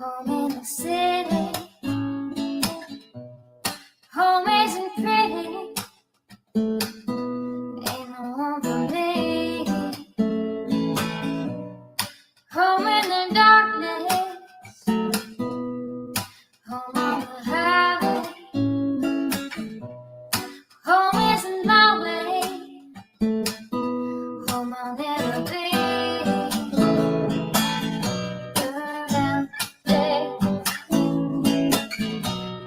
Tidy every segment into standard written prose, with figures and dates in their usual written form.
Home in the city. Home isn't pretty. Ain't no home for me. Home in the darkness. Home on the highway. Home isn't my way. Home I'll never be. Burn out the day.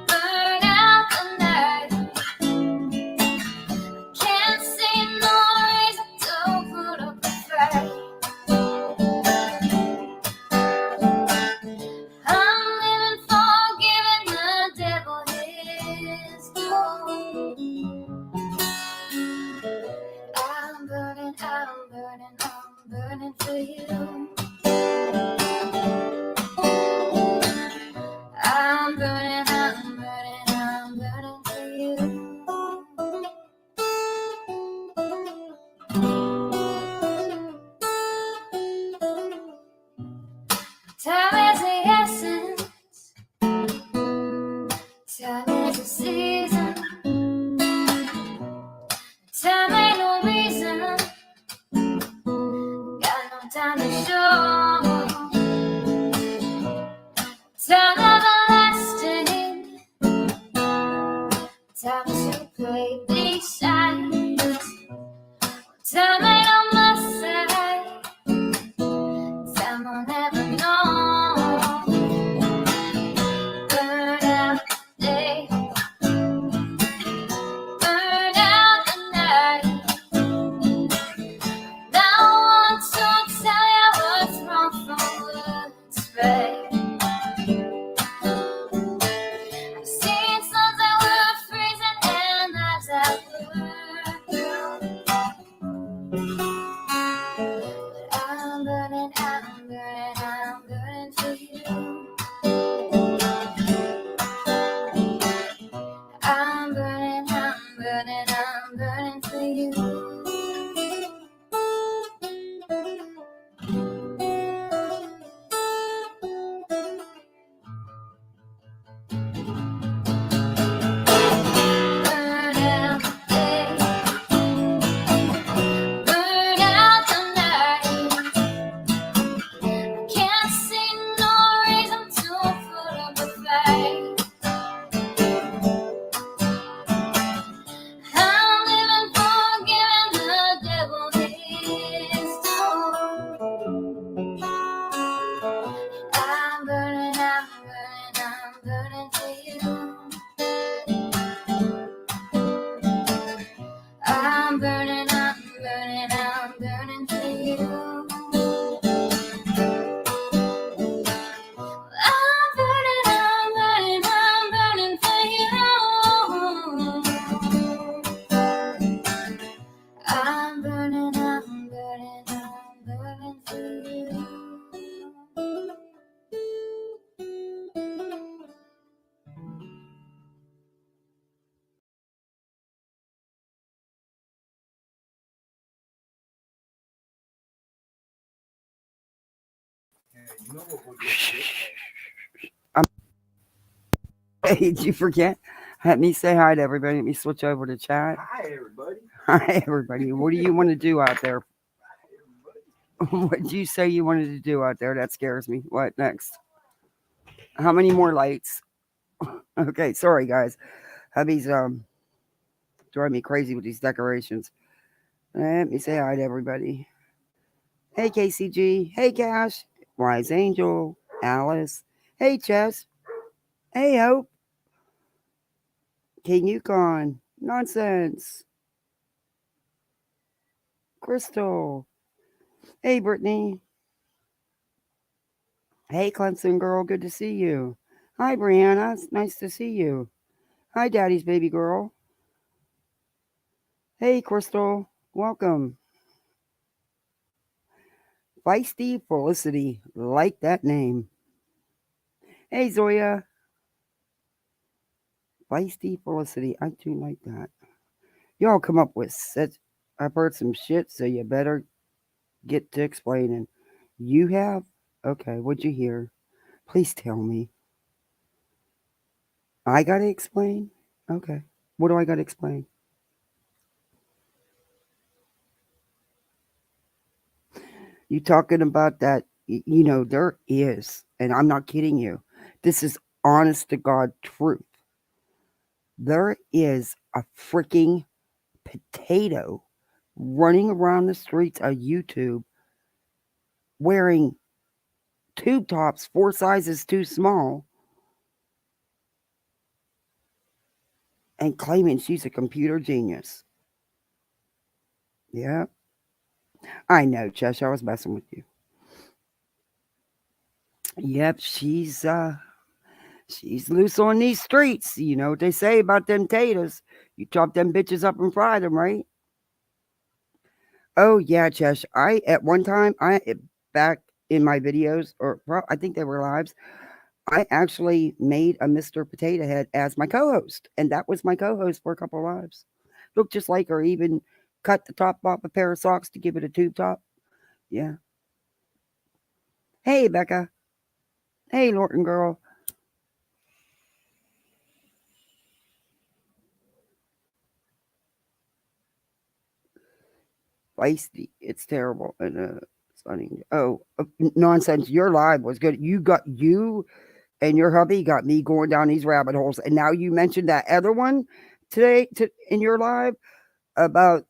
Burn out the night. Can't see no reason to put up a fight. I'm living for giving the devil his due. I'm burning for you. I'm burning for you. Time is the essence. Time is the season. Time ain't no reason. Got no time to show. Time everlasting. Time to play these sides. Time ain't on my side. Time will never know. Burn out the day. Burn out the night. Now I want to tell you what's wrong from what's right. I've seen suns that were freezing and lives that were blue. But I'm burning for you. I'm burning for you. Burn out the day. Burn out the night. Can't see no reason to put up a fight. I'm living for giving the devil his due. I'm burning for you. I'm burning for you. I'm burning for you. I'm burning for you. Hey, did you forget? Let me say hi to everybody. Let me switch over to chat. Hi, everybody. Hi, everybody. What do you want to do out there? What did you say you wanted to do out there? That scares me. What next? How many more lights? Okay, sorry guys. Hubby's driving me crazy with these decorations. Let me say hi to everybody. Hey KCG. Hey Cash. Wise Angel. Alice. Hey Chess. Hey Hope. King Yukon. Nonsense. Crystal. Hey Brittany. Hey Clemson girl. Good to see you. Hi Brianna. It's nice to see you. Hi Daddy's baby girl. Hey Crystal. Welcome. Feisty Felicity. Like that name. Hey Zoya. Feisty Felicity. I do like that. Y'all come up with such. I've heard some shit, so you better get to explaining. You have? Okay, what'd you hear? Please tell me. I gotta explain? Okay. What do I gotta explain? You talking about that? There is, and I'm not kidding you. This is honest to God truth. There is a freaking potato running around the streets of YouTube wearing tube tops 4 sizes too small and claiming she's a computer genius. Yeah, I know, Chesh. I was messing with you. Yep, she's loose on these streets. You know what they say about them taters. You chop them bitches up and fry them, right? Oh yeah, Chesh. I at one time back in my videos or I think they were lives. I actually made a Mr. Potato Head as my co-host, and that was my co-host for a couple of lives. Looked just like her. Even cut the top off a pair of socks to give it a tube top. Yeah. Hey, Becca. Hey, Norton girl. Feisty. It's terrible. And funny. Oh, nonsense. Your live was good. You and your hubby got me going down these rabbit holes. And now you mentioned that other one today in your live about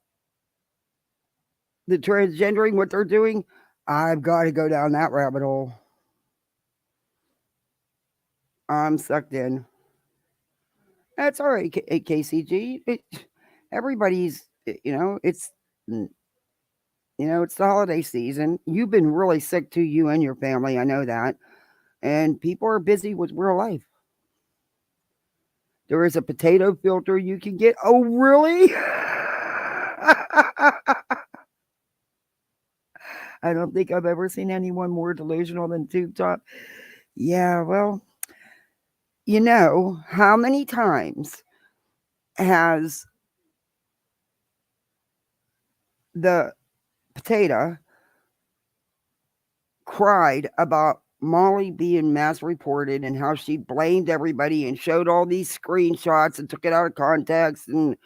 the transgendering, what they're doing. I've got to go down that rabbit hole. I'm sucked in. That's all right, KCG. Everybody's, it's the holiday season. You've been really sick too, you and your family. I know that. And people are busy with real life. There is a potato filter you can get. Oh, really? I don't think I've ever seen anyone more delusional than Tube Top. Yeah, well, how many times has the potato cried about Molly being mass reported and how she blamed everybody and showed all these screenshots and took it out of context and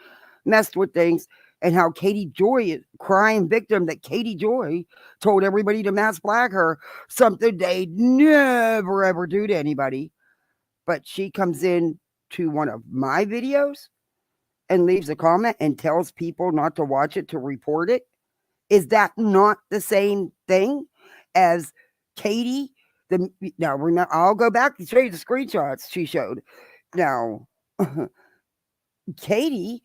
messed with things, and how Katie Joy is crying victim that Katie Joy told everybody to mass flag her, something they'd never ever do to anybody. But she comes in to one of my videos and leaves a comment and tells people not to watch it, to report it. Is that not the same thing as Katie? Now remember, I'll go back and show you the screenshots she showed. Now, Katie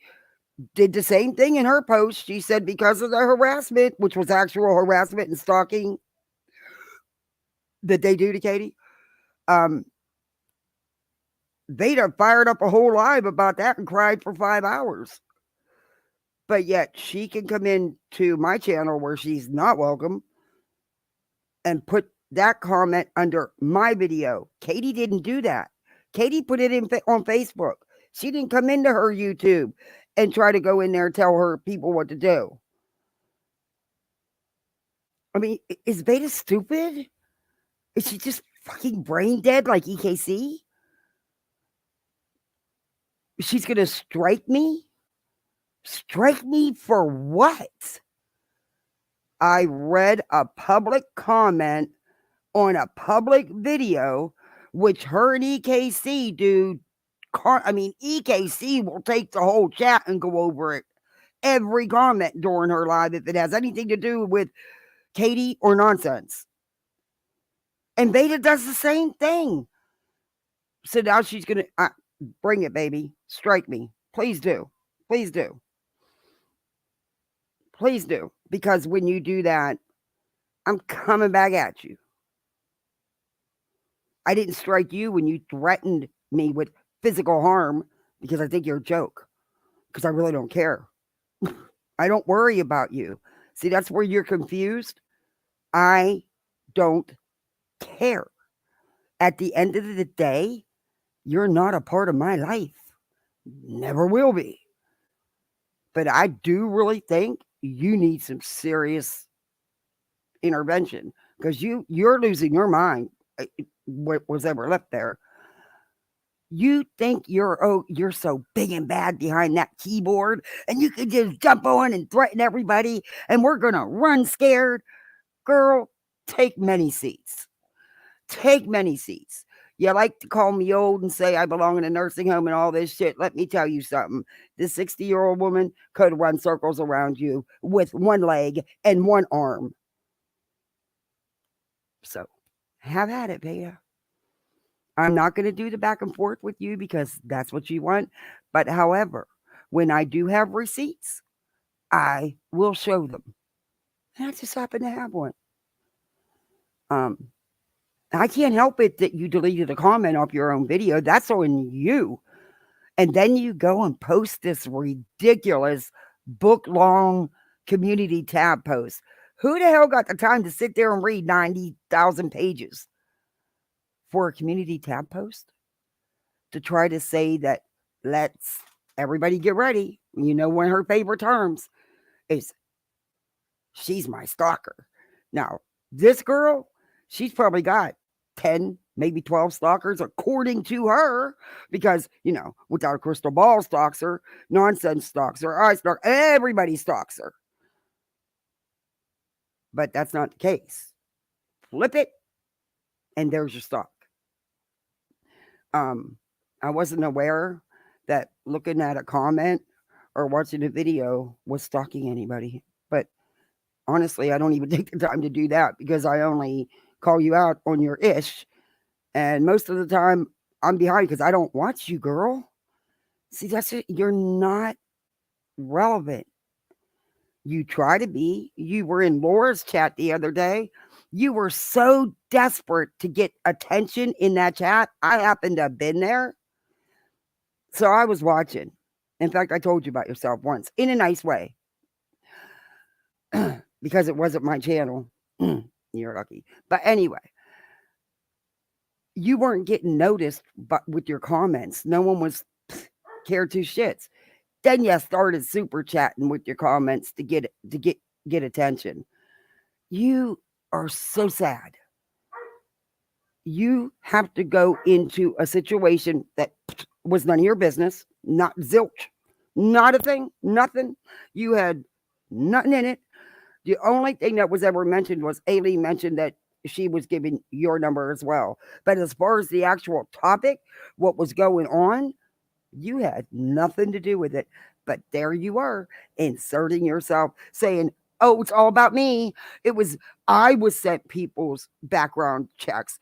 did the same thing in her post. She said because of the harassment, which was actual harassment and stalking that they do to Katie, Vada fired up a whole live about that and cried for 5 hours. But yet she can come in to my channel where she's not welcome and put that comment under my video. Katie didn't do that. Katie put it on Facebook. She didn't come into her YouTube and try to go in there and tell her people what to do. I mean, is Veda stupid? Is she just fucking brain dead like EKC? She's gonna strike me? Strike me for what? I read a public comment on a public video, which her and EKC do. EKC will take the whole chat and go over it. Every comment during her live if it has anything to do with Katie or nonsense. And Veda does the same thing. So now she's going to bring it, baby. Strike me. Please do. Please do. Please do. Because when you do that, I'm coming back at you. I didn't strike you when you threatened me with physical harm because I think you're a joke. Because I really don't care. I don't worry about you. See, that's where you're confused. I don't care. At the end of the day, you're not a part of my life. Never will be. But I do really think you need some serious intervention because you're losing your mind. what was ever left there. You think you're so big and bad behind that keyboard and you can just jump on and threaten everybody and we're gonna run scared. Girl, take many seats. Take many seats. You like to call me old and say I belong in a nursing home and all this shit. Let me tell you something. This 60-year-old woman could run circles around you with one leg and one arm. So have at it, Beta. I'm not going to do the back and forth with you because that's what you want. But however, when I do have receipts, I will show them. And I just happen to have one. Um, I can't help it that you deleted a comment off your own video. That's on you. And then you go and post this ridiculous book long community tab post. Who the hell got the time to sit there and read 90,000 pages for a community tab post? To try to say that let's everybody get ready. You know, one of her favorite terms is she's my stalker. Now, this girl, she's probably got 10, maybe 12 stalkers according to her, because, without a crystal ball stalks her, nonsense stalks her, I stalk, everybody stalks her. But that's not the case. Flip it, and there's your stalk. I wasn't aware that looking at a comment or watching a video was stalking anybody. But honestly, I don't even take the time to do that because I only call you out on your ish. And most of the time, I'm behind because I don't watch you, girl. See, that's it. You're not relevant. You try to be. You were in Laura's chat the other day. You were so desperate to get attention in that chat. I happened to have been there. So I was watching. In fact, I told you about yourself once in a nice way because it wasn't my channel. You're lucky. But anyway, you weren't getting noticed but with your comments. No one was cared two shits. Then you started super chatting with your comments to get attention. You are so sad. You have to go into a situation that was none of your business, not zilch, not a thing, nothing. You had nothing in it. The only thing that was ever mentioned was Aileen mentioned that she was giving your number as well. But as far as the actual topic, what was going on, you had nothing to do with it. But there you were, inserting yourself, saying, oh, it's all about me. I was sent people's background checks.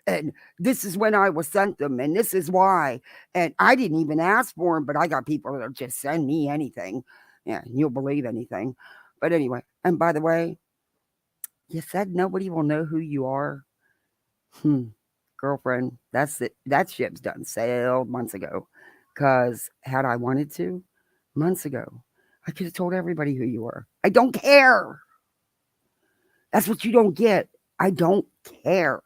And this is when I was sent them, and this is why. And I didn't even ask for them, but I got people that'll just send me anything. Yeah, you'll believe anything. But anyway, and by the way, you said nobody will know who you are. Girlfriend, that's it. That ship's done sailed months ago. Because had I wanted to, months ago, I could have told everybody who you were. I don't care. That's what you don't get. I don't care.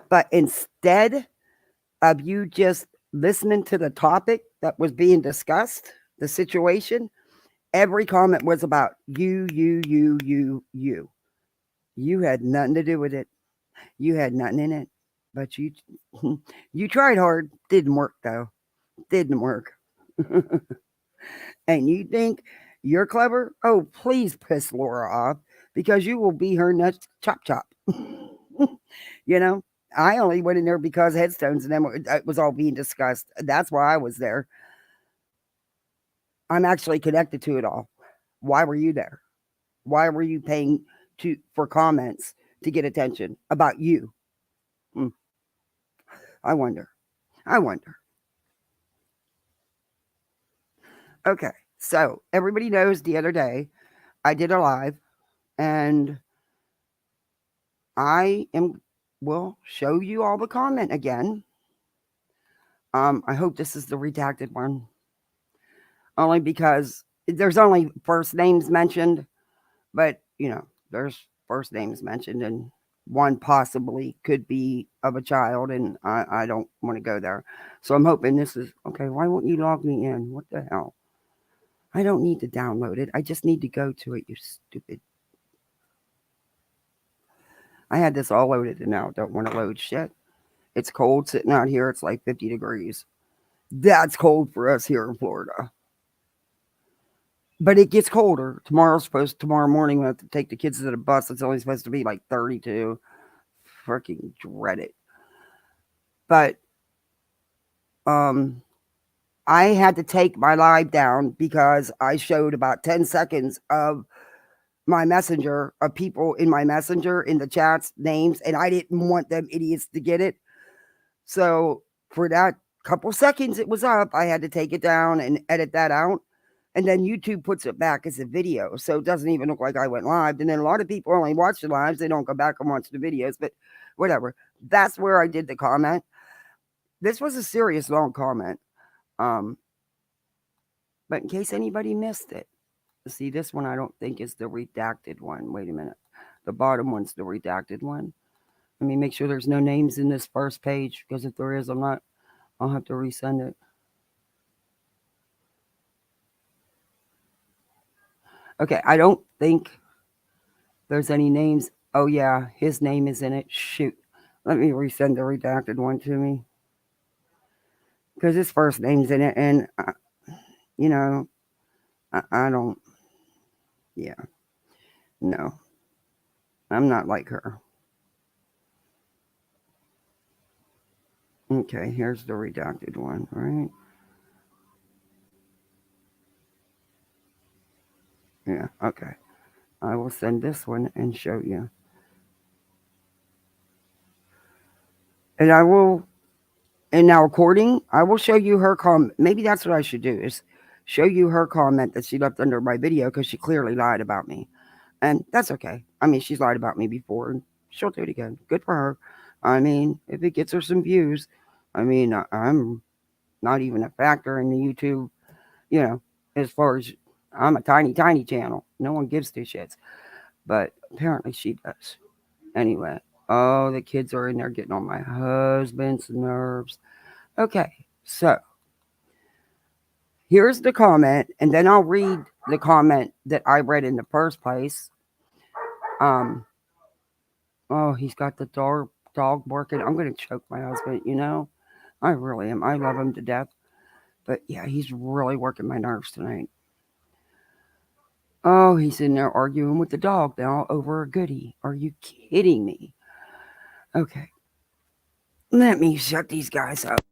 But instead of you just listening to the topic that was being discussed, the situation, every comment was about you. You had nothing to do with it. You had nothing in it. But you tried hard. Didn't work though. Didn't work. And you think you're clever? Oh, please piss Laura off because you will be her next chop. I only went in there because headstones and then it was all being discussed. That's why I was there. I'm actually connected to it all. Why were you there? Why were you paying for comments to get attention about you? I wonder. Okay, so everybody knows the other day I did a live and will show you all the comment again. I hope this is the redacted one. Only because there's only first names mentioned, but there's first names mentioned and one possibly could be of a child, and I don't want to go there. So I'm hoping this is okay. Why won't you log me in? What the hell? I don't need to download it. I just need to go to it, you stupid. I had this all loaded and now don't want to load shit. It's cold sitting out here. It's like 50 degrees. That's cold for us here in Florida. But it gets colder. Tomorrow morning we have to take the kids to the bus. It's only supposed to be like 32. Freaking dread it. But um I had to take my live down because I showed about 10 seconds of my messenger, of people in my messenger in the chats names, and I didn't want them idiots to get it. So for that couple seconds it was up, I had to take it down and edit that out. And then YouTube puts it back as a video. So it doesn't even look like I went live. And then a lot of people only watch the lives. They don't go back and watch the videos, but whatever. That's where I did the comment. This was a serious long comment. Um, but in case anybody missed it, see, this one I don't think is the redacted one. Wait a minute. The bottom one's the redacted one. Let me make sure there's no names in this first page, because if there is, I'll have to resend it. Okay, I don't think there's any names. Oh yeah, his name is in it. Shoot. Let me resend the redacted one to me. Because his first name's in it, and, you know, I don't, yeah, no. I'm not like her. Okay, here's the redacted one, right? Yeah, okay. I will send this one and show you. And I will, in our recording, I will show you her comment. Maybe that's what I should do, is show you her comment that she left under my video, because she clearly lied about me. And that's okay. I mean, she's lied about me before, and she'll do it again. Good for her. I mean, if it gets her some views, I mean, I'm not even a factor in the YouTube, you know, as far as I'm a tiny, tiny channel. No one gives two shits. But apparently she does. Anyway, oh, the kids are in there getting on my husband's nerves. Okay, so here's the comment, and then I'll read the comment that I read in the first place. Oh, he's got the dog barking. I'm gonna choke my husband, you know. I really am. I love him to death. But yeah, he's really working my nerves tonight. Oh, he's in there arguing with the dog now over a goodie. Are you kidding me? Okay. Let me shut these guys up.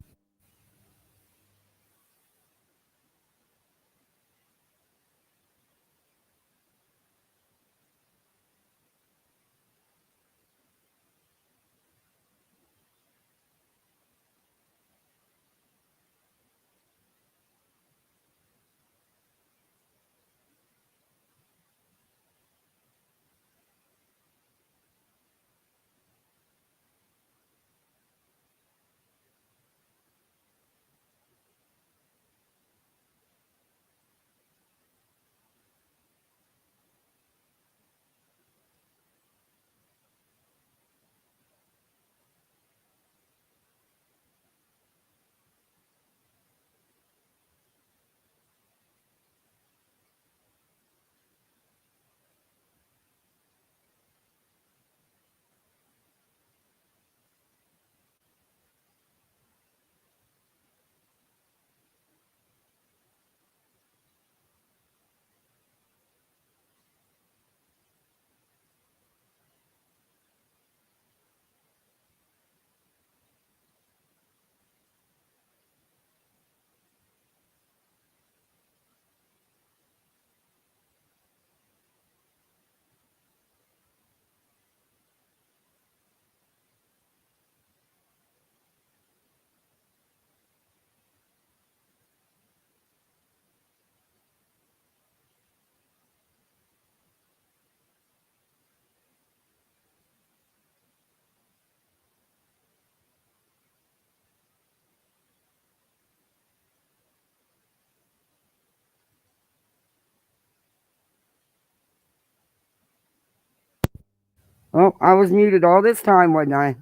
Oh, I was muted all this time, wasn't I?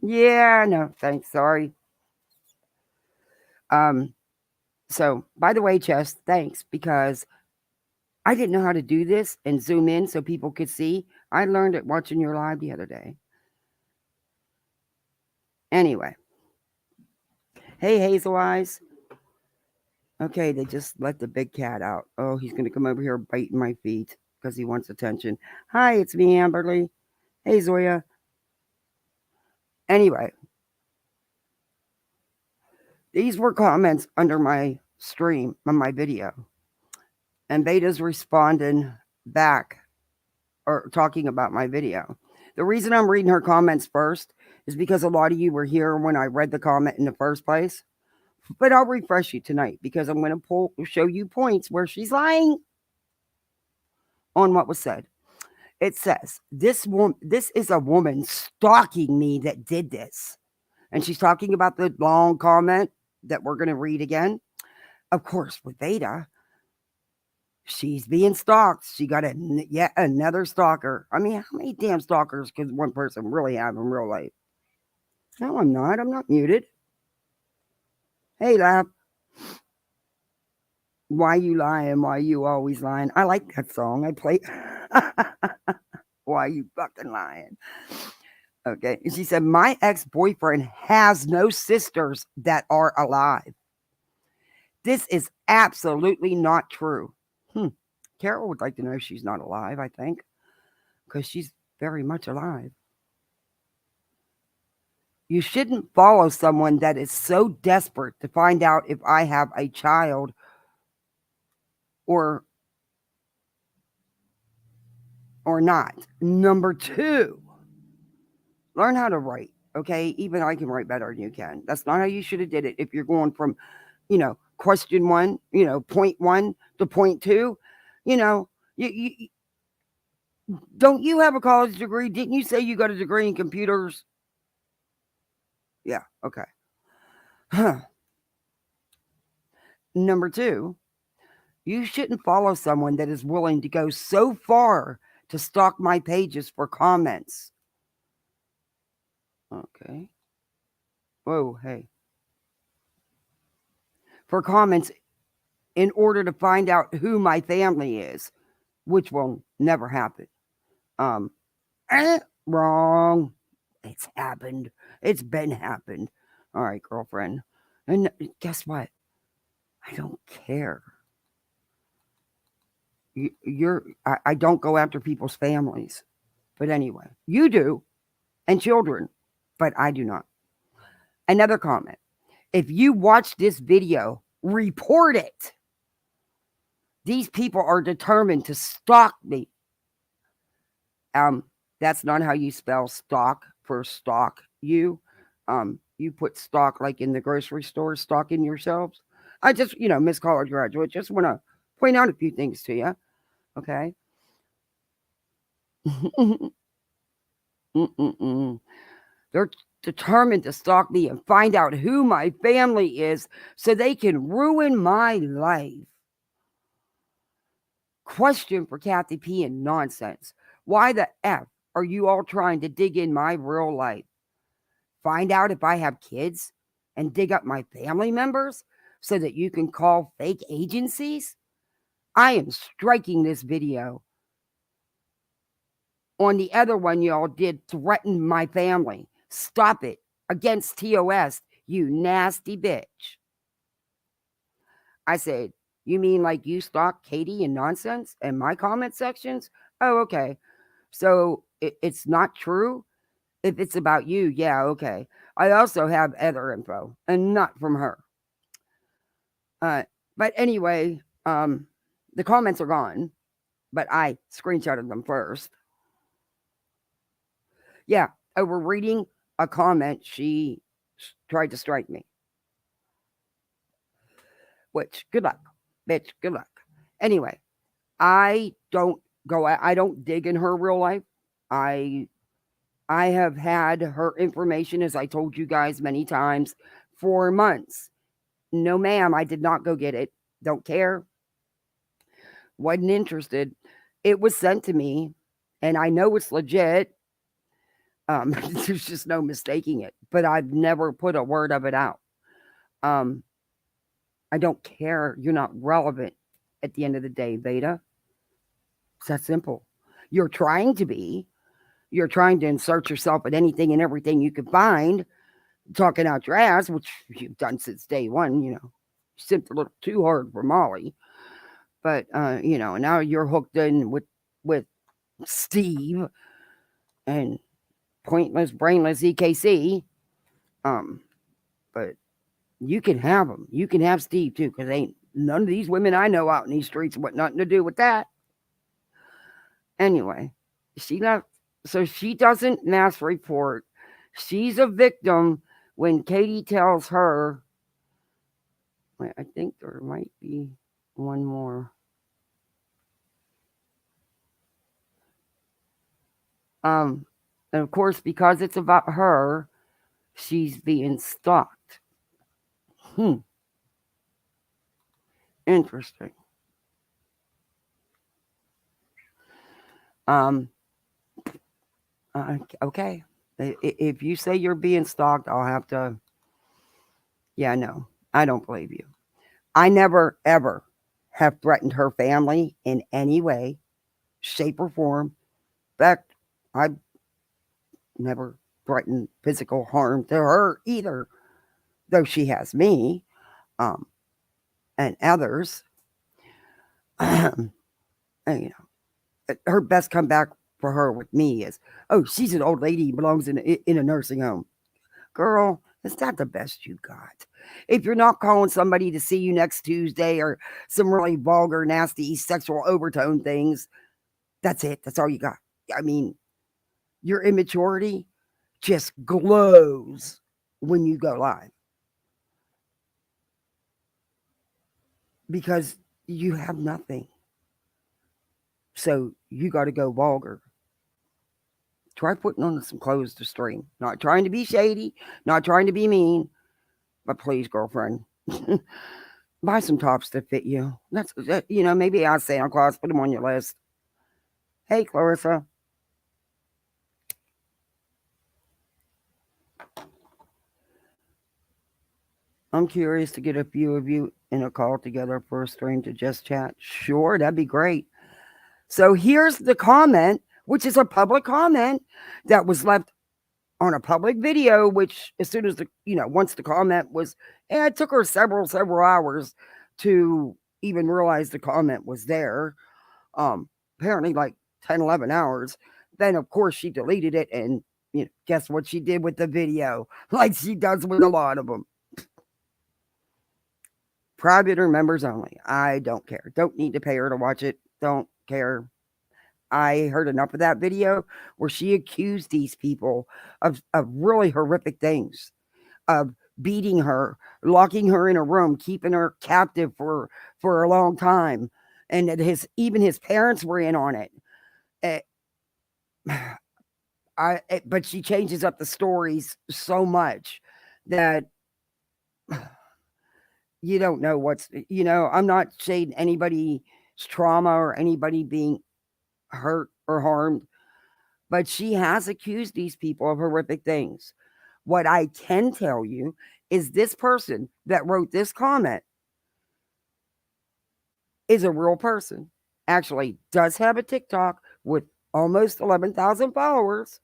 Yeah, no, thanks. Sorry. Um, so by the way, Chess, thanks, because I didn't know how to do this and zoom in so people could see. I learned it watching your live the other day. Anyway, hey, Hazel Eyes. Okay, they just let the big cat out. Oh, he's going to come over here biting my feet because he wants attention. Hi, it's me, Amberly. Hey, Zoya. Anyway, these were comments under my stream on my video. And Beta's responding back or talking about my video. The reason I'm reading her comments first is because a lot of you were here when I read the comment in the first place. But I'll refresh you tonight because I'm going to show you points where she's lying on what was said. It says this is a woman stalking me that did this, and she's talking about the long comment that we're going to read again. Of course, with Beta, she's being stalked. She got yet another stalker. I mean, how many damn stalkers could one person really have in real life? No, I'm not. I'm not muted. Hey, Lap. Why you lying? Why you always lying? I like that song. I play. Why you fucking lying? Okay. She said, my ex-boyfriend has no sisters that are alive. This is absolutely not true. Carol would like to know if she's not alive, I think, because she's very much alive. You shouldn't follow someone that is so desperate to find out if I have a child or not. Number 2, learn how to write. Okay, even I can write better than you can. That's not how you should have did it. If you're going from, question 1, point 1 to point 2, you don't you have a college degree? Didn't you say you got a degree in computers? Yeah, okay. Number 2, you shouldn't follow someone that is willing to go so far to stalk my pages for comments. Okay. Whoa, hey. For comments in order to find out who my family is, which will never happen. Wrong. It's happened. It's been happened. All right, girlfriend. And guess what? I don't care. I don't go after people's families. But anyway, you do, and children, but I do not. Another comment. If you watch this video, report it. These people are determined to stalk me. That's not how you spell stalk for stalk you. You put stock like in the grocery store, stocking yourselves. I just, Miss College graduate, just want to point out a few things to you. Okay. They're determined to stalk me and find out who my family is so they can ruin my life. Question for Kathy P and nonsense. Why the F are you all trying to dig in my real life? Find out if I have kids and dig up my family members so that you can call fake agencies? I am striking this video. On the other one, y'all did threaten my family. Stop it. Against TOS, you nasty bitch. I said, you mean like you stalk Katie and nonsense in my comment sections? Oh, okay. So it's not true? If it's about you, yeah, okay. I also have other info, and not from her. But anyway, the comments are gone, but I screenshotted them first. Yeah, over reading a comment, she tried to strike me. Which, good luck, bitch, good luck. Anyway, I don't dig in her real life. I have had her information, as I told you guys many times, for months. No, ma'am, I did not go get it. Don't care. Wasn't interested. It was sent to me, and I know it's legit. There's just no mistaking it. But I've never put a word of it out. I don't care. You're not relevant at the end of the day, Beta. that simple. You're trying to be. You're trying to insert yourself in anything and everything you can find, talking out your ass, which you've done since day one. Simped a little too hard for Molly, but now you're hooked in with Steve and pointless, brainless EKC. Um, but you can have them. You can have Steve too, because ain't none of these women I know out in these streets want nothing to do with that. Anyway, she left, so she doesn't mass report. She's a victim when Katie tells her. Wait, I think there might be one more. And of course, because it's about her, she's being stalked. Interesting. Um, okay. If you say you're being stalked, I'll have to. Yeah, no, I don't believe you. I never, ever have threatened her family in any way, shape, or form. In fact, I've never threatened physical harm to her either, though she has me um, and others. And, her best comeback for her with me is, oh, she's an old lady who belongs in a nursing home. Girl, is that the best you got? If you're not calling somebody to see you next Tuesday or some really vulgar, nasty, sexual overtone things, that's it. That's all you got. I mean, your immaturity just glows when you go live because you have nothing. So you got to go vulgar. Try putting on some clothes to stream. Not trying to be shady, not trying to be mean, but please, girlfriend, buy some tops that fit you. Maybe ask Santa Claus, put them on your list. Hey, Clarissa. I'm curious to get a few of you in a call together for a stream to just chat. Sure, that'd be great. So here's the comment, which is a public comment that was left on a public video, which as soon as once the comment was, it took her several hours to even realize the comment was there. Apparently like 10, 11 hours. Then of course she deleted it and guess what she did with the video? Like she does with a lot of them. Private or members only. I don't care. Don't need to pay her to watch it. Don't care. I heard enough of that video where she accused these people of really horrific things, of beating her, locking her in a room, keeping her captive for a long time, and that even his parents were in on it. But she changes up the stories so much that you don't know I'm not shading anybody's trauma or anybody being hurt or harmed, but she has accused these people of horrific things. What I can tell you is this person that wrote this comment is a real person. Actually, does have a TikTok with almost 11,000 followers,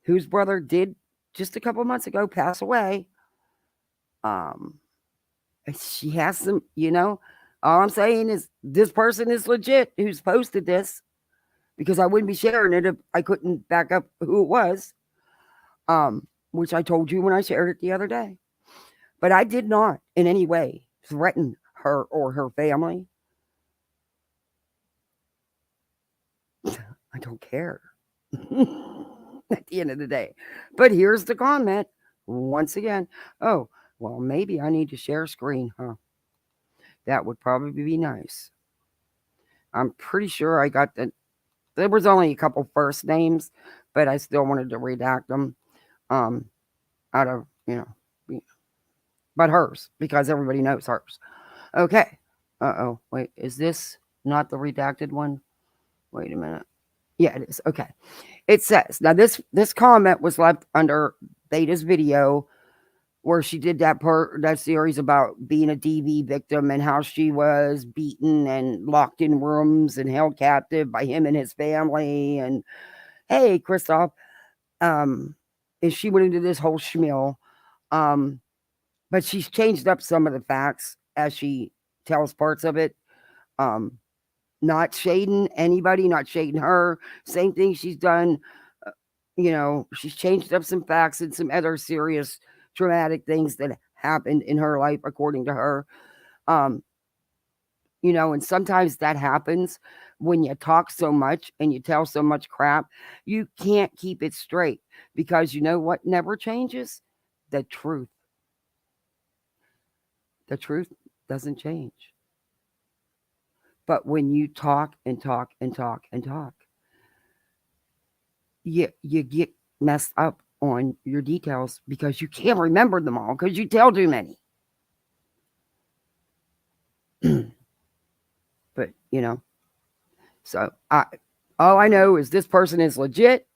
whose brother did just a couple months ago pass away. She has some, all I'm saying is this person is legit who's posted this, because I wouldn't be sharing it if I couldn't back up who it was, which I told you when I shared it the other day. But I did not in any way threaten her or her family. I don't care at the end of the day. But here's the comment once again. Oh, well, maybe I need to share screen, huh? That would probably be nice. I'm pretty sure I got there was only a couple first names, but I still wanted to redact them out of, but hers, because everybody knows hers. Okay. Uh-oh. Wait, is this not the redacted one? Wait a minute. Yeah, it is. Okay. It says, now this comment was left under Beta's video where she did that series about being a DV victim and how she was beaten and locked in rooms and held captive by him and his family. And hey, Christoph, um, and she went into this whole schmeal. Um, but she's changed up some of the facts as she tells parts of it. Um, Not shading anybody, not shading her. Same thing she's done. uh, she's changed up some facts and some other serious traumatic things that happened in her life, according to her. Um, and sometimes that happens when you talk so much and you tell so much crap, you can't keep it straight because you know what never changes? The truth. The truth doesn't change. But when you talk and talk and talk and talk, you get messed up on your details because you can't remember them all because you tell too many. But so all I know is this person is legit.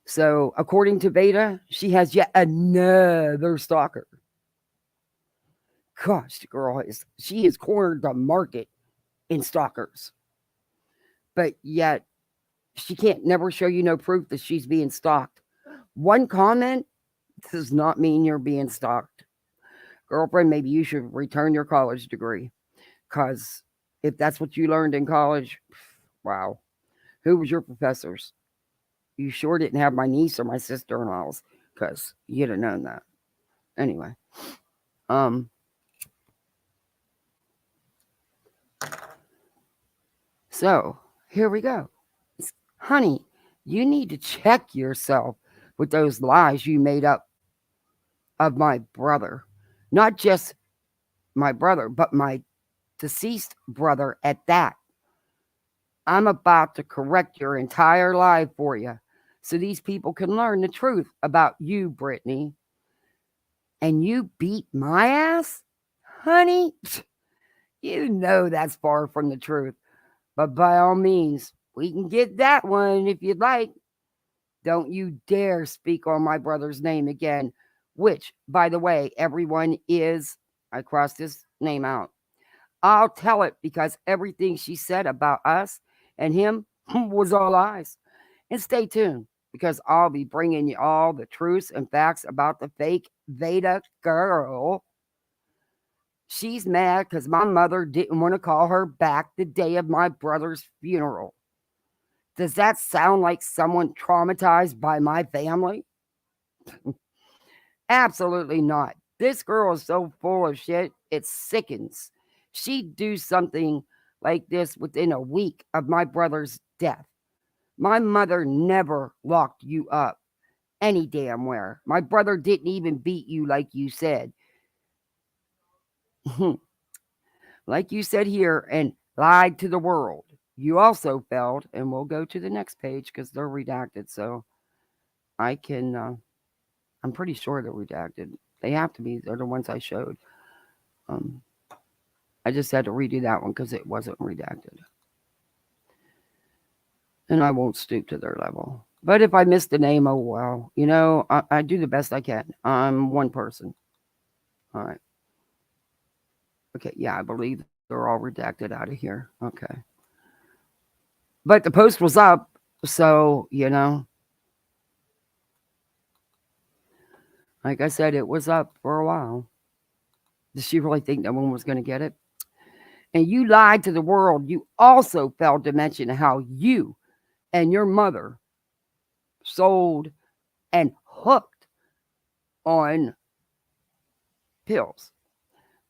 So according to Veda, she has yet another stalker. Gosh, the girl she has cornered the market in stalkers. But yet she can't never show you no proof that she's being stalked. One comment does not mean you're being stalked. Girlfriend, maybe you should return your college degree. Because if that's what you learned in college, wow. Who was your professors? You sure didn't have my niece or my sister-in-laws, because you'd have known that. Anyway. So, here we go. Honey, you need to check yourself with those lies you made up of my brother. Not just my brother, but my deceased brother at that. I'm about to correct your entire life for you so these people can learn the truth about you, Brittany. And you beat my ass? Honey, you know that's far from the truth. But by all means, we can get that one if you'd like. Don't you dare speak on my brother's name again, which, by the way, everyone is. I crossed his name out. I'll tell it because everything she said about us and him was all lies. And stay tuned because I'll be bringing you all the truths and facts about the fake Veda girl. She's mad because my mother didn't want to call her back the day of my brother's funeral. Does that sound like someone traumatized by my family? Absolutely not. This girl is so full of shit, it sickens. She'd do something like this within a week of my brother's death. My mother never locked you up any damn where. My brother didn't even beat you like you said. Like you said here and lied to the world. You also failed, and we'll go to the next page because they're redacted. So I can, I'm pretty sure they're redacted. They have to be. They're the ones I showed. Um, I just had to redo that one because it wasn't redacted. And I won't stoop to their level. But if I missed the name, oh well. I do the best I can. I'm one person. All right. Okay, yeah, I believe they're all redacted out of here. Okay. But the post was up, so, like I said, it was up for a while. Does she really think no one was going to get it? And you lied to the world. You also failed to mention how you and your mother sold and hooked on pills.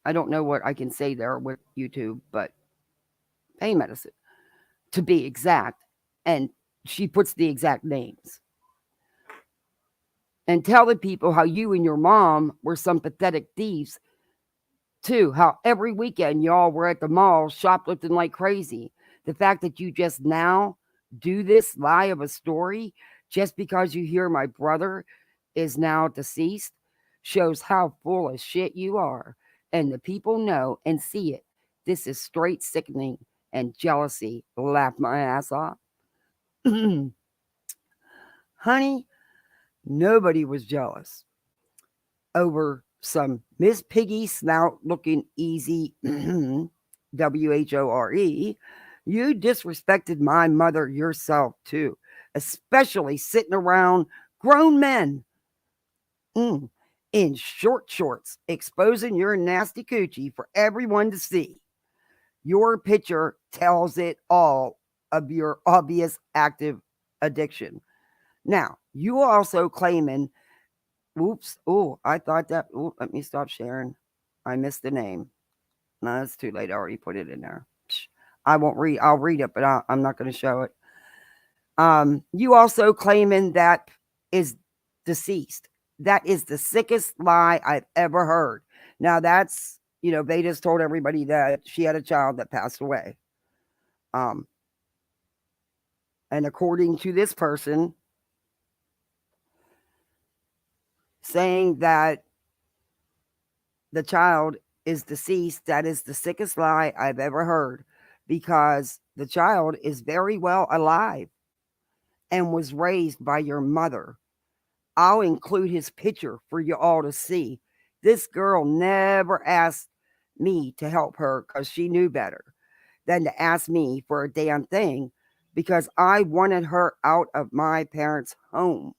I don't know what I can say there with YouTube, but pain medicine to be exact. And she puts the exact names. And tell the people how you and your mom were some pathetic thieves, too. How every weekend y'all were at the mall shoplifting like crazy. The fact that you just now do this lie of a story just because you hear my brother is now deceased shows how full of shit you are. And the people know and see it. This is straight sickening and jealousy. Laugh my ass off. Honey, nobody was jealous. over some Miss Piggy snout looking easy WHORE. You disrespected my mother yourself too, especially sitting around grown men in short shorts, exposing your nasty coochie for everyone to see. Your picture tells it all of your obvious active addiction. Now, you also claiming, oops, oh, I thought that, oh, let me stop sharing. I missed the name. No, it's too late. I already put it in there. I won't read, I'll read it, but I'm not going to show it. You also claiming that is deceased. That is the sickest lie I've ever heard. Now that's, they just told everybody that she had a child that passed away. And according to this person, saying that the child is deceased, that is the sickest lie I've ever heard, because the child is very well alive and was raised by your mother. I'll include his picture for you all to see. This girl never asked me to help her because she knew better than to ask me for a damn thing, because I wanted her out of my parents' home.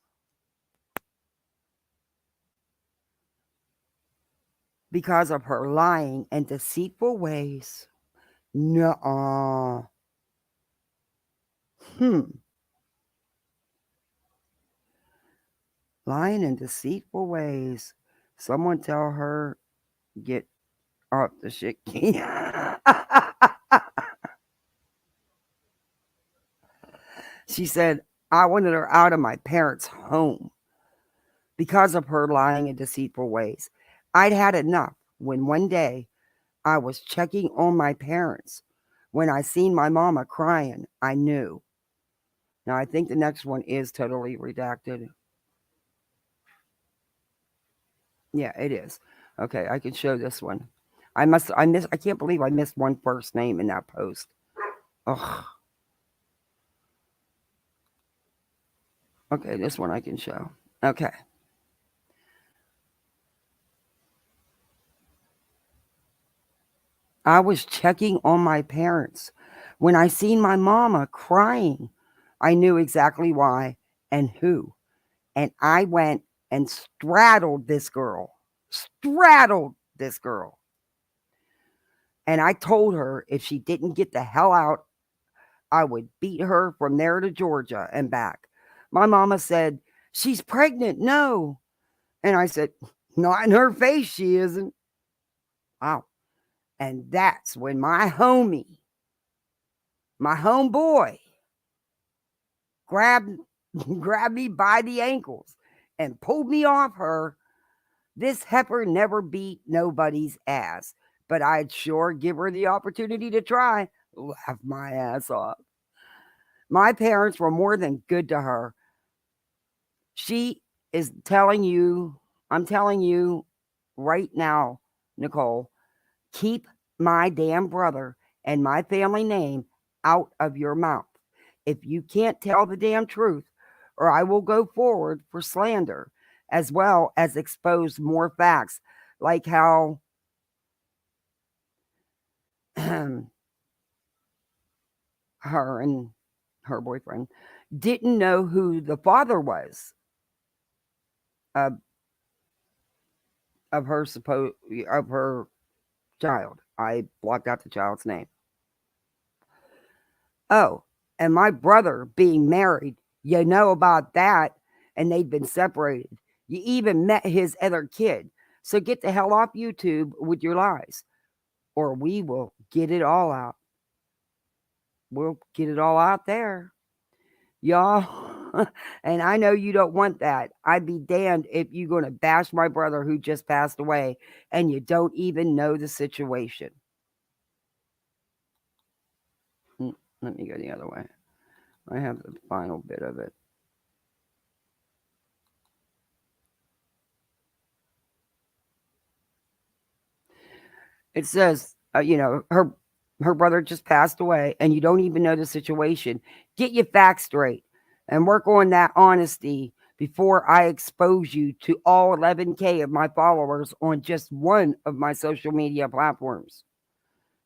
Because of her lying and deceitful ways. Nuh-uh. Lying and deceitful ways. Someone tell her, get off the shit. She said, I wanted her out of my parents' home because of her lying and deceitful ways. I'd had enough when one day I was checking on my parents. When I seen my mama crying, I knew. Now, I think the next one is totally redacted. Yeah, it is. Okay, I can show this one. I can't believe I missed one first name in that post. Ugh. Okay, this one I can show. Okay. I was checking on my parents. When I seen my mama crying, I knew exactly why and who. And I went and straddled this girl. Straddled this girl. And I told her if she didn't get the hell out, I would beat her from there to Georgia and back. My mama said, she's pregnant. No. And I said, not in her face, she isn't. Wow. And that's when my homie, my homeboy, grabbed me by the ankles and pulled me off her. This heifer never beat nobody's ass, but I'd sure give her the opportunity to try. Laugh my ass off. My parents were more than good to her. She is telling you, I'm telling you right now, Nicole, keep my damn brother and my family name out of your mouth. If you can't tell the damn truth, or I will go forward for slander, as well as expose more facts, like how her and her boyfriend didn't know who the father was of of her child. I blocked out the child's name. Oh, and my brother being married, you know about that, and they'd been separated. You even met his other kid. So get the hell off YouTube with your lies, or we will get it all out. We'll get it all out there, y'all. And I know you don't want that. I'd be damned if you're going to bash my brother who just passed away and you don't even know the situation. Let me go the other way. I have the final bit of it. It says, her brother just passed away and you don't even know the situation. Get your facts straight and work on that honesty before I expose you to all 11K of my followers on just one of my social media platforms.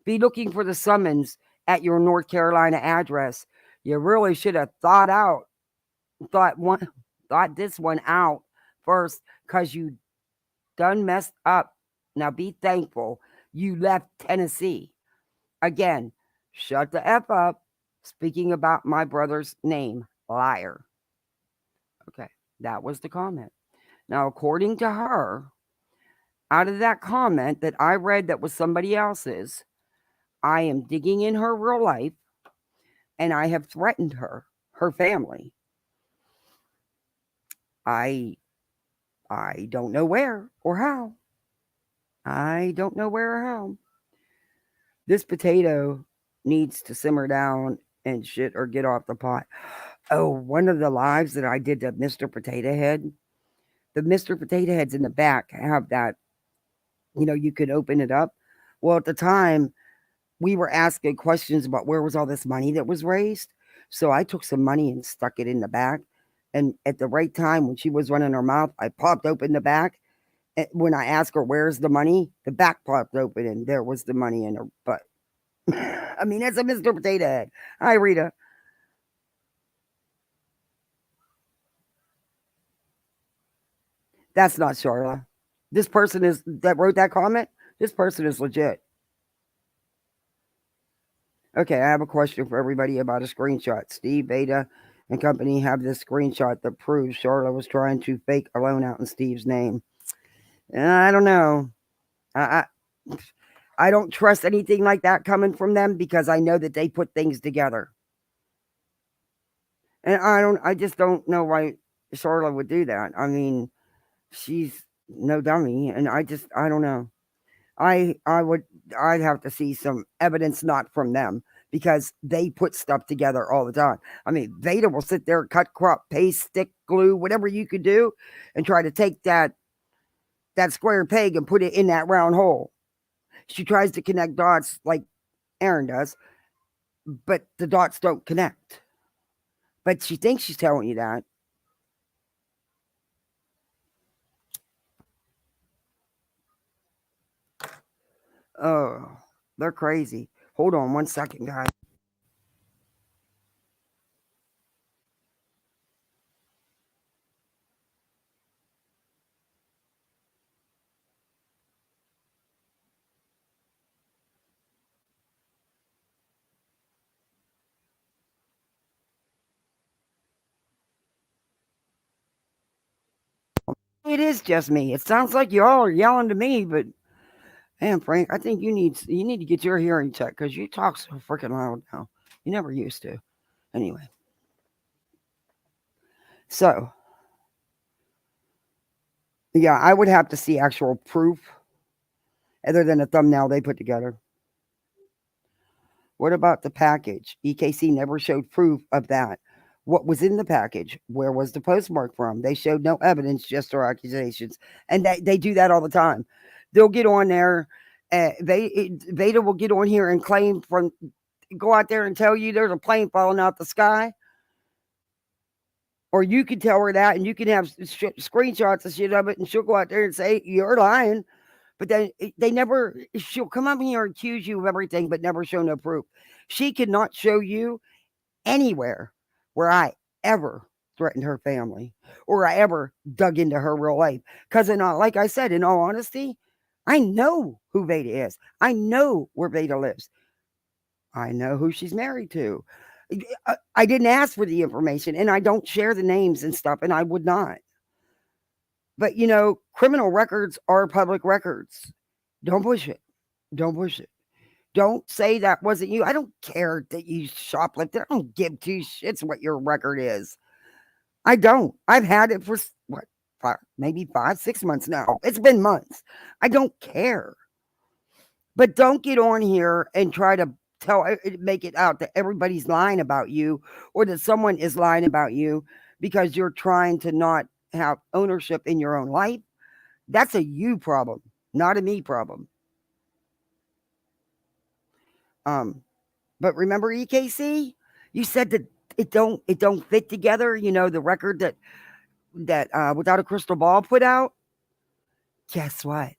Be looking for the summons at your North Carolina address. You really should have thought one, thought this one out first, because you done messed up. Now be thankful you left Tennessee. Again, shut the F up. Speaking about my brother's name, liar. Okay, that was the comment. Now, according to her, out of that comment that I read that was somebody else's, I am digging in her real life and I have threatened her family. I don't know where or how. I don't know where or how. This potato needs to simmer down and shit or get off the pot. Oh, one of the lives that I did to Mr. Potato Head, the Mr. Potato Heads in the back have that, you could open it up. Well, at the time, we were asking questions about where was all this money that was raised. So I took some money and stuck it in the back. And at the right time, when she was running her mouth, I popped open the back. And when I asked her, where's the money? The back popped open and there was the money in her butt. I mean, that's a Mr. Potato Head. Hi, Rita. That's not Charla. This person is that wrote that comment. This person is legit. Okay, I have a question for everybody about a screenshot. Steve, Beta, and company have this screenshot that proves Charlotte was trying to fake a loan out in Steve's name. I don't know. I I don't trust anything like that coming from them because I know that they put things together. And I just don't know why Charlotte would do that. I mean, she's no dummy, and I don't know. I'd have to see some evidence not from them because they put stuff together all the time. I mean, Veda will sit there, cut, crop, paste, stick, glue, whatever you could do, and try to take that square peg and put it in that round hole. She tries to connect dots like Aaron does, but the dots don't connect. But she thinks she's telling you that. Oh, they're crazy. Hold on one second, guys. It is just me. It sounds like y'all are yelling to me, but man, Frank, I think you need to get your hearing checked because you talk so freaking loud now. You never used to. Anyway, so yeah, I would have to see actual proof other than a thumbnail they put together. What about the package? EKC never showed proof of that. What was in the package? Where was the postmark from? They showed no evidence, just their accusations. And they do that all the time. They'll get on there. Veda will get on here and go out there and tell you there's a plane falling out the sky. Or you can tell her that and you can have screenshots and shit of it and she'll go out there and say, you're lying. But then she'll come up here and accuse you of everything, but never show no proof. She cannot show you anywhere where I ever threatened her family or I ever dug into her real life. Because, like I said, in all honesty, I know who Veda is. I know where Veda lives. I know who she's married to. I didn't ask for the information and I don't share the names and stuff, and I would not. But, criminal records are public records. Don't push it. Don't push it. Don't say that wasn't you. I don't care that you shoplifted. I don't give two shits what your record is. I don't. I've had it for what, maybe 5-6 months now. It's been months. I don't care. But don't get on here and try to make it out that everybody's lying about you or that someone is lying about you because you're trying to not have ownership in your own life. That's a you problem, not a me problem. But remember EKC? You said that it don't fit together, the record that Without a Crystal Ball put out, guess what?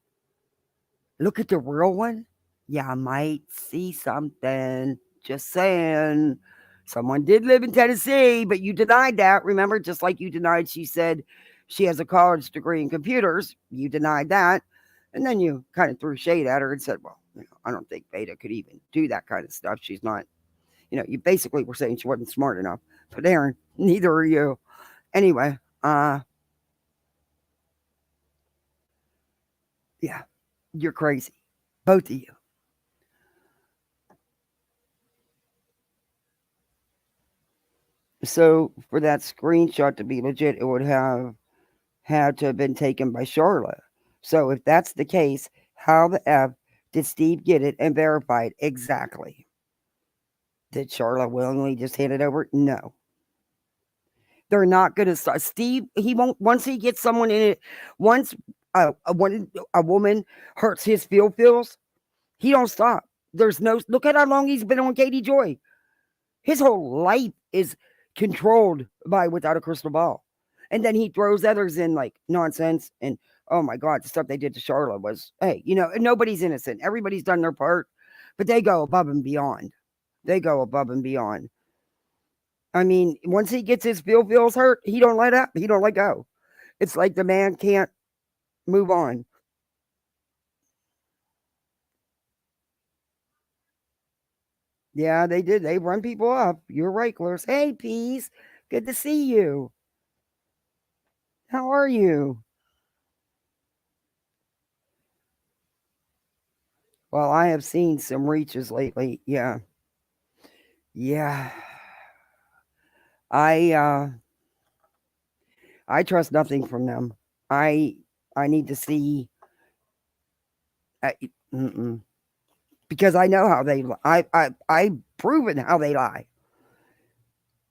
Look at the real one. Yeah, I might see something. Just saying. Someone did live in Tennessee, but you denied that. Remember, just like you denied she said she has a college degree in computers. You denied that. And then you kind of threw shade at her and said, well, I don't think Veda could even do that kind of stuff. She's not, you basically were saying she wasn't smart enough. But Aaron, neither are you. Anyway, yeah, you're crazy. Both of you. So for that screenshot to be legit, it would have had to have been taken by Charlotte. So if that's the case, how the F did Steve get it and verify it exactly? Did Charlotte willingly just hand it over? No. They're not going to start. Steve, he won't, once he gets someone in it, once a woman hurts his feels, he don't stop. There's no, look at how long he's been on Katie Joy. His whole life is controlled by Without a Crystal Ball. And then he throws others in like nonsense. And oh my God, the stuff they did to Charlotte was, hey, nobody's innocent. Everybody's done their part, but they go above and beyond. They go above and beyond. I mean, once he gets his feels hurt, he don't let up. He don't let go. It's like the man can't move on. Yeah, they did. They run people up. You're right, Clarice. Hey, Peas. Good to see you. How are you? Well, I have seen some reaches lately. Yeah. Yeah. I I trust nothing from them. I I need to see I, mm-mm. Because I know how they I've proven how they lie.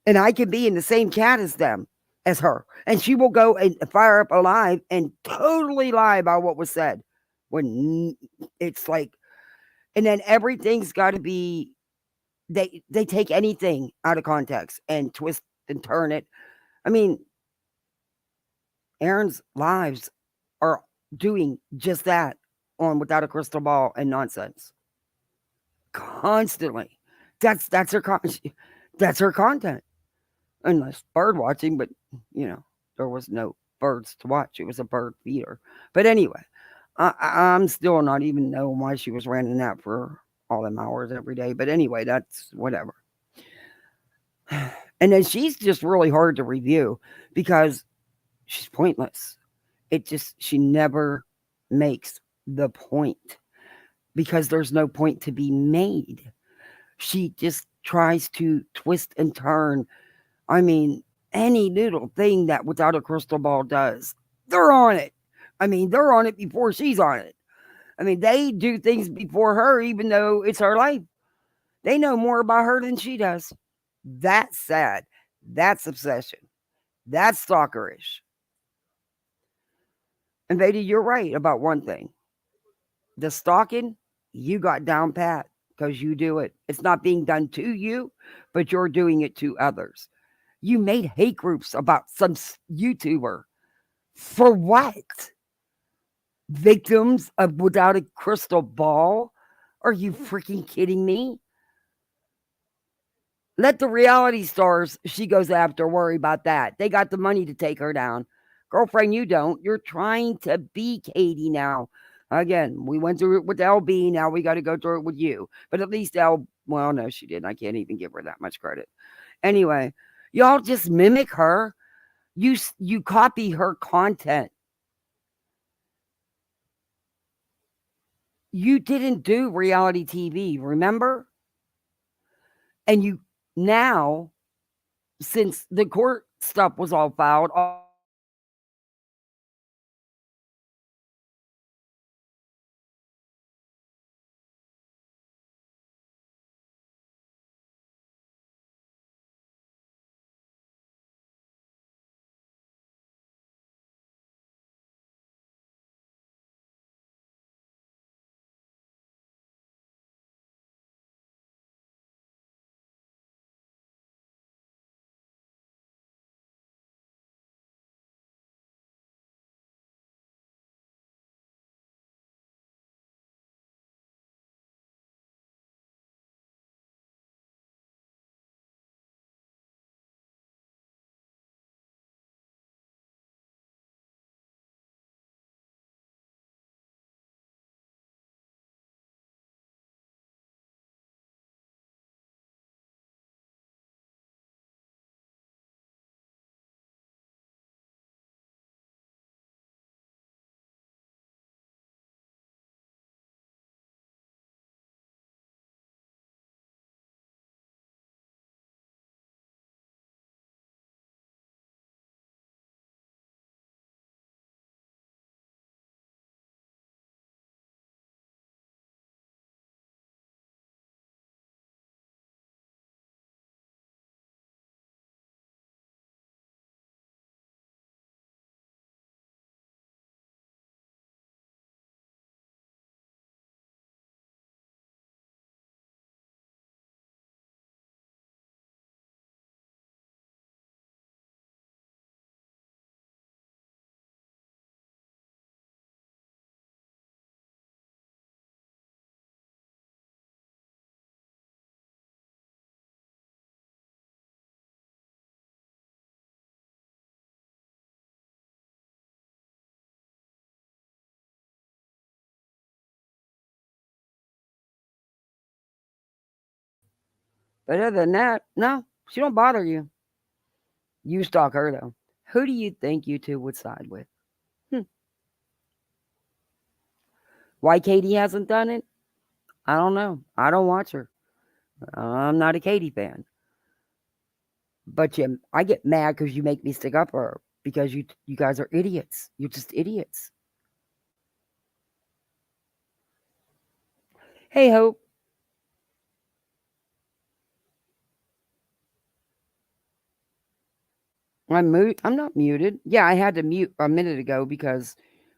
And I can be in the same chat as her. And she will go and fire up a live and totally lie about what was said. When it's like, and then everything's got to be, they take anything out of context and twist and turn it. I mean, Aaron's lives are doing just that on Without a Crystal Ball and nonsense constantly. That's her that's her content. Unless bird watching, but there was no birds to watch. It was a bird feeder. But anyway, I'm still not even knowing why she was running that for all them hours every day. But anyway, that's whatever. And then she's just really hard to review because she's pointless. She never makes the point because there's no point to be made. She just tries to twist and turn. I mean, any little thing that Without a Crystal Ball does, they're on it. I mean, they're on it before she's on it. I mean, they do things before her, even though it's her life. They know more about her than she does. That's sad. That's obsession. That's stalkerish. And Veda, you're right about one thing. The stalking, you got down pat because you do it. It's not being done to you, but you're doing it to others. You made hate groups about some YouTuber. For what? Victims of Without a Crystal Ball? Are you freaking kidding me? Let the reality stars she goes after worry about that. They got the money to take her down. Girlfriend, you don't. You're trying to be Katie now. Again, we went through it with LB. Now we got to go through it with you. But at least well, no, she didn't. I can't even give her that much credit. Anyway, y'all just mimic her. You copy her content. You didn't do reality TV, remember? And you now, since the court stuff was all filed, But other than that, no, she don't bother you. You stalk her though. Who do you think you two would side with? Hmm. Why Katie hasn't done it? I don't know. I don't watch her. I'm not a Katie fan. But I get mad because you make me stick up for her because you guys are idiots. You're just idiots. Hey Hope, I'm not muted. Yeah, I had to mute a minute ago because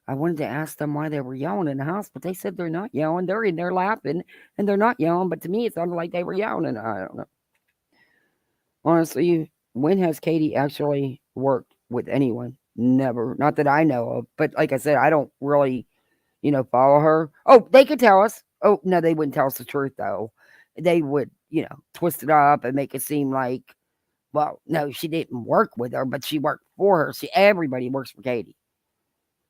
I wanted to ask them why they were yelling in the house, but they said they're not yelling. They're in there laughing and they're not yelling. But to me, it sounded like they were yelling. And I don't know. Honestly, when has Katie actually worked with anyone? Never. Not that I know of. But like I said, I don't really, follow her. Oh, they could tell us. Oh, no, they wouldn't tell us the truth, though. They would, twist it up and make it seem like, well, no, she didn't work with her, but she worked for her. See, everybody works for Katie.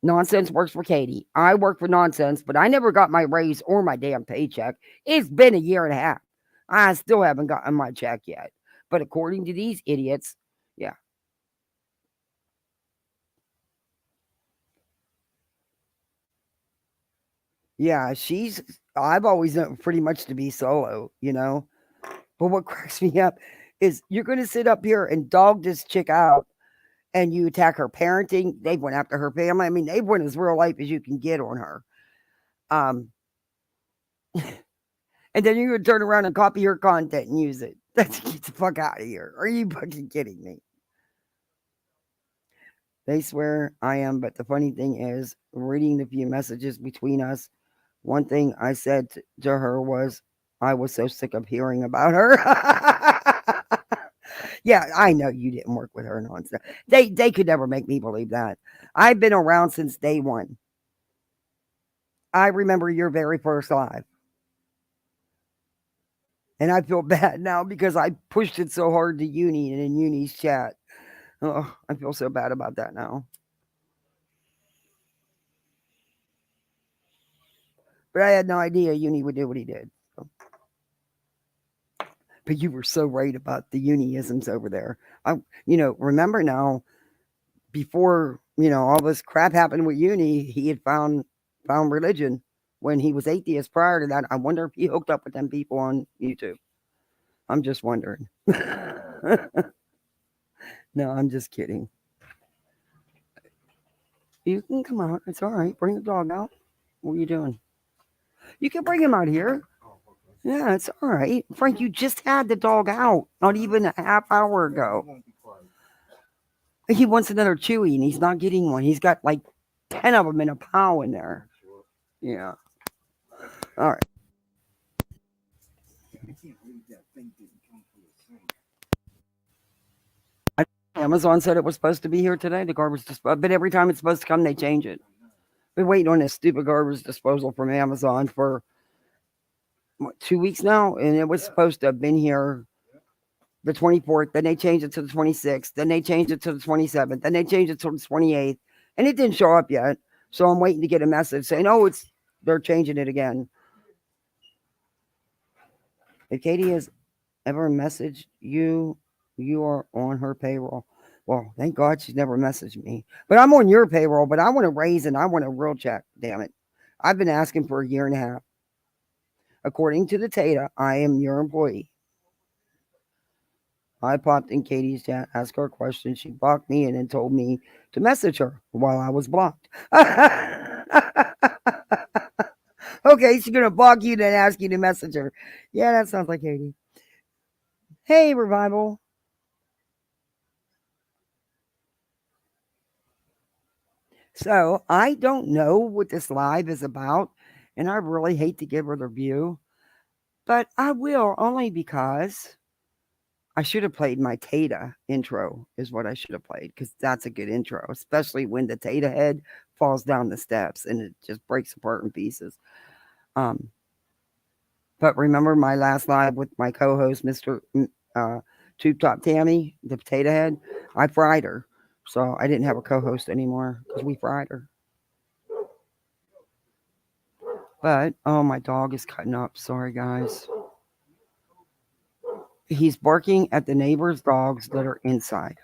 Nonsense works for Katie. I work for Nonsense, but I never got my raise or my damn paycheck. It's been a year and a half. I still haven't gotten my check yet. But according to these idiots, yeah. Yeah, I've always known pretty much to be solo. But what cracks me up is you're going to sit up here and dog this chick out and you attack her parenting. They went after her family. I mean, they went as real life as you can get on her. Um, and then you're going to turn around and copy her content and use it. Get the fuck out of here. Are you fucking kidding me? They swear I am, but the funny thing is, reading the few messages between us, one thing I said to her was, I was so sick of hearing about her. Yeah, I know you didn't work with her nonsense. They could never make me believe that. I've been around since day one. I remember your very first live. And I feel bad now because I pushed it so hard to Uni and in Uni's chat. Oh, I feel so bad about that now. But I had no idea Uni would do what he did. So. But you were so right about the Uniisms over there. Remember now, before all this crap happened with Uni, he had found religion when he was atheist. Prior to that, I wonder if he hooked up with them people on YouTube. I'm just wondering. No, I'm just kidding. You can come out. It's all right. Bring the dog out. What are you doing? You can bring him out here. Yeah, it's all right. Frank, you just had the dog out not even a half hour ago. He wants another Chewy and he's not getting one. He's got like 10 of them in a pile in there. Yeah. All right. Amazon said it was supposed to be here today. The garbage disposal, but every time it's supposed to come, they change it. Been waiting on this stupid garbage disposal from Amazon for 2 weeks now, and it was supposed to have been here the 24th. Then they changed it to the 26th. Then they changed it to the 27th. Then they changed it to the 28th, and it didn't show up yet. So I'm waiting to get a message saying, "Oh, they're changing it again." If Katie has ever messaged you, you are on her payroll. Well, thank God she's never messaged me. But I'm on your payroll, but I want a raise and I want a real check. Damn it. I've been asking for a year and a half. According to the Tata, I am your employee. I popped in Katie's chat, asked her a question. She blocked me and then told me to message her while I was blocked. Okay, she's going to block you then ask you to message her. Yeah, that sounds like Katie. Hey, Revival. So I don't know what this live is about, and I really hate to give her the review, but I will only because I should have played my Tata intro, is what I should have played, because that's a good intro, especially when the Tata head falls down the steps and it just breaks apart in pieces. Um, but remember my last live with my co-host, Mr. Tube Top Tammy, the potato head? I fried her. So I didn't have a co-host anymore because we fried her. But oh, my dog is cutting up. Sorry, guys. He's barking at the neighbor's dogs that are inside.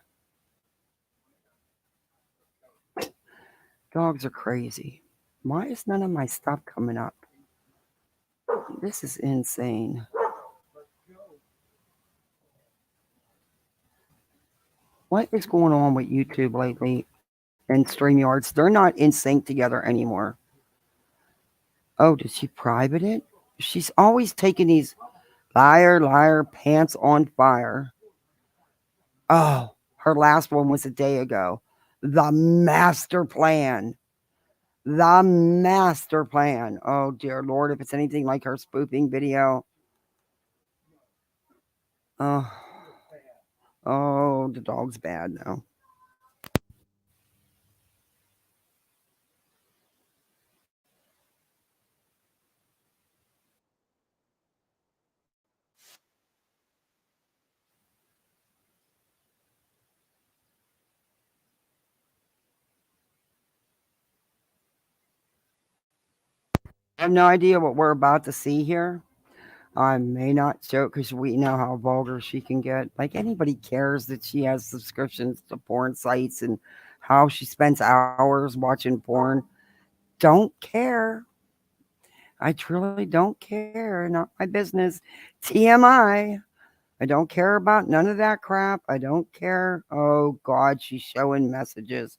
Dogs are crazy. Why is none of my stuff coming up? This is insane. What is going on with YouTube lately and StreamYards? They're not in sync together anymore. Oh, did she private it? She's always taking these liar, liar, pants on fire. Oh, her last one was a day ago. The master plan. The master plan. Oh, dear Lord, if it's anything like her spoofing video. Oh, oh, the dog's bad now. I have no idea what we're about to see here. I may not show because we know how vulgar she can get. Like anybody cares that she has subscriptions to porn sites and how she spends hours watching porn. Don't care. I truly don't care. Not my business. TMI. I don't care about none of that crap. I don't care. Oh God, she's showing messages.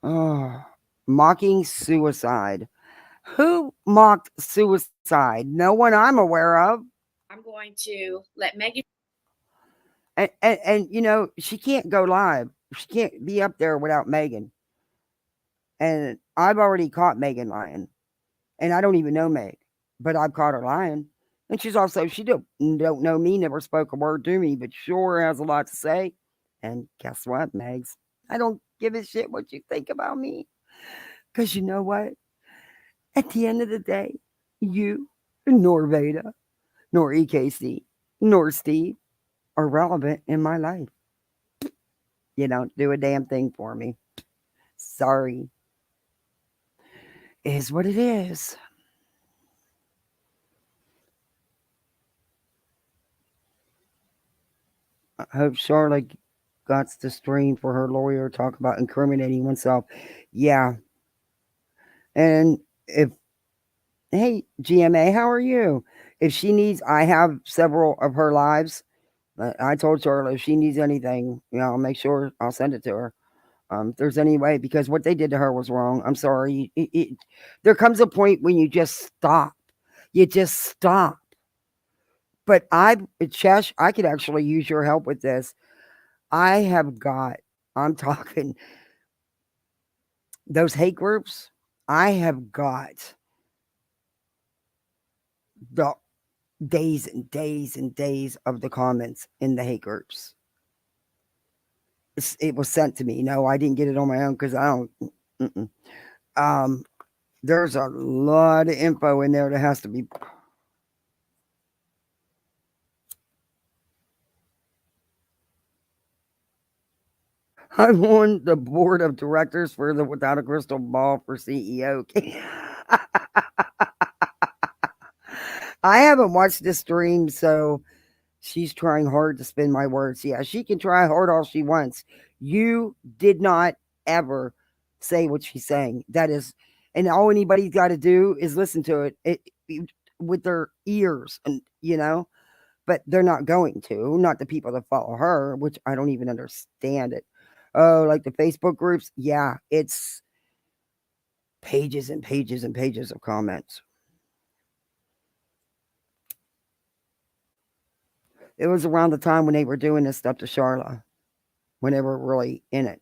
Oh, mocking suicide. Who mocked suicide? No one I'm aware of. I'm going to let Megan. And she can't go live. She can't be up there without Megan. And I've already caught Megan lying. And I don't even know Meg, but I've caught her lying. And she don't know me, never spoke a word to me, but sure has a lot to say. And guess what, Megs? I don't give a shit what you think about me. Because you know what? At the end of the day, you, nor Veda, nor EKC, nor Steve are relevant in my life. You don't do a damn thing for me. Sorry. Is what it is. I hope Charlotte got the stream for her lawyer to talk about incriminating oneself. Yeah. And if, hey, GMA, how are you? If she needs, I have several of her lives. I told Charlotte if she needs anything, I'll make sure I'll send it to her. If there's any way, because what they did to her was wrong. I'm sorry. There comes a point when you just stop. You just stop. But Chesh, I could actually use your help with this. I'm talking those hate groups. I have got the days and days and days of the comments in the hate groups. It was sent to me. No, I didn't get it on my own because I don't. Mm-mm. Um, there's a lot of info in there that has to be. I'm on the board of directors for the Without a Crystal Ball for CEO. I haven't watched the stream, so she's trying hard to spin my words. Yeah, she can try hard all she wants. You did not ever say what she's saying. That is, and all anybody's got to do is listen to it with their ears, and but they're not going to. Not the people that follow her, which I don't even understand it. Oh, like the Facebook groups. Yeah, it's pages and pages and pages of comments. It was around the time when they were doing this stuff to Charla, when they were really in it.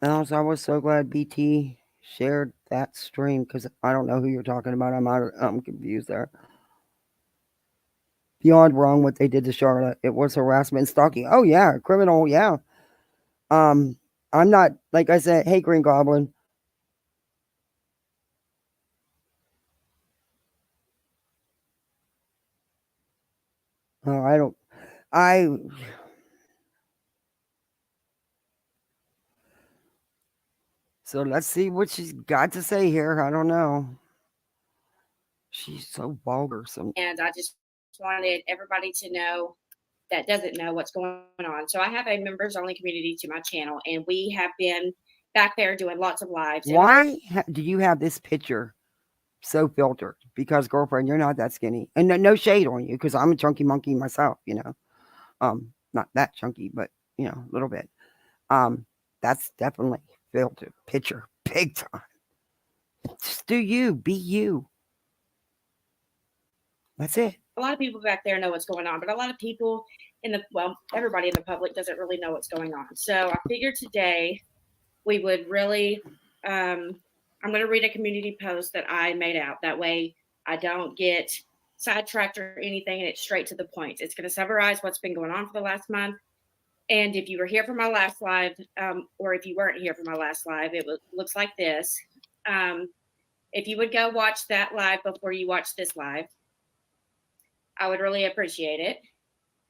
And also, I was so glad BT shared that stream because I don't know who you're talking about. I'm confused there. Beyond wrong what they did to Charlotte. It was harassment and stalking. Oh yeah, criminal. Yeah. Um, I'm not like I said. Hey, Green Goblin. Oh, I don't. I So let's see what she's got to say here. I don't know. She's so vulgar. And I just wanted everybody to know that doesn't know what's going on. So I have a members only community to my channel, and we have been back there doing lots of lives. Why do you have this picture so filtered? Because, girlfriend, you're not that skinny. And no shade on you, because I'm a chunky monkey myself, you know. Not that chunky, but, you know, a little bit. That's definitely filtered picture, big time. Just do you, be you. That's it. A lot of people back there know what's going on, but a lot of people everybody in the public doesn't really know what's going on. So I figured today we would really, I'm going to read a community post that I made out. That way I don't get sidetracked or anything, and it's straight to the point. It's going to summarize what's been going on for the last month. And if you were here for my last live, or if you weren't here for my last live, looks like this. If you would go watch that live before you watch this live, I would really appreciate it.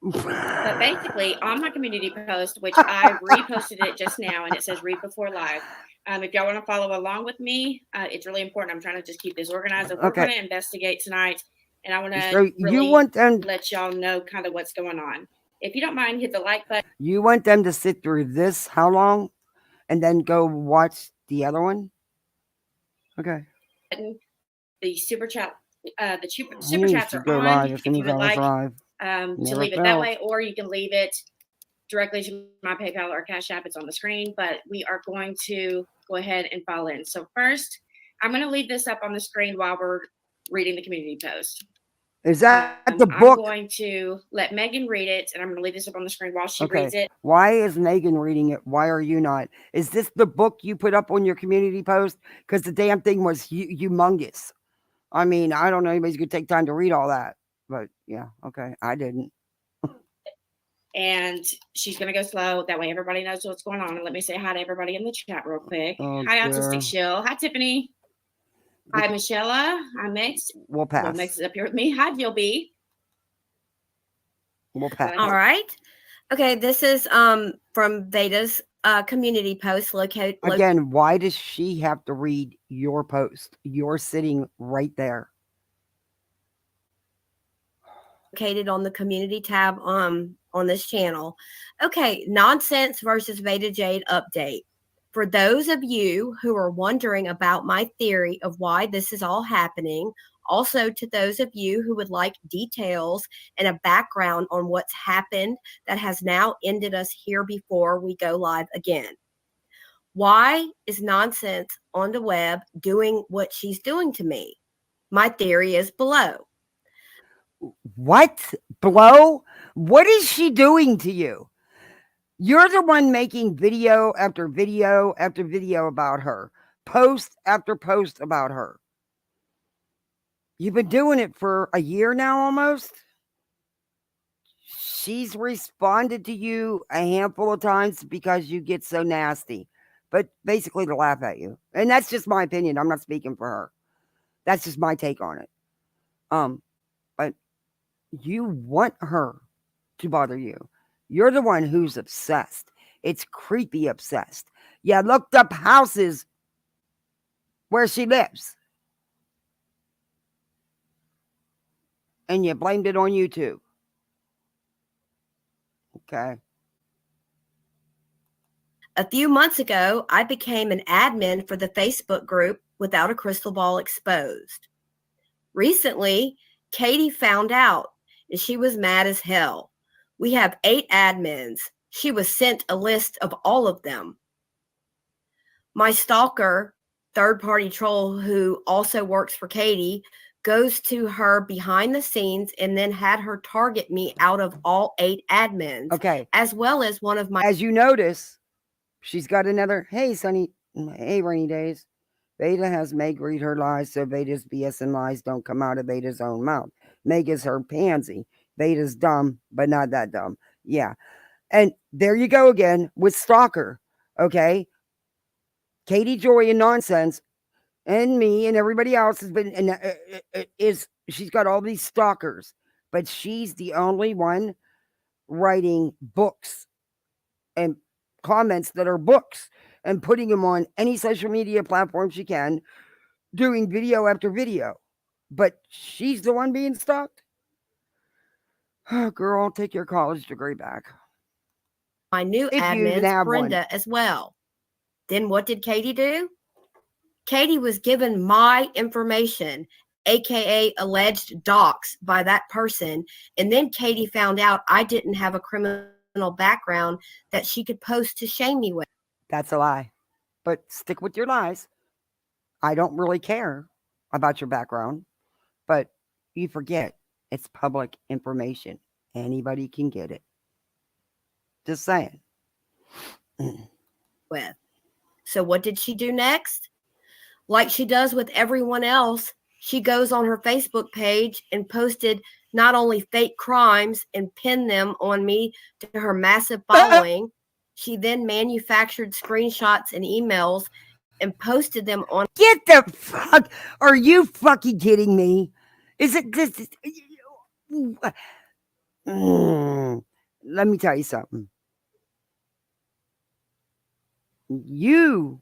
But basically, on my community post, which I reposted it just now, and it says read before live. If y'all want to follow along with me, it's really important. I'm trying to just keep this organized. So we're going to investigate tonight, and I want to let y'all know kind of what's going on. If you don't mind, hit the like button. You want them to sit through this how long, and then go watch the other one? Okay. The super chat, super chats are on. If you would like to leave it that way, or you can leave it directly to my PayPal or Cash App. It's on the screen, but we are going to go ahead and file in. So first, I'm going to leave this up on the screen while we're reading the community post. Is that the book? I'm going to let Megan read it, and I'm going to leave this up on the screen while she reads it. Why is Megan reading it? Why are you not? Is this the book you put up on your community post? Because the damn thing was humongous. I mean, I don't know anybody's going to take time to read all that. But yeah, okay, I didn't. And she's going to go slow. That way everybody knows what's going on. And let me say hi to everybody in the chat real quick. Hi, Autistic Shill. Hi, Tiffany. Hi, Michelle. Hi, Mix. We'll pass. Well, Mix is up here with me. Hi, Jill B. We'll pass. All right. Okay, this is from Vada's community post located. Again, why does she have to read your post? You're sitting right there. Located on the community tab on this channel. Okay, nonsense versus Vada Jade update. For those of you who are wondering about my theory of why this is all happening, also to those of you who would like details and a background on what's happened that has now ended us here before we go live again. Why is nonsense on the web doing what she's doing to me? My theory is below. What? Below? What is she doing to you? You're the one making video after video after video about her. Post after post about her. You've been doing it for a year now almost. She's responded to you a handful of times because you get so nasty. But basically to laugh at you. And that's just my opinion. I'm not speaking for her. That's just my take on it. But you want her to bother you. You're the one who's obsessed. It's creepy obsessed. You looked up houses where she lives. And you blamed it on YouTube. Okay. A few months ago, I became an admin for the Facebook group Without a Crystal Ball Exposed. Recently, Katie found out, and she was mad as hell. We have 8 admins. She was sent a list of all of them. My stalker, third-party troll who also works for Katie, goes to her behind the scenes and then had her target me out of all 8 admins. Okay. As well as one of my... As you notice, she's got another, hey, rainy days. Vada has Meg read her lies, so Vada's BS and lies don't come out of Vada's own mouth. Meg is her pansy. Vada's dumb, but not that dumb. Yeah. And there you go again with Stalker. Okay. Katie Joy and Nonsense and me and everybody else has been, and she's got all these stalkers, but she's the only one writing books and comments that are books. and putting them on any social media platform she can, doing video after video. But she's the one being stalked? Oh, girl, take your college degree back. My new If you even admins, have one. Brenda, as well. Then what did Katie do? Katie was given my information, aka alleged docs, by that person, and then Katie found out I didn't have a criminal background that she could post to shame me with. That's a lie. But stick with your lies. I don't really care about your background, but you forget it's public information. Anybody can get it. Just saying. With. So what did she do next? Like she does with everyone else, she goes on her Facebook page and posted not only fake crimes and pinned them on me to her massive following, she then manufactured screenshots and emails and posted them on. Get the fuck. Are you fucking kidding me? Is it this? Let me tell you something. You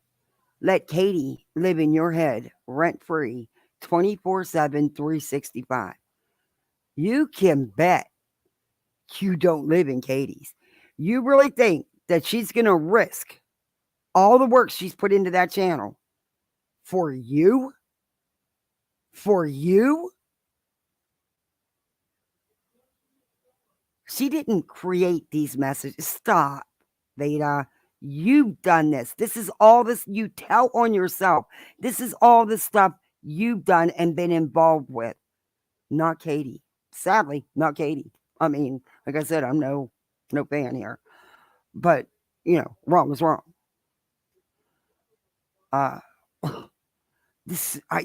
let Katie live in your head rent free 24/7, 365. You can bet you don't live in Katie's. You really think that she's going to risk all the work she's put into that channel for you? For you? She didn't create these messages. Stop, Vada. You've done this. This is all this you tell on yourself. This is all the stuff you've done and been involved with. Not Katie. Sadly, not Katie. I mean, like I said, I'm no fan here. But, wrong is wrong.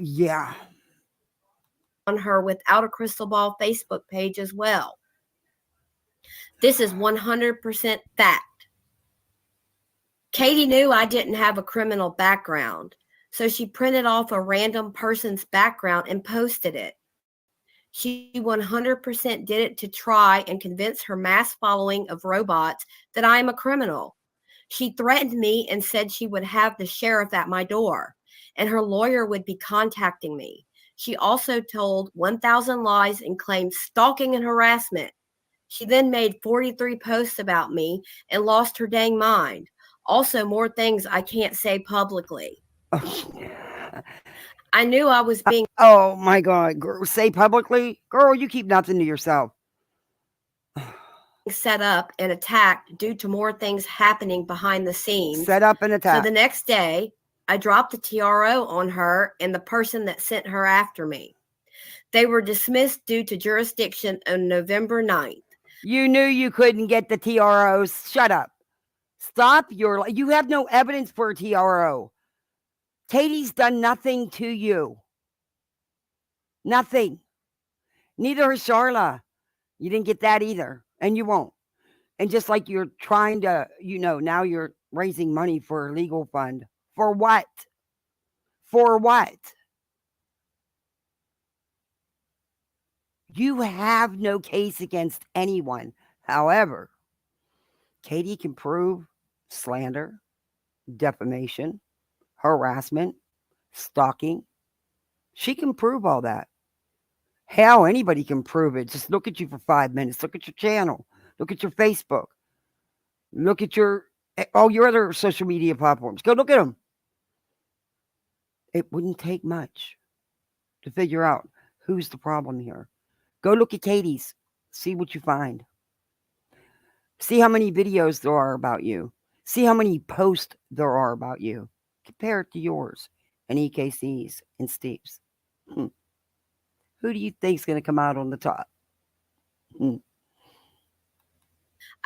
Yeah. On her without a crystal ball Facebook page as well. This is 100% fact. Katie knew I didn't have a criminal background, so she printed off a random person's background and posted it. She 100% did it to try and convince her mass following of robots that I am a criminal. She threatened me and said she would have the sheriff at my door, and her lawyer would be contacting me. She also told 1,000 lies and claimed stalking and harassment. She then made 43 posts about me and lost her dang mind. Also, more things I can't say publicly. I knew I was being... Oh, my God. Girl, say publicly? Girl, you keep nothing to yourself. Set up and attacked due to more things happening behind the scenes. Set up and attack. So the next day, I dropped the TRO on her and the person that sent her after me. They were dismissed due to jurisdiction on November 9th. You knew you couldn't get the TROs. Shut up. Stop you have no evidence for a TRO. Katie's done nothing to you. Nothing. Neither has Charla. You didn't get that either. And you won't. And just like you're trying to, now you're raising money for a legal fund. For what? For what? You have no case against anyone. However, Katie can prove slander, defamation, harassment, stalking. She can prove all that. Hell, anybody can prove it. Just look at you for 5 minutes. Look at your channel. Look at your Facebook. Look at all your other social media platforms. Go look at them. It wouldn't take much to figure out who's the problem here. Go look at Katie's. See what you find. See how many videos there are about you. See how many posts there are about you. Compare it to yours and EKC's and Steve's. Who do you think is going to come out on the top?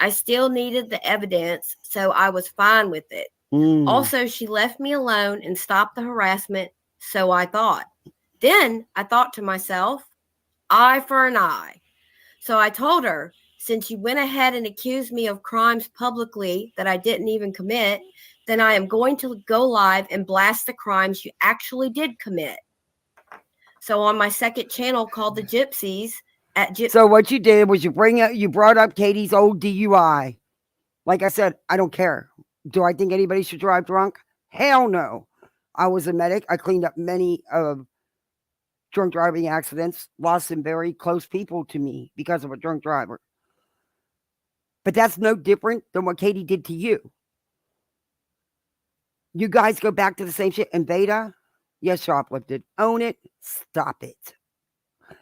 I still needed the evidence, so I was fine with it. Also, she left me alone and stopped the harassment, so I thought. Then I thought to myself, eye for an eye. So I told her, since you went ahead and accused me of crimes publicly that I didn't even commit, then I am going to go live and blast the crimes you actually did commit. So on my second channel called The Gypsies at So what you did was you brought up Katie's old DUI. Like I said, I don't care. Do I think anybody should drive drunk? Hell no. I was a medic. I cleaned up many of drunk driving accidents, lost some very close people to me because of a drunk driver. But that's no different than what Katie did to you. You guys go back to the same shit. And Veda, yes, shoplifted. Own it. Stop it.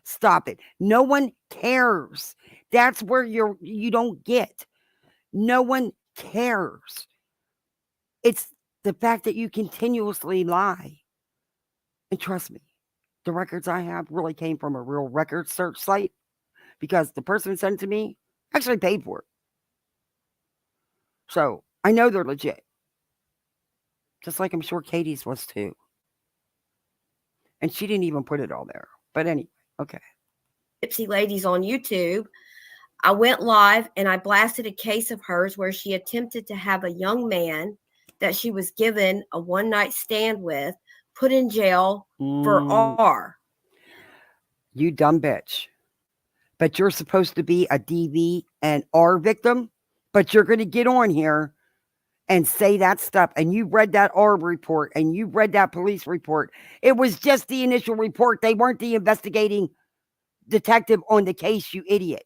Stop it. No one cares. That's where you don't get. No one cares. It's the fact that you continuously lie. And trust me, the records I have really came from a real record search site because the person who sent it to me actually paid for it. So I know they're legit. Just like I'm sure Katie's was too. And she didn't even put it all there. But anyway, okay. Gypsy Ladies on YouTube, I went live and I blasted a case of hers where she attempted to have a young man that she was given a one-night stand with put in jail for R. You dumb bitch. But you're supposed to be a DV and R victim, but you're going to get on here and say that stuff. And you read that R report and you read that police report. It was just the initial report. They weren't the investigating detective on the case, you idiot.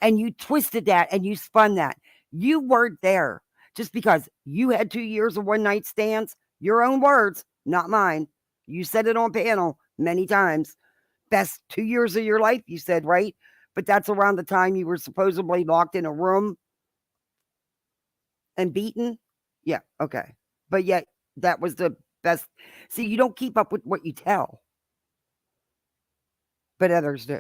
And you twisted that and you spun that. You weren't there just because you had 2 years of one night stands. Your own words, not mine. You said it on panel many times. Best 2 years of your life, you said, right? But that's around the time you were supposedly locked in a room and beaten. Yeah, okay. But yet that was the best. See, you don't keep up with what you tell. But others do.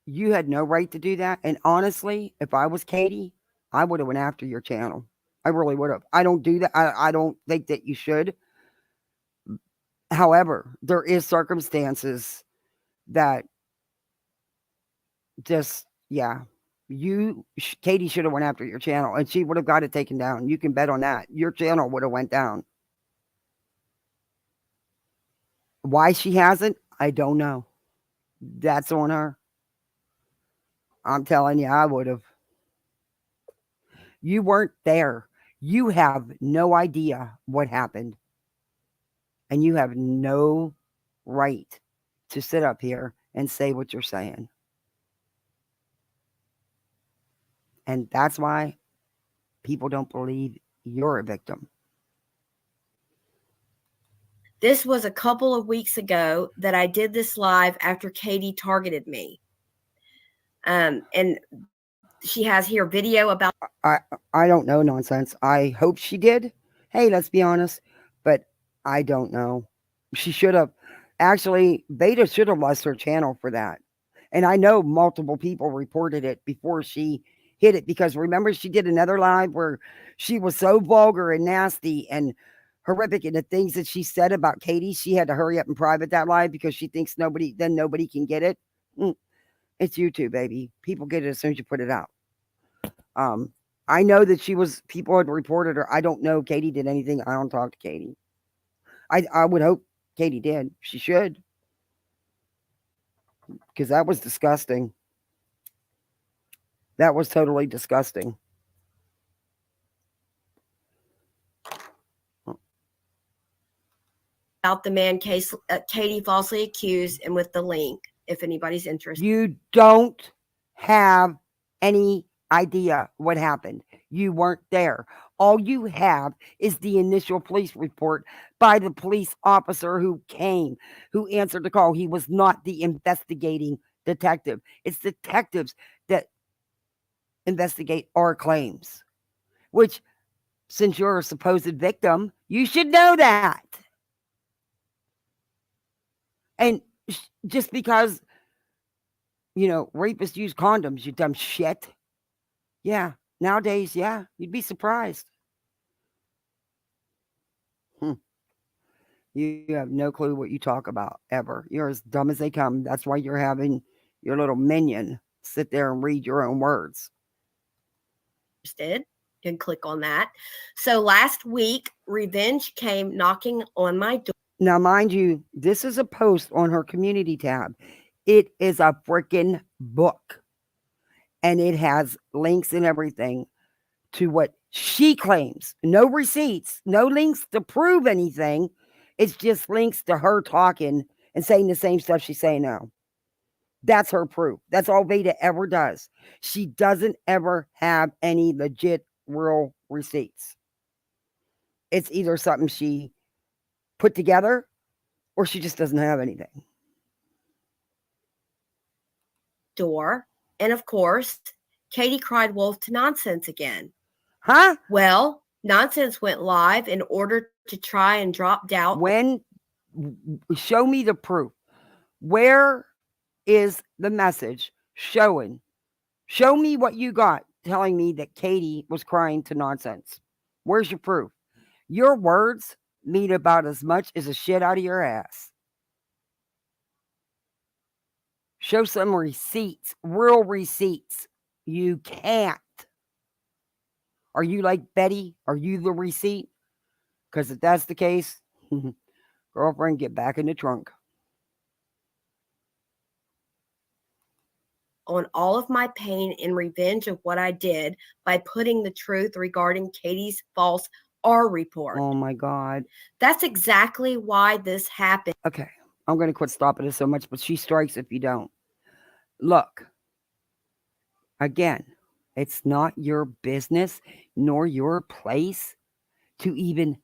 You had no right to do that. And honestly, if I was Katie, I would have went after your channel. I really would have. I don't do that. I don't think that you should. However, there is circumstances that just, yeah, Katie should have went after your channel and she would have got it taken down. You can bet on that. Your channel would have went down. Why she hasn't, I don't know. That's on her. I'm telling you, I would have. You weren't there. You have no idea what happened. And you have no right to sit up here and say what you're saying. And that's why people don't believe you're a victim. This was a couple of weeks ago that I did this live after Katie targeted me. And she has here video about. I don't know nonsense. I hope she did. Hey, let's be honest. But I don't know. She should have. Actually, Veda should have lost her channel for that. And I know multiple people reported it before she hit it. Because remember, she did another live where she was so vulgar and nasty and horrific. And the things that she said about Katie, she had to hurry up and private that live because she thinks nobody can get it. It's YouTube, baby. People get it as soon as you put it out. I know that people had reported her. I don't know Katie did anything. I don't talk to Katie. I would hope Katie did. She should. Because that was disgusting. That was totally disgusting. About the man case Katie falsely accused and with the link, if anybody's interested. You don't have any idea what happened. You weren't there. All you have is the initial police report by the police officer who came, who answered the call. He was not the investigating detective. It's detectives that investigate our claims, which, since you're a supposed victim, you should know that. And just because, rapists use condoms, you dumb shit. Yeah, nowadays, yeah, you'd be surprised. You have no clue what you talk about, ever. You're as dumb as they come. That's why you're having your little minion sit there and read your own words. You can click on that. So last week, Revenge came knocking on my door. Now, mind you, this is a post on her community tab. It is a freaking book. And it has links and everything to what she claims. No receipts, no links to prove anything. It's just links to her talking and saying the same stuff she's saying now. That's her proof. That's all Veda ever does. She doesn't ever have any legit, real receipts. It's either something she put together or she just doesn't have anything. Door. And of course, Katie cried wolf to Nonsense again. Huh? Well, Nonsense went live in order to try and drop doubt. When? Show me the proof. Where is the message showing? Show me what you got telling me that Katie was crying to Nonsense. Where's your proof? Your words mean about as much as a shit out of your ass. Show some receipts, real receipts. You can't. Are you like Betty? Are you the receipt? Because if that's the case, girlfriend, get back in the trunk. On all of my pain in revenge of what I did by putting the truth regarding Katie's false R report. Oh my God. That's exactly why this happened. Okay, I'm going to quit stopping it so much, but she strikes if you don't. Look, again, it's not your business nor your place to even.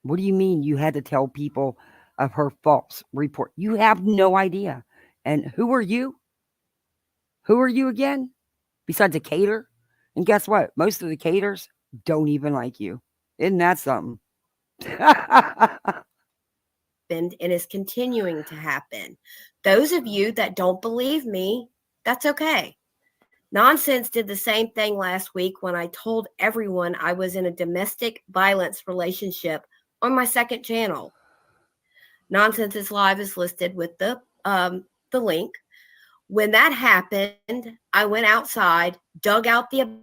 What do you mean you had to tell people of her false report? You have no idea. And who are you? Who are you again? Besides a cater? And guess what? Most of the caters don't even like you. Isn't that something? And is continuing to happen. Those of you that don't believe me, that's okay. Nonsense did the same thing last week when I told everyone I was in a domestic violence relationship on my second channel. Nonsense's live is listed with the link. When that happened, I went outside, dug out the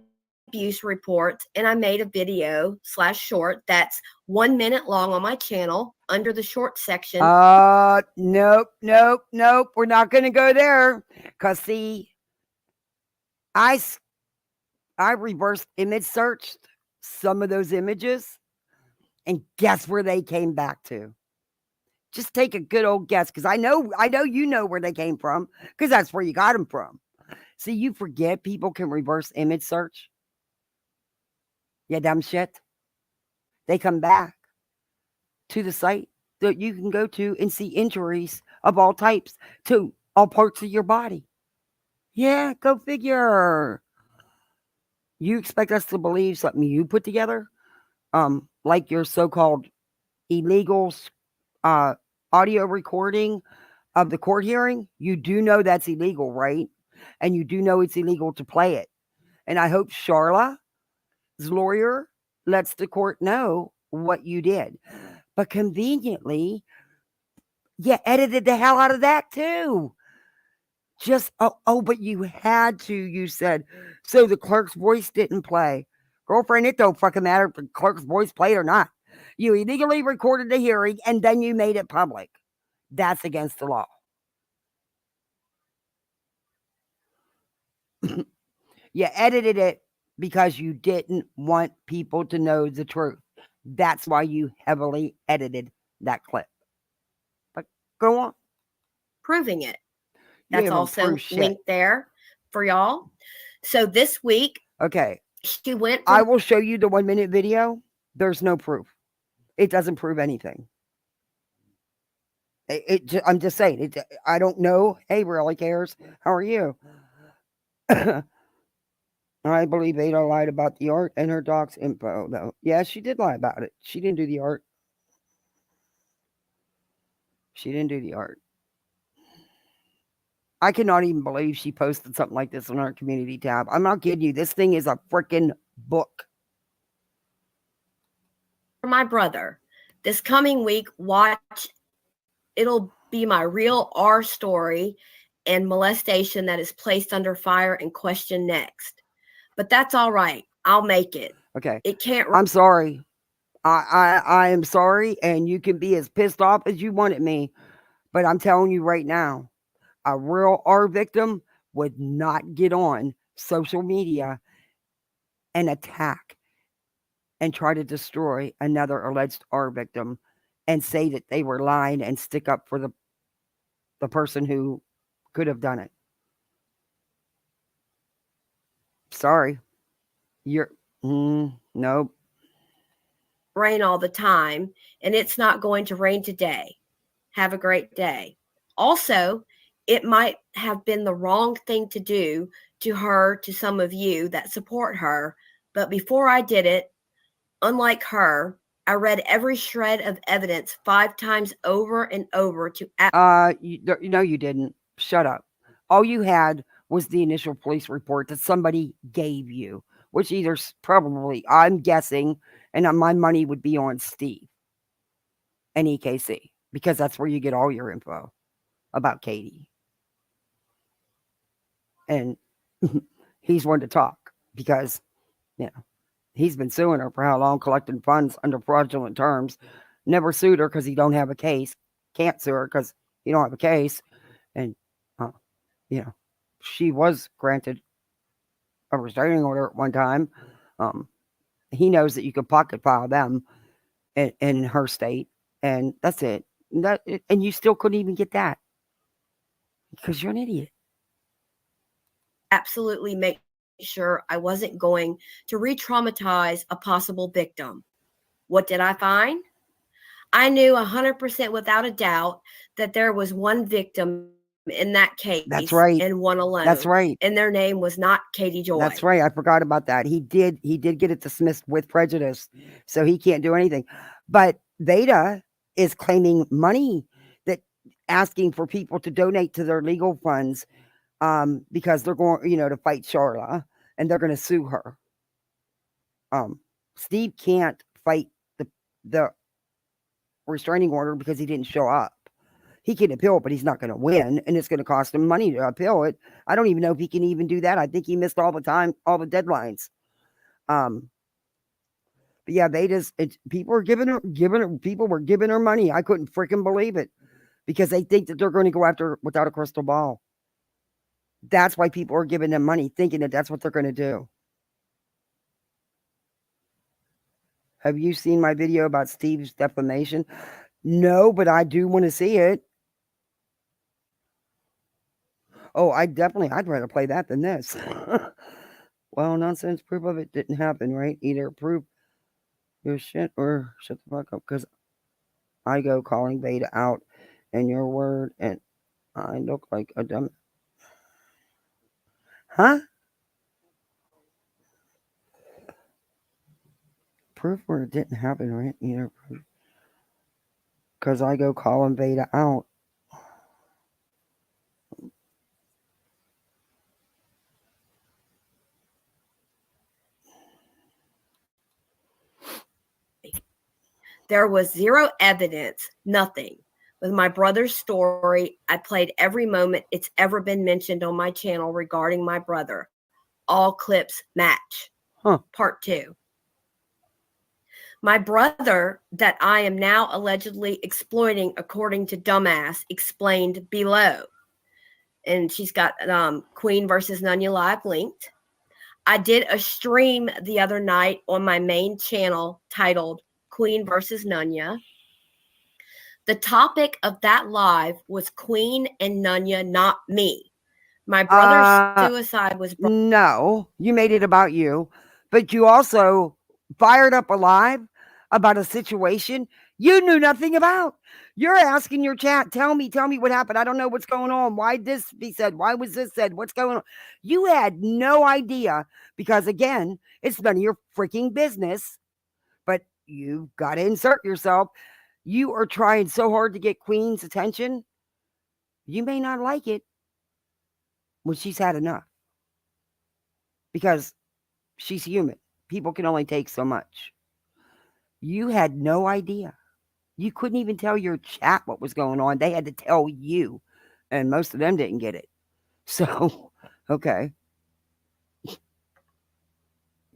abuse reports, and I made a video /short that's 1 minute long on my channel under the short section. Nope. We're not going to go there. Because see, I reverse image searched some of those images, and guess where they came back to? Just take a good old guess, because I know you know where they came from, because that's where you got them from. See, you forget people can reverse image search. Yeah, dumb shit. They come back to the site that you can go to and see injuries of all types to all parts of your body. Yeah, go figure. You expect us to believe something you put together? Like your so-called illegal audio recording of the court hearing? You do know that's illegal, right? And you do know it's illegal to play it. And I hope Charla's lawyer lets the court know what you did. But conveniently, you edited the hell out of that too. Just, but you had to, you said. So the clerk's voice didn't play. Girlfriend, it don't fucking matter if the clerk's voice played or not. You illegally recorded the hearing and then you made it public. That's against the law. You edited it because you didn't want people to know the truth. That's why you heavily edited that clip. But go on. Proving it. You That's haven't also proved shit. linked there for y'all. So this week, Okay. she went. I will show you the 1 minute video. There's no proof. It doesn't prove anything. I'm just saying. I don't know. Hey, really cares. How are you? I believe Ada lied about the art and her doc's info, though. Yeah, she did lie about it. She didn't do the art. She didn't do the art. I cannot even believe she posted something like this on our community tab. I'm not kidding you. This thing is a freaking book. For my brother, this coming week, watch. It'll be my real R story and molestation that is placed under fire and questioned next. But that's all right. I'll make it. Okay. It can't. I'm sorry. I am sorry, and you can be as pissed off as you want at me. But I'm telling you right now, a real R victim would not get on social media and attack and try to destroy another alleged R victim and say that they were lying and stick up for the person who could have done it. Sorry. You're, nope. Rain all the time, and it's not going to rain today. Have a great day. Also, it might have been the wrong thing to do to her, to some of you that support her, but before I did it, unlike her, I read every shred of evidence 5 times over and over to No, you didn't. Shut up. All you had was the initial police report that somebody gave you, which either probably, I'm guessing, and my money would be on Steve and EKC, because that's where you get all your info about Katie. And he's one to talk because, he's been suing her for how long, collecting funds under fraudulent terms. Never sued her because he don't have a case. Can't sue her because you don't have a case. And, she was granted a restraining order at one time. He knows that you can pocket file them in her state. And that's it. And you still couldn't even get that because you're an idiot. absolutely make sure I wasn't going to re-traumatize a possible victim. What did I find? I knew 100% without a doubt that there was one victim in that case. That's right. And one alone. That's right. And their name was not Katie Joy. That's right. I forgot about that. He did get it dismissed with prejudice, so he can't do anything. But Vada is claiming money, that asking for people to donate to their legal funds, because they're going, to fight Charla, and they're going to sue her. Steve can't fight the restraining order because he didn't show up. He can appeal it, but he's not going to win, and it's going to cost him money to appeal it. I don't even know if he can even do that. I think he missed all the deadlines. But yeah, people were giving her money. I couldn't freaking believe it because they think that they're going to go after her without a crystal ball. That's why people are giving them money, thinking that that's what they're going to do. Have you seen my video about Steve's defamation? No, but I do want to see it. Oh, I'd rather play that than this. Well, nonsense proof of it didn't happen, right? Either prove your shit or shut the fuck up, because I go calling Vada out and your word, and I look like a dumb. Huh? Proof where it didn't happen, right? Either proof. Because I go calling Vada out. There was zero evidence, nothing. With my brother's story, I played every moment it's ever been mentioned on my channel regarding my brother. All clips match. Part 2. My brother, that I am now allegedly exploiting according to Dumbass, explained below. And she's got Queen versus Nunya Live linked. I did a stream the other night on my main channel titled Queen versus Nunya. The topic of that live was Queen and Nunya, not me. My brother's suicide was... No, you made it about you. But you also fired up a live about a situation you knew nothing about. You're asking your chat, tell me what happened. I don't know what's going on. Why this be said? Why was this said? What's going on? You had no idea because, again, it's none of your freaking business. But you've got to insert yourself. You are trying so hard to get Queen's attention. You may not like it when she's had enough. Because she's human. People can only take so much. You had no idea. You couldn't even tell your chat what was going on. They had to tell you. And most of them didn't get it. So, okay.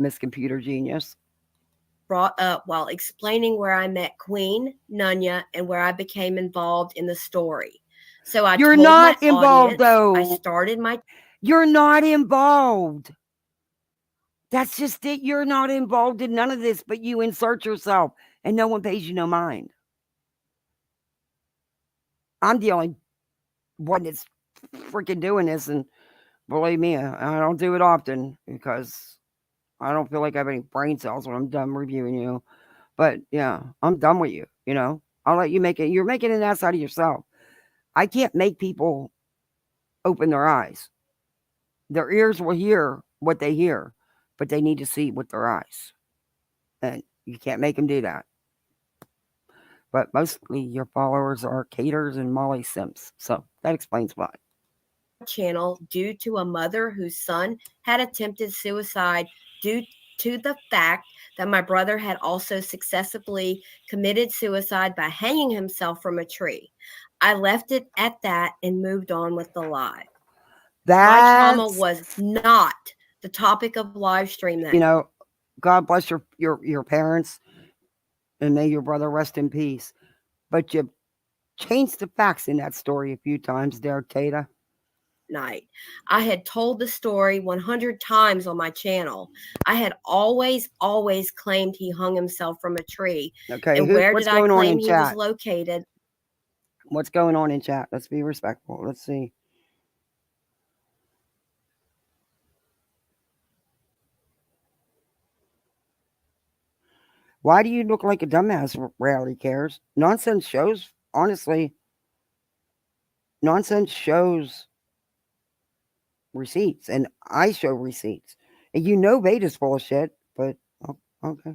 Miss Computer Genius. Brought up while explaining where I met Queen, Nunya, and where I became involved in the story. So You're not involved, though. I started my... You're not involved. That's just it. You're not involved in none of this, but you insert yourself and no one pays you no mind. I'm the only one that's freaking doing this. And believe me, I don't do it often because I don't feel like I have any brain cells when I'm done reviewing you. But yeah, I'm done with you. I'll let you make it. You're making an ass out of yourself. I can't make people open their eyes. Their ears will hear what they hear, but they need to see with their eyes. And you can't make them do that. But mostly your followers are caters and Molly Sims. So that explains why. Channel due to a mother whose son had attempted suicide due to the fact that my brother had also successfully committed suicide by hanging himself from a tree. I left it at that and moved on with the live. My trauma That's, was not the topic of live stream that God bless your parents and may your brother rest in peace. But you changed the facts in that story a few times there, Tata. night. I had told the story 100 times on my channel. I had always claimed he hung himself from a tree. Okay, And where what's did I going on in claim he was chat? located? What's going on in chat? Let's be respectful. Let's see. Why do you look like a dumbass? Rarely cares. Nonsense shows, honestly, nonsense shows receipts, and I show receipts. And Vada's full of shit, but okay.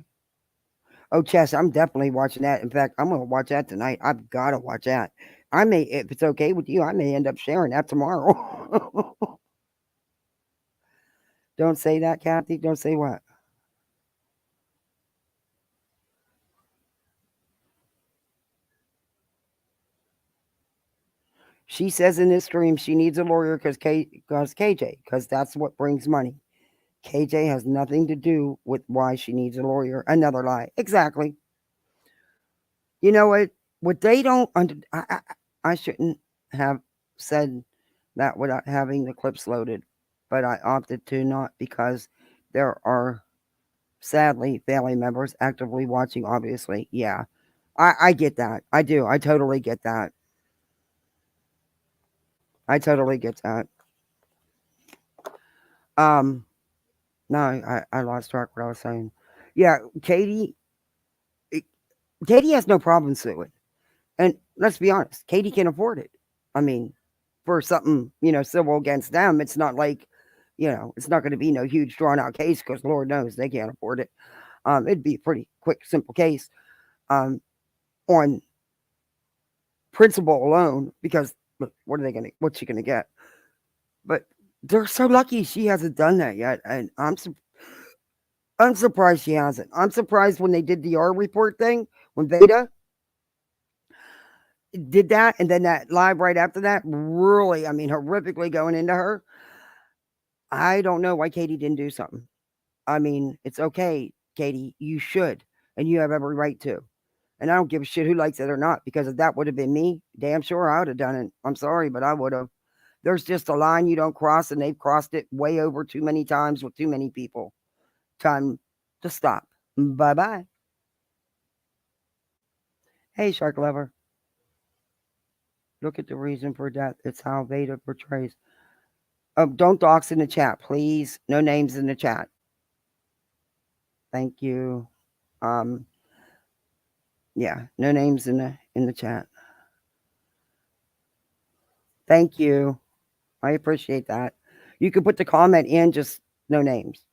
Oh, Chess, I'm definitely watching that. In fact, I'm gonna watch that tonight. I've got to watch that. I may, if it's okay with you, I may end up sharing that tomorrow. Don't say that, Kathy. Don't say what. She says in this stream she needs a lawyer because KJ, because that's what brings money. KJ has nothing to do with why she needs a lawyer. Another lie. Exactly. You know what? What they don't I shouldn't have said that without having the clips loaded, but I opted to not because there are sadly family members actively watching. Obviously, yeah, I get that. I do. I totally get that. I totally get that. Um, no, I lost track what I was saying. Yeah, Katie has no problem suing. And let's be honest, Katie can afford it. I mean, for something, civil against them, it's not like, it's not going to be no huge drawn out case because Lord knows they can't afford it. It'd be a pretty quick, simple case on principle alone because look, what's she going to get? But they're so lucky she hasn't done that yet. And I'm surprised she hasn't. I'm surprised when they did the R report thing, when Veda did that, and then that live right after that, really, I mean, horrifically going into her. I don't know why Katie didn't do something. I mean, it's okay, Katie. You should, and you have every right to. And I don't give a shit who likes it or not, because if that would have been me, damn sure I would have done it. I'm sorry, but I would have. There's just a line you don't cross, and they've crossed it way over too many times with too many people. Time to stop. Bye bye. Hey, Shark Lover. Look at the reason for death. It's how Veda portrays. Don't dox in the chat, please. No names in the chat. Thank you. Yeah, no names in the chat. Thank you. I appreciate that. You can put the comment in, just no names.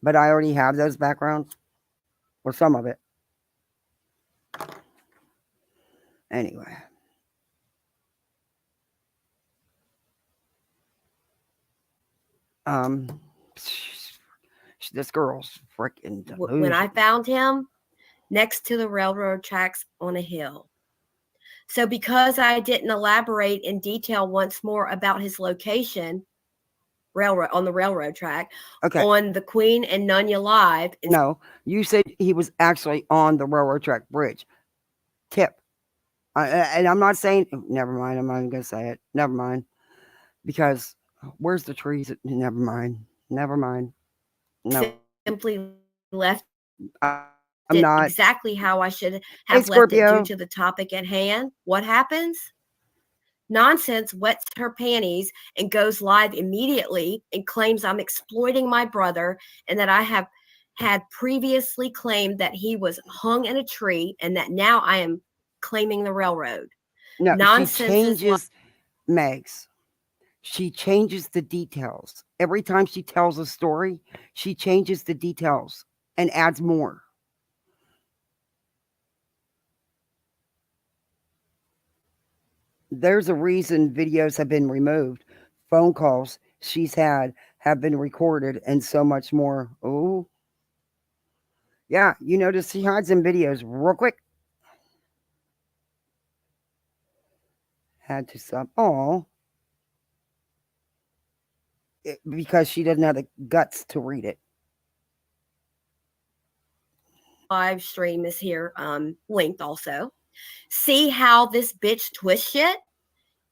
But I already have those backgrounds, or some of it. Anyway. This girl's freaking delusional. When I found him next to the railroad tracks on a hill. So because I didn't elaborate in detail once more about his location, on the railroad track, okay, on the Queen and Nunya Live. No, you said he was actually on the railroad track bridge. Tip. And I'm not saying, never mind, I'm not even going to say it. Never mind. Because Where's the trees? Never mind. Never mind. No, Simply left I'm it not. exactly how I should Hey, have left it due Scorpio. to the topic at hand. What happens? Nonsense wets her panties and goes live immediately and claims I'm exploiting my brother and that I have had previously claimed that he was hung in a tree and that now I am claiming the railroad. No, she Nonsense is changes, Megs. She changes the details. Every time she tells a story, she changes the details and adds more. There's a reason videos have been removed. Phone calls she's had have been recorded and so much more. Oh, yeah. You notice she hides in videos real quick. Had to stop. Oh, because she doesn't have the guts to read it. live stream is here linked also. See how this bitch twists shit?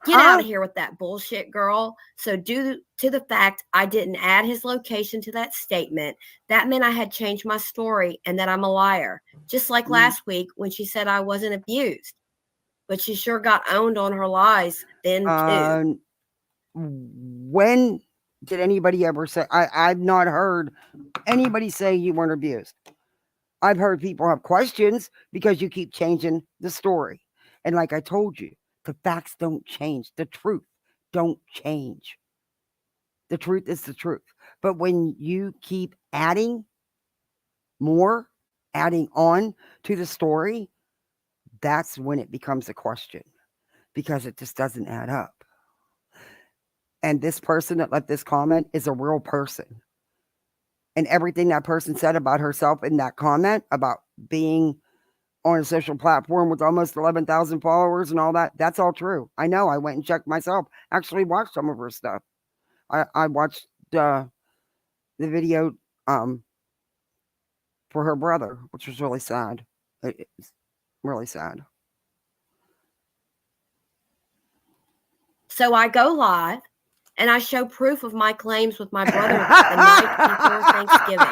Get out Huh? of here with that bullshit, girl. So, due to the fact I didn't add his location to that statement, that meant I had changed my story and that I'm a liar. Just like last week when she said I wasn't abused. But she sure got owned on her lies then, too. When did anybody ever say? I've not heard anybody say you weren't abused. I've heard people have questions because you keep changing the story. And like I told you, the facts don't change. The truth don't change. The truth is the truth. But when you keep adding more, adding on to the story, that's when it becomes a question because it just doesn't add up. And this person that left this comment is a real person. And everything that person said about herself in that comment about being on a social platform with almost 11,000 followers and all that, that's all true. I know. I went and checked myself. Actually watched some of her stuff. I watched the video for her brother, which was really sad. It's really sad. So, I go live and I show proof of my claims with my brother the night before Thanksgiving.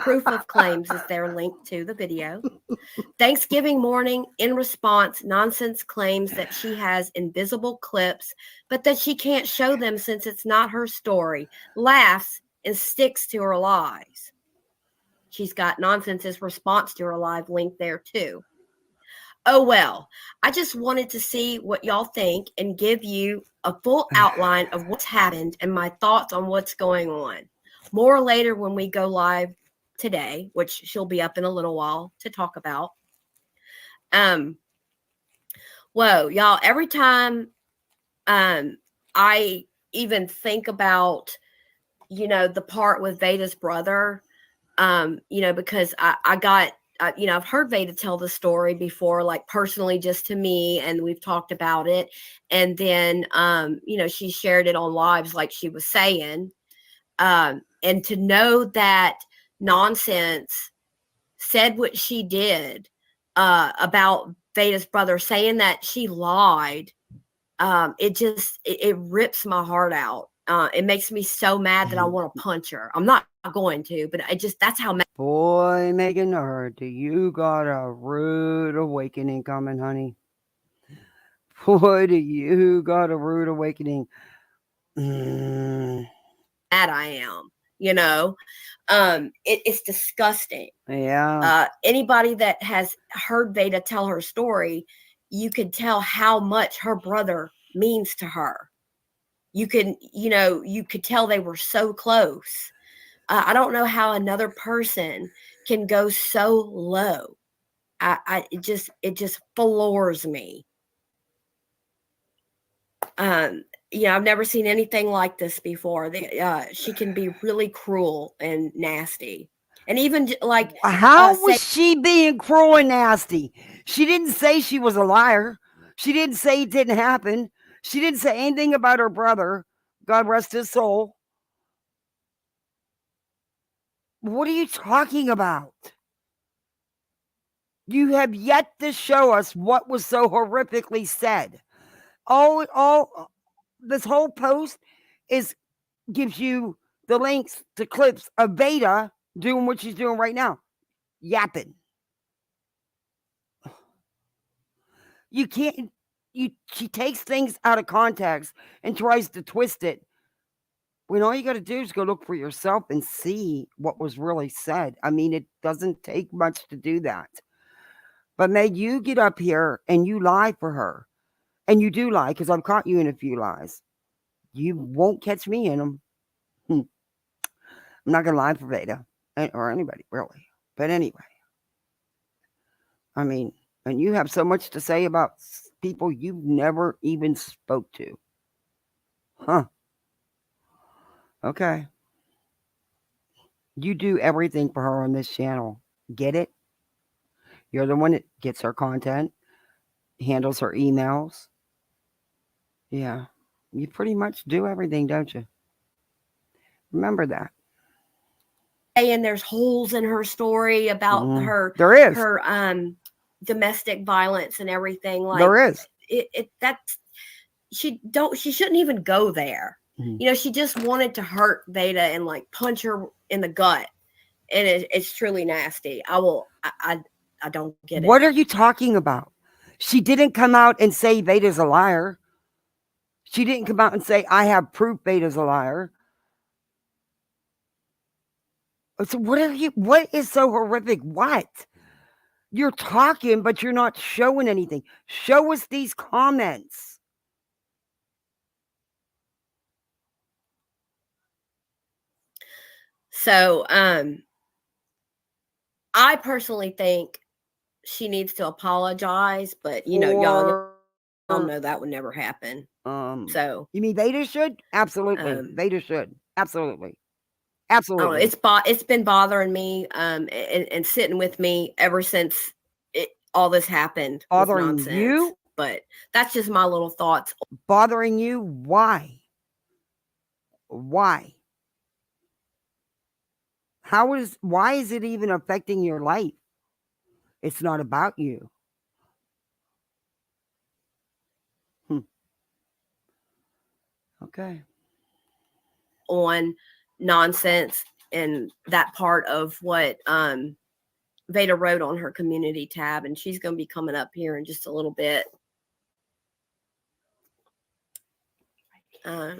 Proof of claims is there linked to the video. Thanksgiving morning, in response, Nonsense claims that she has invisible clips, but that she can't show them since it's not her story, laughs, and sticks to her lies. She's got Nonsense's response to her live link there too. Oh well, I just wanted to see what y'all think and give you a full outline of what's happened and my thoughts on what's going on. More later when we go live today, which she'll be up in a little while to talk about. Whoa, y'all, every time I even think about, the part with Veda's brother, because I got, I've heard Veda tell the story before, like personally just to me, and we've talked about it. And then, she shared it on lives like she was saying. And to know that Nonsense said what she did about Veda's brother, saying that she lied, it rips my heart out. It makes me so mad that I want to punch her. I'm not going to, but that's how mad. Boy, Megan Hurd, you got a rude awakening coming, honey. Boy, do you got a rude awakening. Mad I am, it's disgusting. Yeah. Anybody that has heard Veda tell her story, you can tell how much her brother means to her. You could tell they were so close. I don't know how another person can go so low. It just floors me. I've never seen anything like this before. She can be really cruel and nasty. And even like, how was she being cruel and nasty? She didn't say she was a liar. She didn't say it didn't happen. She didn't say anything about her brother. God rest his soul. What are you talking about? You have yet to show us what was so horrifically said. All this whole post gives you the links to clips of Veda doing what she's doing right now, yapping. You can't. She takes things out of context and tries to twist it. When all you got to do is go look for yourself and see what was really said. I mean, it doesn't take much to do that. But Meg, you get up here and you lie for her. And you do lie because I've caught you in a few lies. You won't catch me in them. I'm not going to lie for Veda or anybody, really. But anyway, I mean, and you have so much to say about people you've never even spoke to. Huh. Okay. You do everything for her on this channel. Get it? You're the one that gets her content, handles her emails. Yeah. You pretty much do everything, don't you? Remember that. And there's holes in her story about her There is. her domestic violence and everything. Like there is. She shouldn't even go there. You know, she just wanted to hurt Veda and like punch her in the gut. And it's truly nasty. I don't get it. What are you talking about? She didn't come out and say Veda's a liar. She didn't come out and say, I have proof Veda's a liar. So what is so horrific? What? You're talking, but you're not showing anything. Show us these comments. So, I personally think she needs to apologize, but you know, y'all know that would never happen. So you mean Veda should? Absolutely. Veda should. Absolutely. Absolutely. It's been bothering me and sitting with me ever since all this happened. Bothering you? But that's just my little thoughts. Bothering you? Why? Why? Why is it even affecting your life? It's not about you. Okay. On nonsense and that part of what Veda wrote on her community tab, and she's going to be coming up here in just a little bit. Let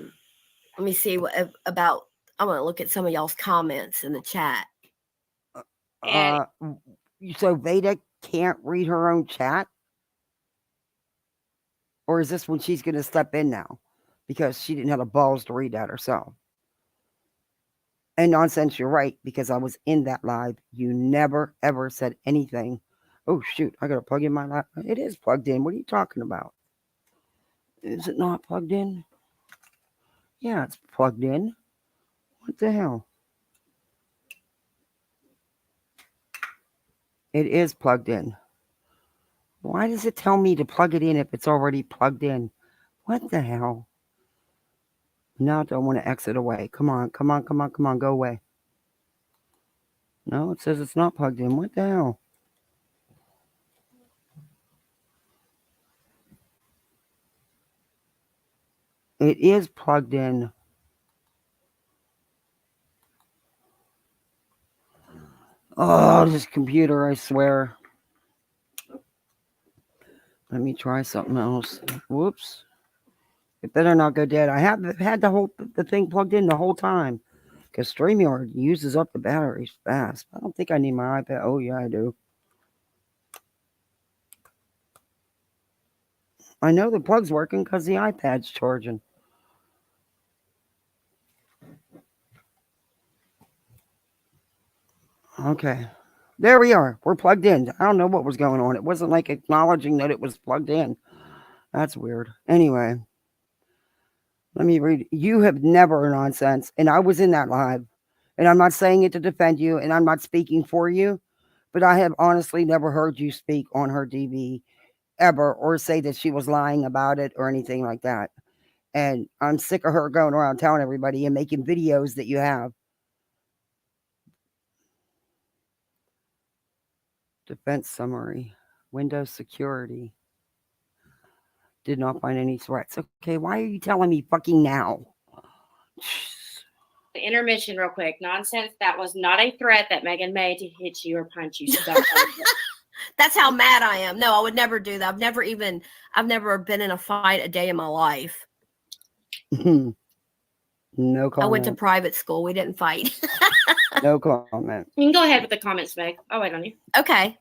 me see what about. I want to look at some of y'all's comments in the chat. So Veda can't read her own chat? Or is this when she's going to step in now? Because she didn't have the balls to read that herself. And nonsense, you're right, because I was in that live. You never, ever said anything. Oh, shoot, I got to plug in my laptop. It is plugged in. What are you talking about? Is it not plugged in? Yeah, it's plugged in. What the hell? It is plugged in. Why does it tell me to plug it in if it's already plugged in? What the hell? Now I don't want to exit away. Come on, come on, come on, come on, go away. No, it says it's not plugged in. What the hell? It is plugged in. Oh, this computer, I swear. Let me try something else. Whoops. It better not go dead. I have had the thing plugged in the whole time. Because StreamYard uses up the batteries fast. I don't think I need my iPad. Oh, yeah, I do. I know the plug's working because the iPad's charging. Okay. There we are. We're plugged in. I don't know what was going on. It wasn't like acknowledging that it was plugged in. That's weird. Anyway. Let me read. You have never nonsense. And I was in that live. And I'm not saying it to defend you. And I'm not speaking for you. But I have honestly never heard you speak on her DV ever. Or say that she was lying about it or anything like that. And I'm sick of her going around telling everybody and making videos that you have. Defense summary. Windows security. Did not find any threats. Okay, why are you telling me fucking now? Intermission real quick. Nonsense. That was not a threat that Megan made to hit you or punch you. So don't That's how mad I am. No, I would never do that. I've never been in a fight a day in my life. No comment. I went to private school. We didn't fight. No comment. You can go ahead with the comments, Meg. I'll wait on you. Okay.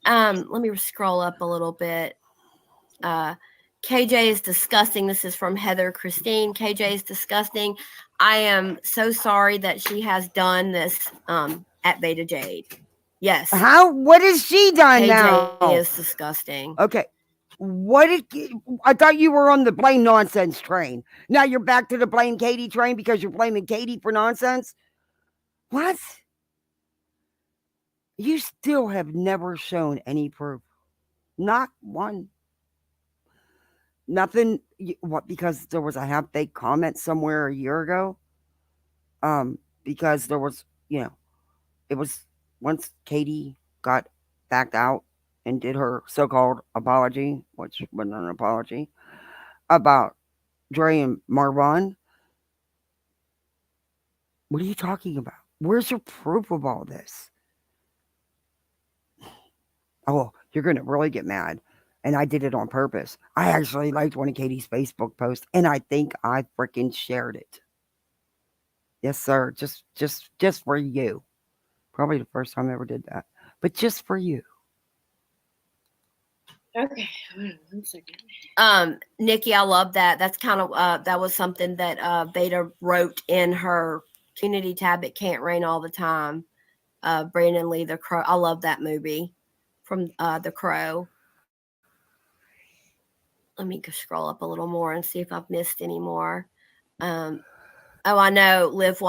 Let me scroll up a little bit. KJ is disgusting. This is from Heather Christine. KJ is disgusting. I am so sorry that she has done this at Beta Jade. Yes. What has she done KJ now? is disgusting. Okay. I thought you were on the blame nonsense train. Now you're back to the blame Katie train because you're blaming Katie for nonsense? What? You still have never shown any proof. Not one. Nothing. What? Because there was a half-baked comment somewhere a year ago? Because there was, it was once Katie got backed out and did her so-called apology, which wasn't an apology, about Dre and Marvon. What are you talking about? Where's your proof of all this? Oh, you're going to really get mad. And I did it on purpose. I actually liked one of Katie's Facebook posts, and I think I freaking shared it. Yes, sir. Just for you. Probably the first time I ever did that. But just for you. Okay. 1 second. Nikki, I love that. That's kind of that was something that Beta wrote in her community tab. It Can't Rain All the Time. Brandon Lee, The Crow. I love that movie from The Crow. Let me scroll up a little more and see if I've missed any more. Oh, I know. Live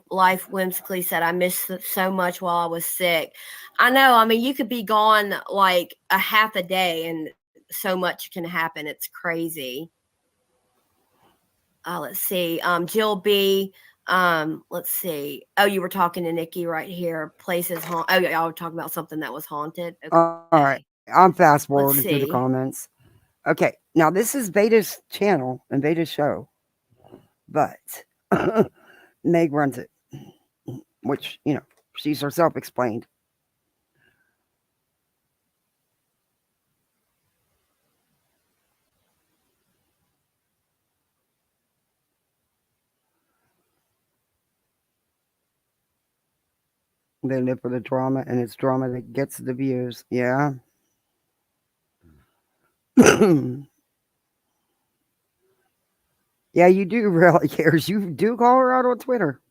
Life Whimsically said, I missed so much while I was sick. I know. I mean, you could be gone like a half a day and so much can happen. It's crazy. Let's see. Jill B. Let's see. Oh, you were talking to Nikki right here. Places haunted. Oh, y'all were talking about something that was haunted. Okay. All right. I'm fast forwarding Let's through the see. comments. Okay. Now, this is Beta's channel and Beta's show. But Meg runs it, which, she's herself explained. They live for the drama, and it's drama that gets the views. Yeah. Yeah, you do really cares. You do call her out on Twitter.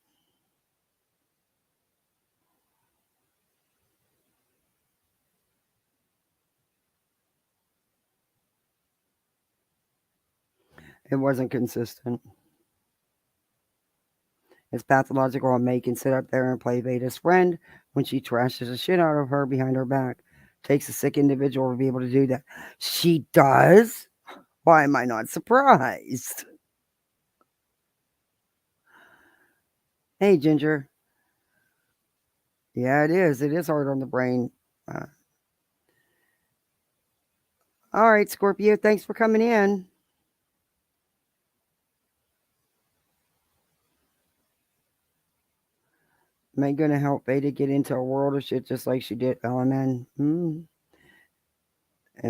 It wasn't consistent. It's pathological, and May can sit up there and play Beta's friend when she trashes the shit out of her behind her back. Takes a sick individual to be able to do that. She does? Why am I not surprised? Hey, Ginger. Yeah, it is. It is hard on the brain. All right, Scorpio, thanks for coming in. Am I going to help Beta get into a world of shit just like she did LMN? Am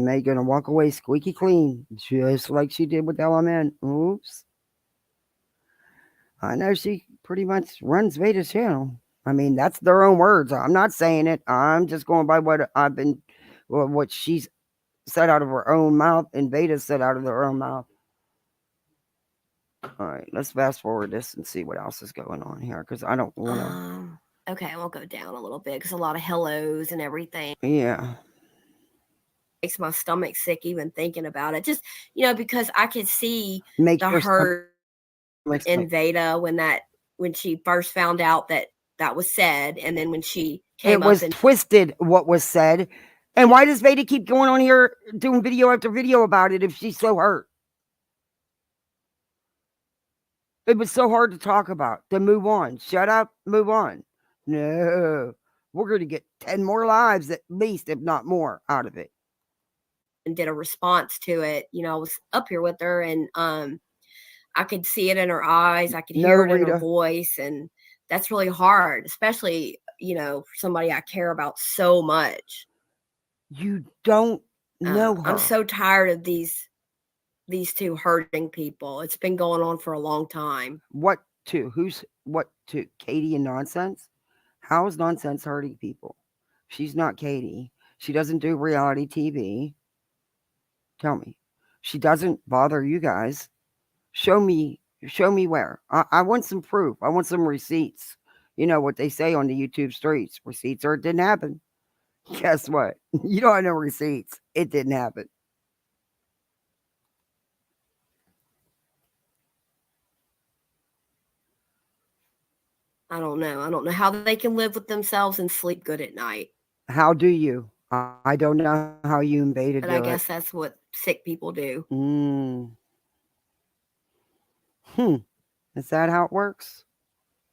I going to walk away squeaky clean just like she did with LMN? Oops. I know she pretty much runs Beta's channel. I mean, that's their own words. I'm not saying it. I'm just going by what she's said out of her own mouth and Beta said out of their own mouth. All right, let's fast forward this and see what else is going on here because I don't want to. Okay, we'll go down a little bit because a lot of hellos and everything. Yeah. Makes my stomach sick even thinking about it. Just, because I could see the hurt in Veda when she first found out that was said, and then when she came it was twisted what was said. And why does Veda keep going on here doing video after video about it if she's so hurt? It was so hard to talk about. To move on. Shut up, move on. No. We're going to get 10 more lives at least, if not more, out of it. And did a response to it. I was up here with her, and I could see it in her eyes. I could No, hear it in her Rita. voice. And that's really hard, especially, for somebody I care about so much. You don't know her. I'm so tired of these two hurting people. It's been going on for a long time. What to? What to? Katie and Nonsense? How is Nonsense hurting people? She's not Katie. She doesn't do reality TV. Tell me. She doesn't bother you guys. Show me where. I want some proof. I want some receipts. You know what they say on the YouTube streets. Receipts or it didn't happen. Guess what? You don't have no receipts. It didn't happen. I don't know. I don't know how they can live with themselves and sleep good at night. How do you? I don't know how you and Beta But do I guess it. that's what sick people do. Is that how it works?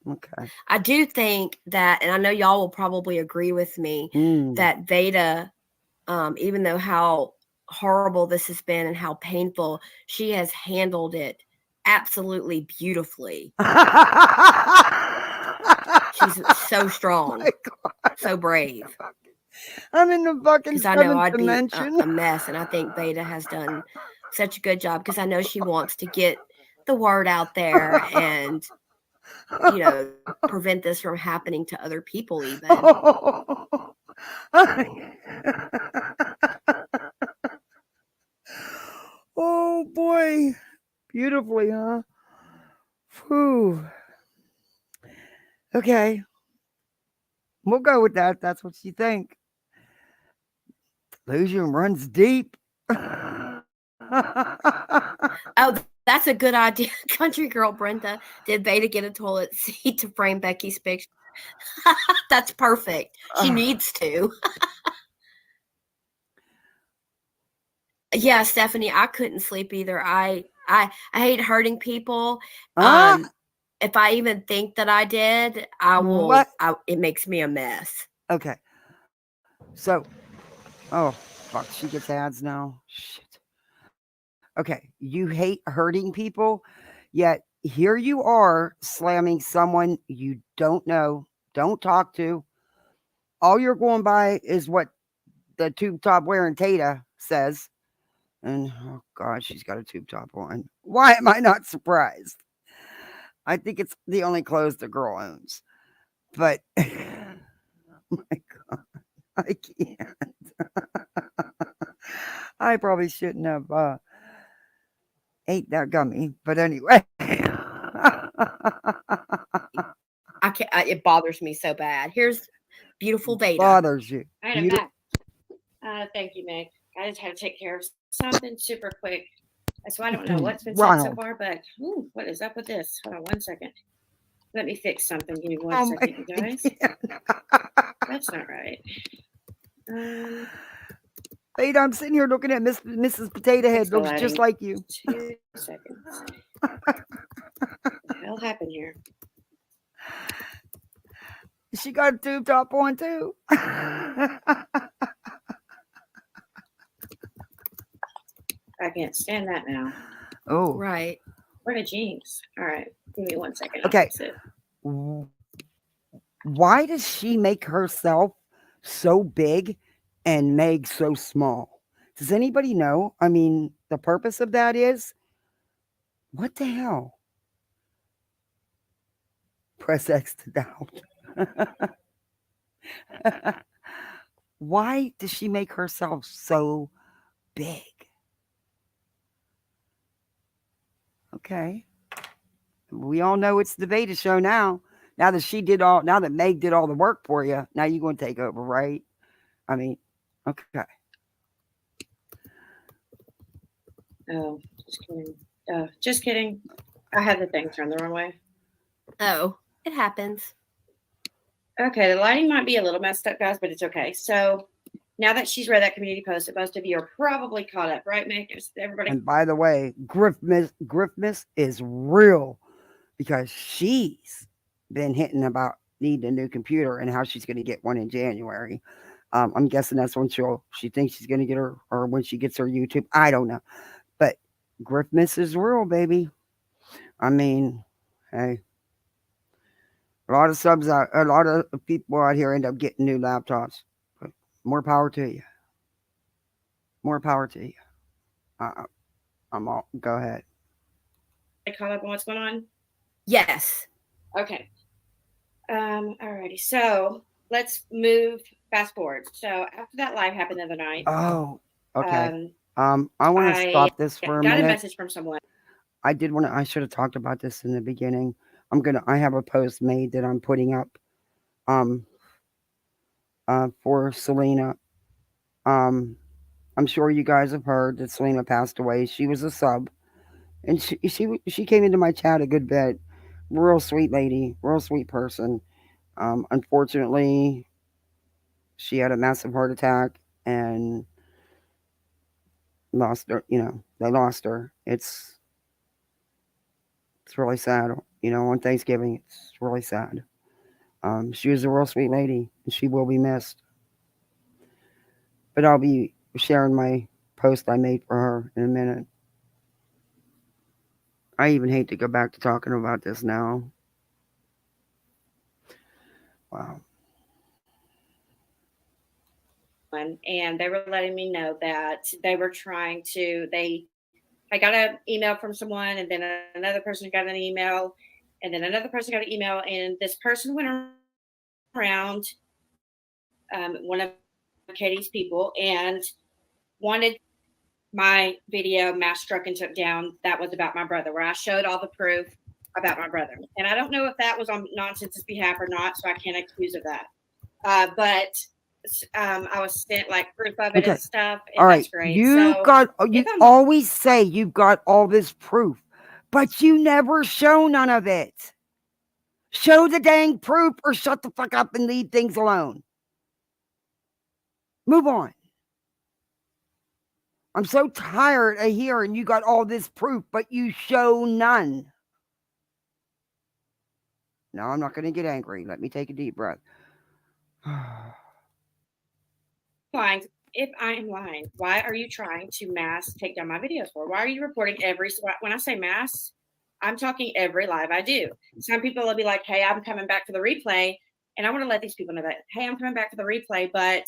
Okay. I do think that, and I know y'all will probably agree with me, that Veda, even though how horrible this has been and how painful, she has handled it absolutely beautifully. She's so strong, so brave. I'm in the fucking Because I know seventh I'd dimension. be a mess, and I think Veda has done such a good job because I know she wants to get the word out there and prevent this from happening to other people even. Oh boy. Beautifully, huh? Whew. Okay. We'll go with that. That's what you think. Delusion runs deep. Oh, that's a good idea. Country girl Brenda, did Veda get a toilet seat to frame Becky's picture? That's perfect. She needs to. Yeah, Stephanie, I couldn't sleep either. I hate hurting people. If I even think that I did, I will. It makes me a mess. Okay. So, oh fuck, she gets ads now. Shit. Okay, you hate hurting people, yet here you are slamming someone you don't know, don't talk to. All you're going by is what the tube top wearing Tata says. And oh god, she's got a tube top on. Why am I not surprised? I think it's the only clothes the girl owns. But oh my god, I can't. I probably shouldn't have ate that gummy, but anyway. I can't. It bothers me so bad. Here's beautiful Veda. Bothers you. All right, I'm back. Thank you, Meg. I just had to take care of something super quick. So I don't know what's been said so far, but what is up with this? Hold on 1 second. Let me fix something. Give me 1 second, you guys. That's not right. Wait, I'm sitting here looking at Mrs. Potato Head. Looks just like you. 2 seconds. What the hell happened here? She got a tube top on too. I can't stand that now. Oh, right. What a jinx. All right, give me 1 second. Okay. Why does she make herself so big and Meg so small? Does anybody know? I mean, the purpose of that is what the hell? Press X to doubt. Why does she make herself so big? Okay. We all know it's the Veda show now. Now that Meg did all the work for you, now you're going to take over, right? I mean, okay. Oh, just kidding. Just kidding. I had the thing turned the wrong way. Oh, it happens. Okay, the lighting might be a little messed up, guys, but it's okay. So now that she's read that community post, most of you are probably caught up, right, Meg? Everybody. And by the way, Griffmas is real because she's been hitting about needing a new computer and how she's going to get one in January. I'm guessing that's when she thinks she's going to get her, or when she gets her YouTube. I don't know. But Griffmas is real, baby. I mean, hey, a lot of people out here end up getting new laptops. But more power to you. More power to you. I'm all. Go ahead. I caught up on what's going on. Yes. Okay. Alrighty. So let's move fast forward. So after that live happened the other night, Oh, okay. I want to I stop this for a got a minute. message from someone. I should have talked about this in the beginning. I have a post made that I'm putting up, um, for Selena. I'm sure you guys have heard that Selena passed away. She was a sub, and she came into my chat a good bit. Real sweet lady, real sweet person. Unfortunately, she had a massive heart attack and lost her. They lost her. It's really sad. On Thanksgiving, it's really sad. She was a real sweet lady, and she will be missed. But I'll be sharing my post I made for her in a minute. I even hate to go back to talking about this now. Wow. And they were letting me know that they were trying to. I got an email from someone, and then another person got an email, and then another person got an email, and this person went around one of Katie's people and wanted my video mass struck and took down that was about my brother, where I showed all the proof about my brother. And I don't know if that was on Nonsense's behalf or not, so I can't accuse of that. But I was sent like proof of it and stuff. And all right. that's great. You always say you've got all this proof, but you never show none of it. Show the dang proof or shut the fuck up and leave things alone. Move on. I'm so tired of hearing you got all this proof, but you show none. No, I'm not going to get angry. Let me take a deep breath. Lying. If I am lying, why are you trying to mass take down my videos for? Why are you reporting when I say mass, I'm talking every live I do. Some people will be like, hey, I'm coming back for the replay. And I want to let these people know that, hey, I'm coming back for the replay, but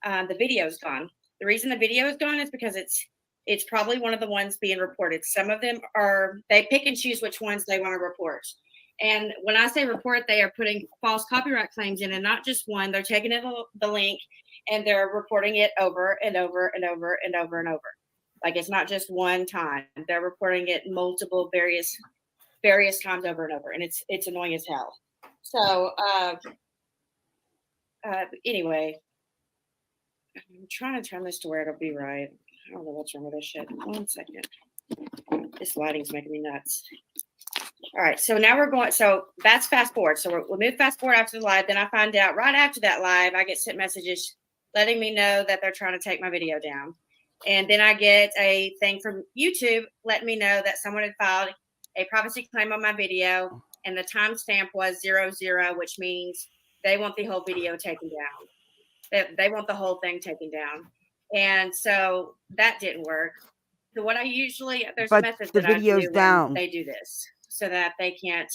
the video is gone. The reason the video is gone is because it's probably one of the ones being reported. Some of them they pick and choose which ones they want to report. And when I say report, they are putting false copyright claims in, and not just one. They're taking the link and they're reporting it over and over and over and over and over. Like it's not just one time. They're reporting it multiple various times over and over, and it's annoying as hell. So anyway, I'm trying to turn this to where it'll be right. I don't know what's wrong with this shit. 1 second. This lighting's making me nuts. All right, so now we're going. So that's fast forward. So we'll move fast forward after the live. Then I find out right after that live, I get sent messages letting me know that they're trying to take my video down. And then I get a thing from YouTube letting me know that someone had filed a privacy claim on my video, and the timestamp was 00, which means they want the whole video taken down. They want the whole thing taken down. And so that didn't work. So what there's a method that I do when they do this so that they can't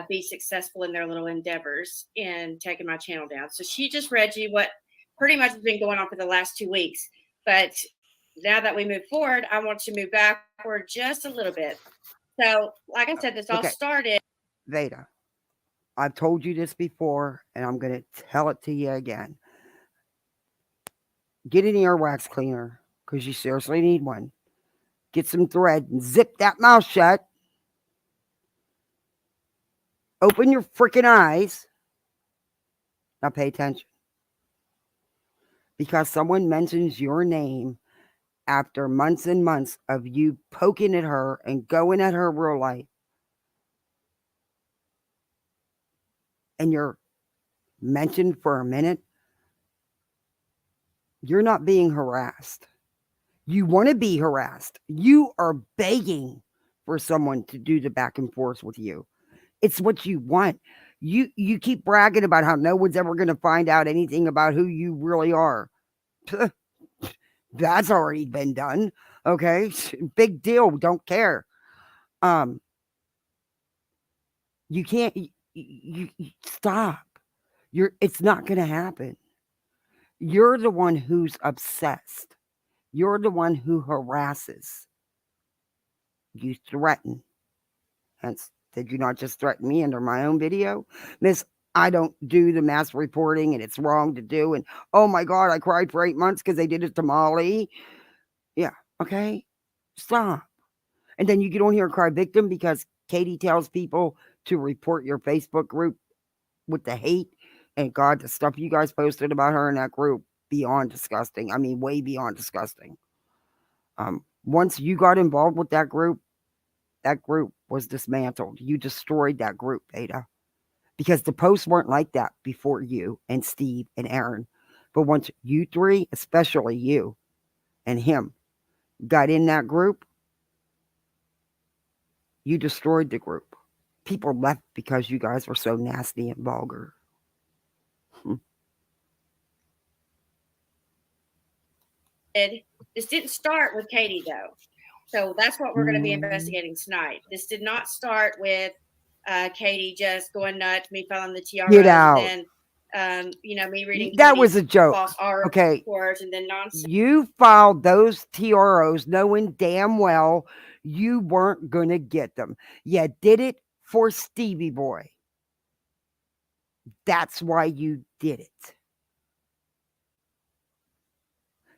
be successful in their little endeavors in taking my channel down. So she just read you what pretty much has been going on for the last 2 weeks. But now that we move forward, I want to move backward just a little bit. So, like I said, this all started. Vada, I've told you this before, and I'm going to tell it to you again. Get an earwax cleaner, because you seriously need one. Get some thread and zip that mouth shut. Open your freaking eyes. Now pay attention. Because someone mentions your name after months and months of you poking at her and going at her real life, and you're mentioned for a minute, you're not being harassed. You want to be harassed. You are begging for someone to do the back and forth with you. It's what you want. You keep bragging about how no one's ever going to find out anything about who you really are. That's already been done. Okay. Big deal. Don't care. You can't. You stop. It's not going to happen. You're the one who's obsessed. You're the one who harasses. You threaten. Hence, did you not just threaten me under my own video? Miss, I don't do the mass reporting and it's wrong to do. And oh my God, I cried for 8 months because they did it to Molly. Yeah, okay. Stop. And then you get on here and cry victim because Katie tells people to report your Facebook group with the hate. And God, the stuff you guys posted about her in that group, beyond disgusting. I mean, way beyond disgusting. Once you got involved with that group was dismantled. You destroyed that group, Beta. Because the posts weren't like that before you and Steve and Aaron. But once you three, especially you and him, got in that group, you destroyed the group. People left because you guys were so nasty and vulgar. This didn't start with Katie, though. So that's what we're going to be investigating tonight. This did not start with Katie just going nuts, me following the TRO, Get out. And then, me reading that was a joke. false Okay. reports and then nonsense. You filed those TROs knowing damn well you weren't going to get them. You did it for Stevie Boy. That's why you did it.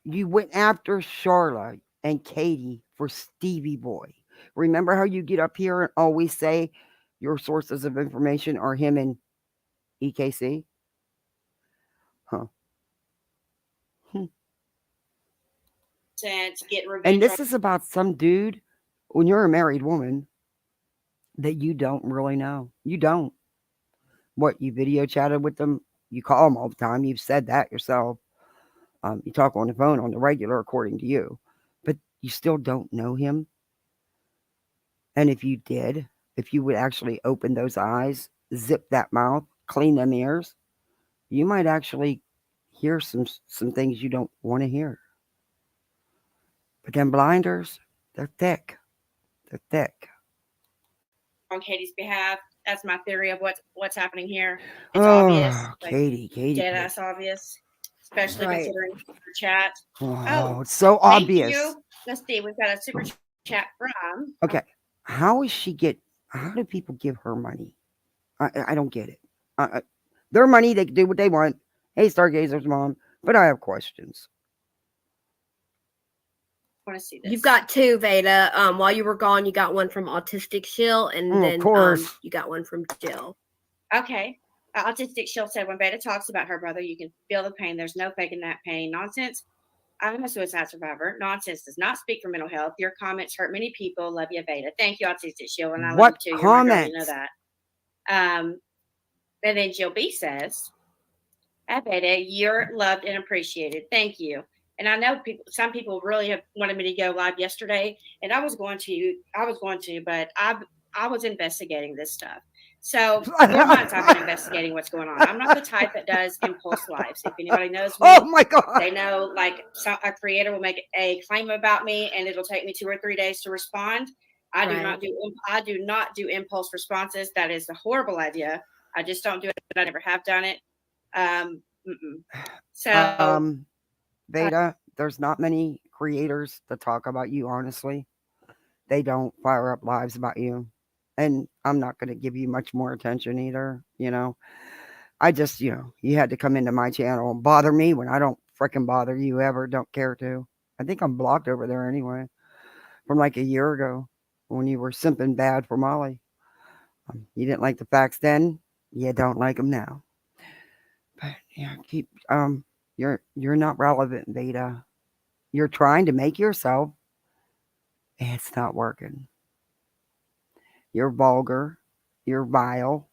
You went after Charlotte and Katie for Stevie Boy. Remember how you get up here and always say your sources of information are him and EKC? Huh. Get revenge. And this is about some dude, when you're a married woman, that you don't really know. You don't. What, you video chatted with them? You call them all the time. You've said that yourself. You talk on the phone on the regular, according to you. But you still don't know him. And if you did, if you would actually open those eyes, zip that mouth, clean them ears, you might actually hear some things you don't want to hear. But them blinders, they're thick. They're thick. On Katie's behalf, that's my theory of what's happening here. It's obvious. Katie. Dead ass obvious. Especially considering the chat. Oh, it's so obvious. Thank you. Let's see. We've got a super chat from. Okay. How do people give her money? I don't get it. Their money, they can do what they want. Hey, Stargazer's mom. But I have questions. I want to see this. You've got two, Veda. While you were gone, you got one from Autistic Shill, and then of course. You got one from Jill. Okay. Autistic Shill said, when Veda talks about her brother, you can feel the pain. There's no faking that pain. Nonsense. I'm a suicide survivor. Nonsense does not speak for mental health. Your comments hurt many people. Love you, Veda. Thank you, Autistic Shill. And I love you too. You're my girl, you know that. And then Jill B says, "Hi, Veda, you're loved and appreciated. Thank you." And I know some people really have wanted me to go live yesterday, and I was going to, but I was investigating this stuff. So for months I've been investigating what's going on. I'm not the type that does impulse lives. If anybody knows me, oh my God, they know a creator will make a claim about me, and it'll take me 2 or 3 days to respond. I do not do impulse responses. That is a horrible idea. I just don't do it. I never have done it. So. Veda, there's not many creators that talk about you, honestly. They don't fire up lives about you. And I'm not going to give you much more attention either, I just, you had to come into my channel and bother me when I don't freaking bother you ever, don't care to. I think I'm blocked over there anyway. From like a year ago when you were simping bad for Molly. You didn't like the facts then. You don't like them now. But yeah, you're not relevant, Veda. You're trying to make yourself. It's not working. You're vulgar. You're vile.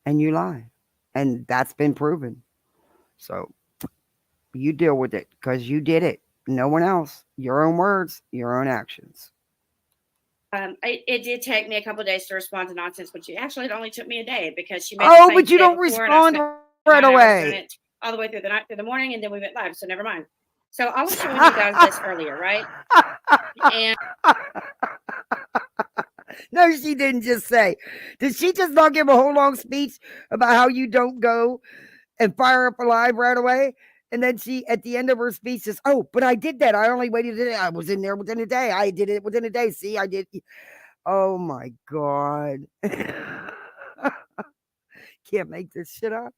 And you lie. And that's been proven. So you deal with it because you did it. No one else. Your own words, your own actions. It did take me a couple of days to respond to nonsense, but it only took me a day because she made. Oh, but you don't respond right away. All the way through the night, through the morning, and then we went live. So never mind. So I was showing you guys this earlier, right? And No, she didn't just say. Did she just not give a whole long speech about how you don't go and fire up a live right away? And then she, at the end of her speech, says, "Oh, but I did that. I only waited a day. I was in there within a day. I did it within a day. See, I did." Oh my God. Can't make this shit up.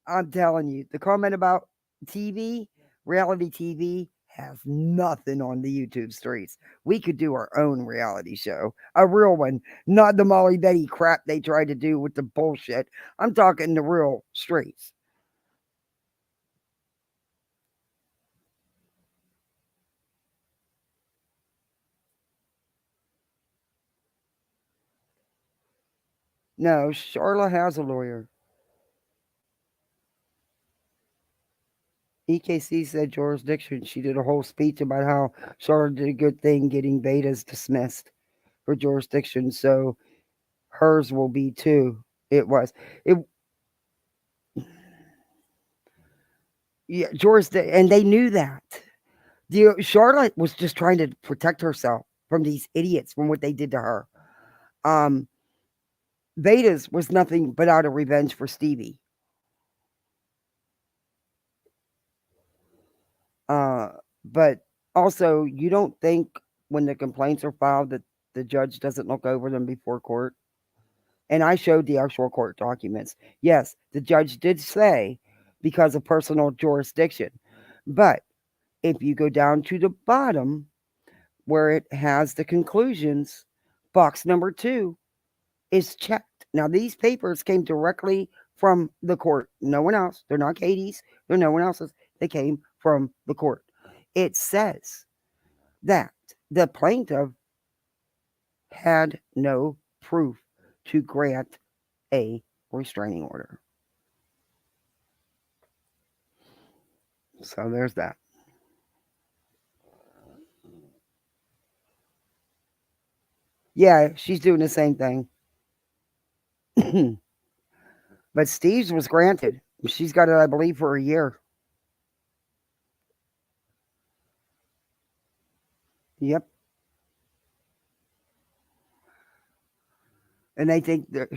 I'm telling you, the comment about TV, reality TV, has nothing on the YouTube streets. We could do our own reality show, a real one, not the Molly Betty crap they tried to do with the bullshit. I'm talking the real streets. No, Charla has a lawyer. EKC said jurisdiction. She did a whole speech about how Charlotte did a good thing getting betas dismissed for jurisdiction. So hers will be too. It was. It Yeah, jurisdiction, and they knew that. Charlotte was just trying to protect herself from these idiots from what they did to her. Vedas was nothing but out of revenge for Stevie. But also, you don't think when the complaints are filed that the judge doesn't look over them before court? And I showed the actual court documents. Yes, the judge did say because of personal jurisdiction. But if you go down to the bottom where it has the conclusions, box number 2 is checked. Now, these papers came directly from the court. No one else. They're not Katie's. They're no one else's. They came from the court. It says that the plaintiff had no proof to grant a restraining order. So there's that. Yeah, she's doing the same thing. But Steve's was granted. She's got it, I believe, for a year. Yep. And they think that.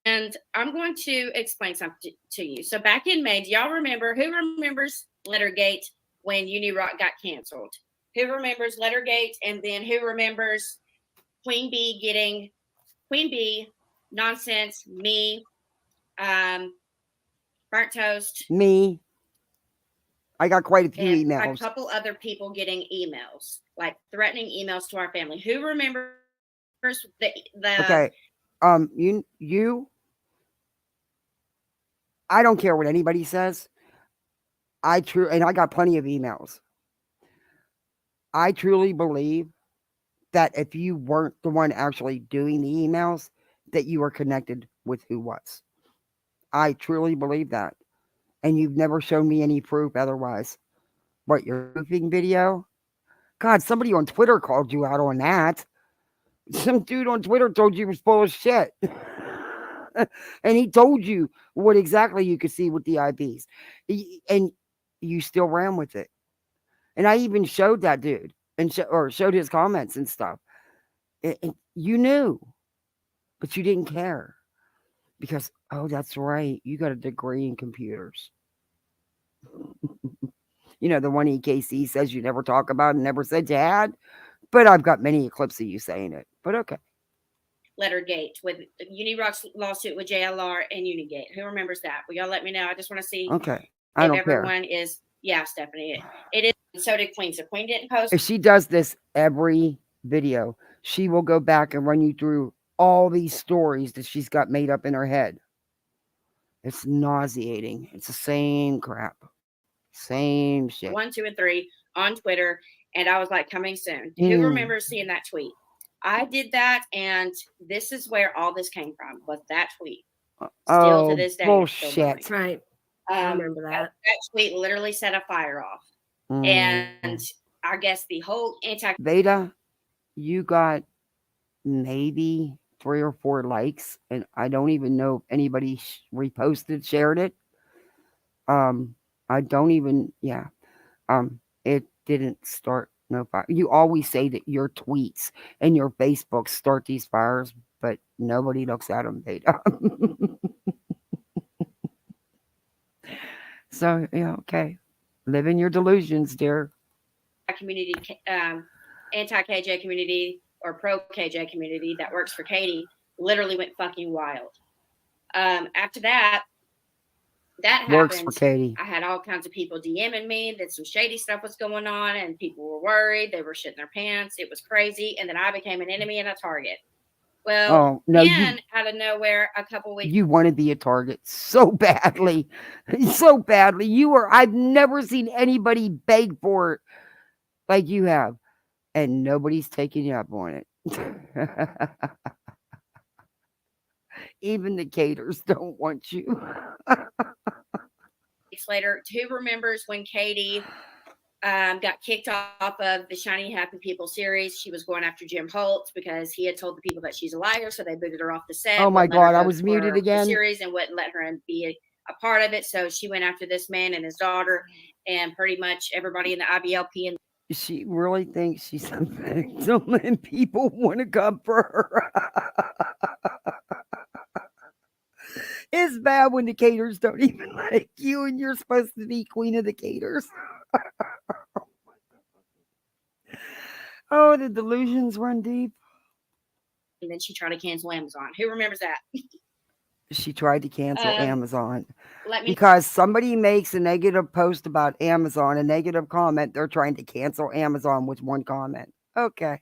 And I'm going to explain something to you. So back in May, do y'all remember, who remembers Lettergate when Unirock got canceled? Who remembers Lettergate? And then who remembers Queen Bee, Nonsense, me, Burnt Toast? Me. I got quite a few and emails. A couple other people getting emails, like threatening emails to our family. Who remembers the Okay. You I don't care what anybody says. And I got plenty of emails. I truly believe that if you weren't the one actually doing the emails, that you were connected with who was. I truly believe that. And you've never shown me any proof otherwise. What, your roofing video? God, somebody on Twitter called you out on that. Some dude on Twitter told you was full of shit. And he told you what exactly you could see with the IPs. And you still ran with it. And I even showed that dude and showed his comments and stuff. And you knew, but you didn't care. Because, oh, that's right. You got a degree in computers. You know, the one EKC says you never talk about and never said you had. But I've got many clips of you saying it. But okay. Lettergate with Unirock's lawsuit with JLR and Unigate. Who remembers that? Will y'all let me know? I just want to see okay. I don't everyone care. is. Yeah, Stephanie. It is. So did Queen. So Queen didn't post. If she does this every video, she will go back and run you through all these stories that she's got made up in her head. It's nauseating. It's the same crap. Same shit. 1, 2, and 3 on Twitter. And I was like, coming soon. Who remembers seeing that tweet? I did that, and this is where all this came from, was that tweet. Still to this day. Bullshit. Right. I remember that. That tweet literally set a fire off. And I guess the whole Veda, you got maybe 3 or 4 likes, and I don't even know if anybody reposted, shared it. I don't even, it didn't start No fire. You always say that your tweets and your Facebook start these fires, but nobody looks at them, Vada. So, yeah, okay. Live in your delusions, dear. Community, anti-KJ community or pro-KJ community that works for Katie literally went fucking wild. After that Works happened, for Katie. I had all kinds of people DMing me that some shady stuff was going on and people were worried. They were shitting their pants. It was crazy. And then I became an enemy and a target. Well, Oh, no, then out of nowhere, a couple weeks. You want to be a target so badly. So badly. I've never seen anybody beg for it like you have. And nobody's taking you up on it. Even the caters don't want you. Weeks later, who remembers when Katie got kicked off of the Shiny Happy People series? She was going after Jim Holt because he had told the people that she's a liar, so they booted her off the set. Oh my wouldn't let her God, I go was for muted the again. series and wouldn't let her be a part of it. So she went after this man and his daughter, and pretty much everybody in the IBLP and She really thinks she's a victim and people want to come for her. It's bad when the caters don't even like you and you're supposed to be queen of the caters. Oh, the delusions run deep. then she tried to cancel Amazon. Who remembers that? She tried to cancel Amazon. Let me Because somebody makes a negative post about Amazon, a negative comment, they're trying to cancel Amazon with one comment. Okay.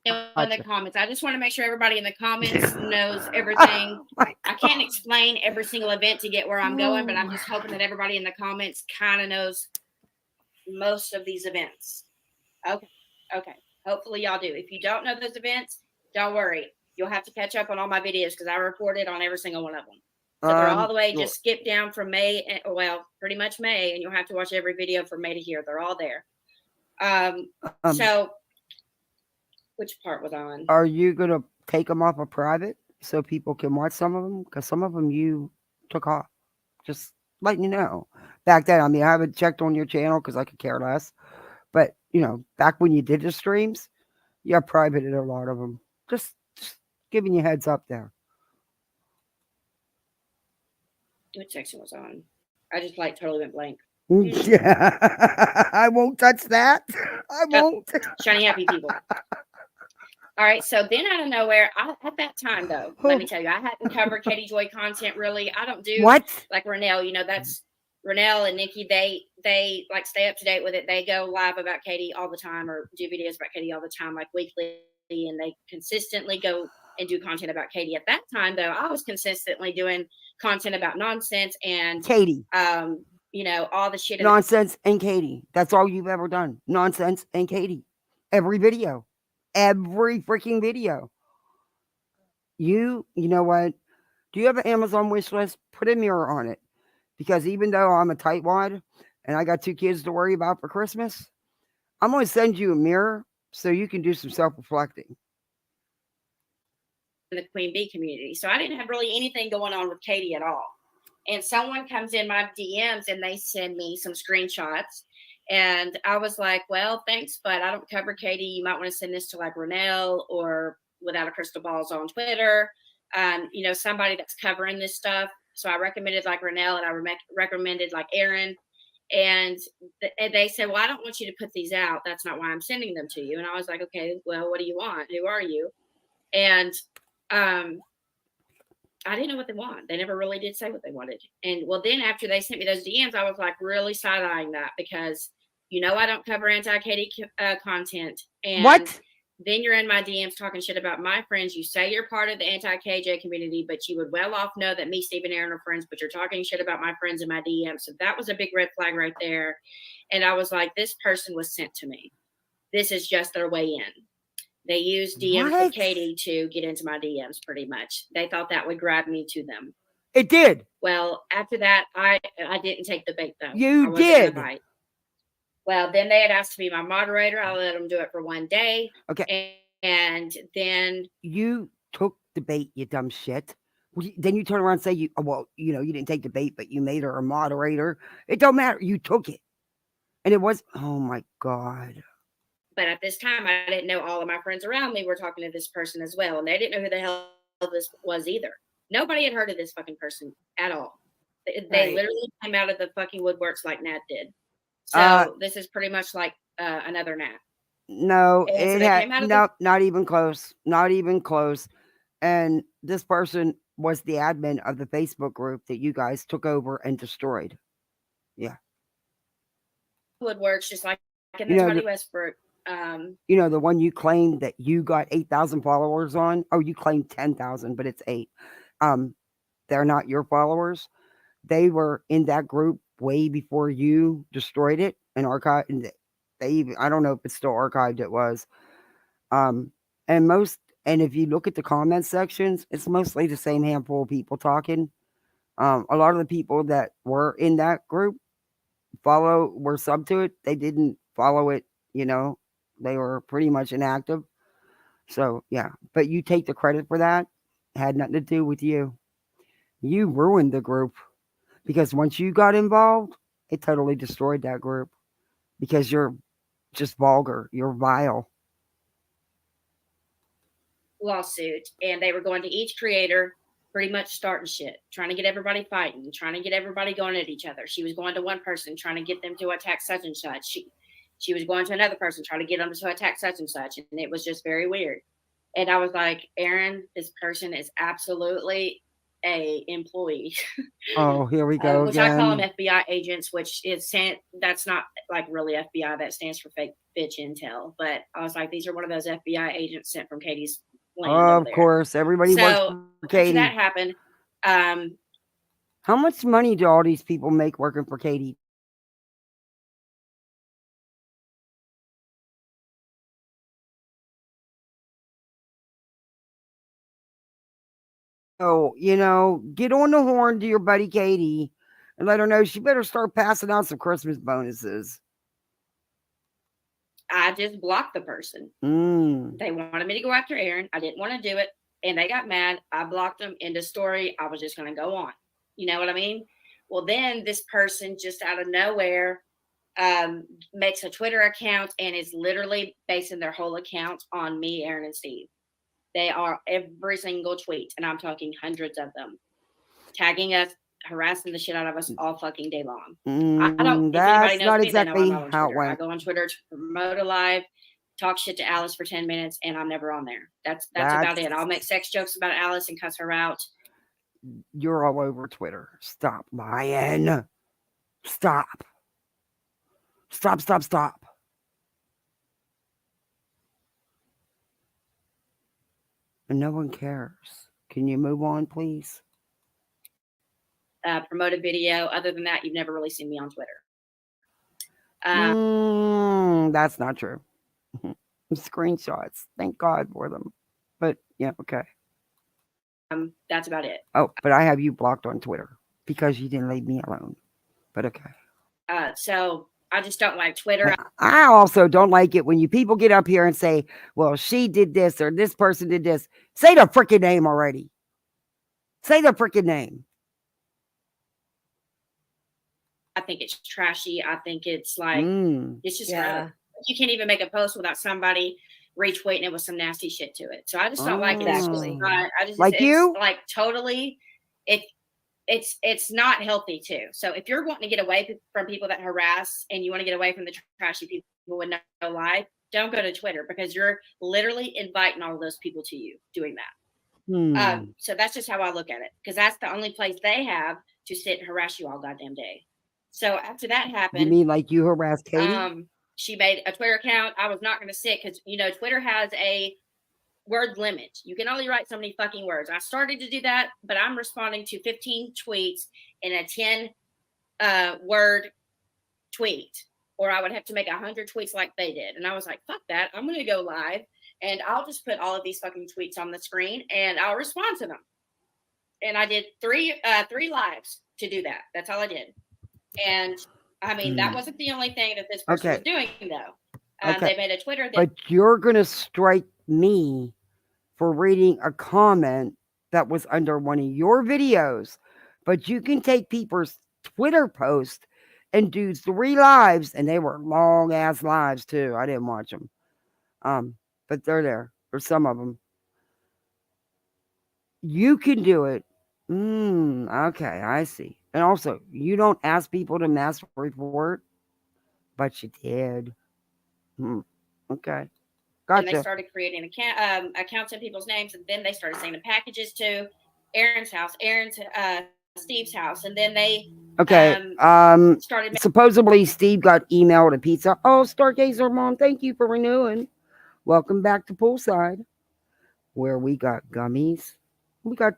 know in the comments. I just want to make sure everybody in the comments knows everything. I can't explain every single event to get where I'm going, but I'm just hoping that everybody in the comments kind of knows most of these events. Okay. Hopefully y'all do. If you don't know those events, don't worry. You'll have to catch up on all my videos because I reported on every single one of them. So they're all the way, just skip down from May, pretty much May, and you'll have to watch every video from May to here. They're all there. So which part was on? Are you going to take them off of private so people can watch some of them? Because some of them you took off. Just letting you know. Back then, I mean, I haven't checked on your channel because I could care less. But, back when you did the streams, you privated a lot of them. Just giving you heads up there. What section was on? I just totally went blank. Yeah, I won't touch that. I won't. Shiny Happy People. All right, so then out of nowhere, at that time though, let me tell you, I hadn't covered Katie Joy content really. I don't do what like Renelle. That's Renelle and Nikki. They stay up to date with it. They go live about Katie all the time, or do videos about Katie all the time, like weekly, and they consistently go and do content about Katie. At that time though, I was consistently doing content about nonsense and Katie. All the shit. Nonsense and Katie. That's all you've ever done. Nonsense and Katie. Every video. Every freaking video. You know what? Do you have an Amazon wish list? Put a mirror on it. Because even though I'm a tightwad and I got 2 kids to worry about for Christmas, I'm going to send you a mirror so you can do some self-reflecting. In the Queen Bee community. So I didn't have really anything going on with Katie at all. And someone comes in my DMs and they send me some screenshots. And I was like, well, thanks, but I don't cover Katie. You might want to send this to like Renelle or Without a Crystal Balls on Twitter. Somebody that's covering this stuff. So I recommended like Renelle and I recommended like Aaron. And they said, well, I don't want you to put these out. That's not why I'm sending them to you. And I was like, okay, well, what do you want? Who are you? And I didn't know what they want. They never really did say what they wanted. And well, then after they sent me those DMs, I was like really side-eyeing that because, I don't cover anti-Katie content. And what? Then you're in my DMs talking shit about my friends. You say you're part of the anti-KJ community, but you would well off know that me, Steve, and Aaron are friends, but you're talking shit about my friends in my DMs. So that was a big red flag right there. And I was like, this person was sent to me. This is just their way in. They used DMs with Katie to get into my DMs pretty much. They thought that would grab me to them. It did. Well, after that, I didn't take the bait though. You did. Well, then they had asked to be my moderator. I let them do it for one day. Okay. And then you took the bait, you dumb shit. Then you turn around and say, you didn't take the bait, but you made her a moderator. It don't matter. You took it. And it was, oh my God. But at this time, I didn't know all of my friends around me were talking to this person as well. And they didn't know who the hell this was either. Nobody had heard of this fucking person at all. They Right. literally came out of the fucking woodworks like Nat did. So this is pretty much like another Nat. No, And so it they had came out of no, not even close. Not even close. And this person was the admin of the Facebook group that you guys took over and destroyed. Yeah. woodworks, just like in You the know, Toddy the- Westbrook. You know, the one you claimed that you got 8,000 followers on. Oh, you claimed 10,000, but it's 8. They're not your followers. They were in that group way before you destroyed it and archived. And they even, I don't know if it's still archived. It was. And if you look at the comment sections, it's mostly the same handful of people talking. A lot of the people that were in that group were sub to it. They didn't follow it, they were pretty much inactive. So yeah, but you take the credit for that. It had nothing to do with you. You ruined the group because once you got involved, it totally destroyed that group because you're just vulgar. You're vile. Lawsuit, and they were going to each creator, pretty much starting shit, trying to get everybody fighting, trying to get everybody going at each other. She was going to one person, trying to get them to attack such and such. She was going to another person, trying to get them to attack such and such, and it was just very weird. And I was like, Aaron, this person is absolutely a employee. Oh, here we go which again. I call them FBI agents, which is that's not like really FBI. That stands for fake bitch intel. But I was like, these are one of those FBI agents sent from Katie's land. Of course, everybody works for After Katie. that happened, How much money do all these people make working for Katie? Oh, get on the horn to your buddy Katie and let her know she better start passing out some Christmas bonuses. I just blocked the person. They wanted me to go after Aaron. I didn't want to do it. And they got mad. I blocked them. End of story. I was just going to go on. You know what I mean? Well, then this person just out of nowhere makes a Twitter account and is literally basing their whole account on me, Aaron, and Steve. They are every single tweet, and I'm talking hundreds of them, tagging us, harassing the shit out of us all fucking day long. I don't. If anybody knows me, they know I'm not on Twitter. I go on Twitter to promote a live, talk shit to Alice for 10 minutes, and I'm never on there. That's about it. I'll make sex jokes about Alice and cuss her out. You're all over Twitter. Stop lying. Stop. Stop. And no one cares. Can you move on, please? Promote a video. Other than that, you've never really seen me on Twitter. That's not true. Screenshots. Thank God for them. But yeah, okay. That's about it. Oh, but I have you blocked on Twitter because you didn't leave me alone. But okay. So I just don't like Twitter. I also don't like it when you people get up here and say, well, she did this or this person did this. Say the freaking name already. Say the freaking name. I think it's trashy. I think it's like, it's just, you can't even make a post without somebody retweeting it with some nasty shit to it. So I just don't like it. Exactly. You? Like totally, it's not healthy too. So if you're wanting to get away from people that harass and you want to get away from the trashy people with no life, don't go to Twitter because you're literally inviting all of those people to you doing that. So that's just how I look at it because that's the only place they have to sit and harass you all goddamn day. So after that happened, you mean like you harassed Katie? She made a Twitter account. I was not going to sit because Twitter has a word limit. You can only write so many fucking words. I started to do that, but I'm responding to 15 tweets in a 10 word tweet, or I would have to make 100 tweets like they did. And I was like, fuck that. I'm going to go live and I'll just put all of these fucking tweets on the screen and I'll respond to them. And I did three lives to do that. That's all I did. And I mean, that wasn't the only thing that this person was doing, though. They made a Twitter. But you're going to strike me for reading a comment that was under one of your videos. But you can take people's Twitter post and do 3 lives, and they were long ass lives too. I didn't watch them. But they're there. There's some of them. You can do it. Okay, I see. And also, you don't ask people to mass report, but you did. Okay. And they Gotcha. started creating accounts in people's names, and then they started sending packages to Aaron's house, Steve's house, and then they Okay. started. Supposedly, Steve got emailed a pizza. Oh, Stargazer Mom, thank you for renewing. Welcome back to Poolside, where we got gummies. We got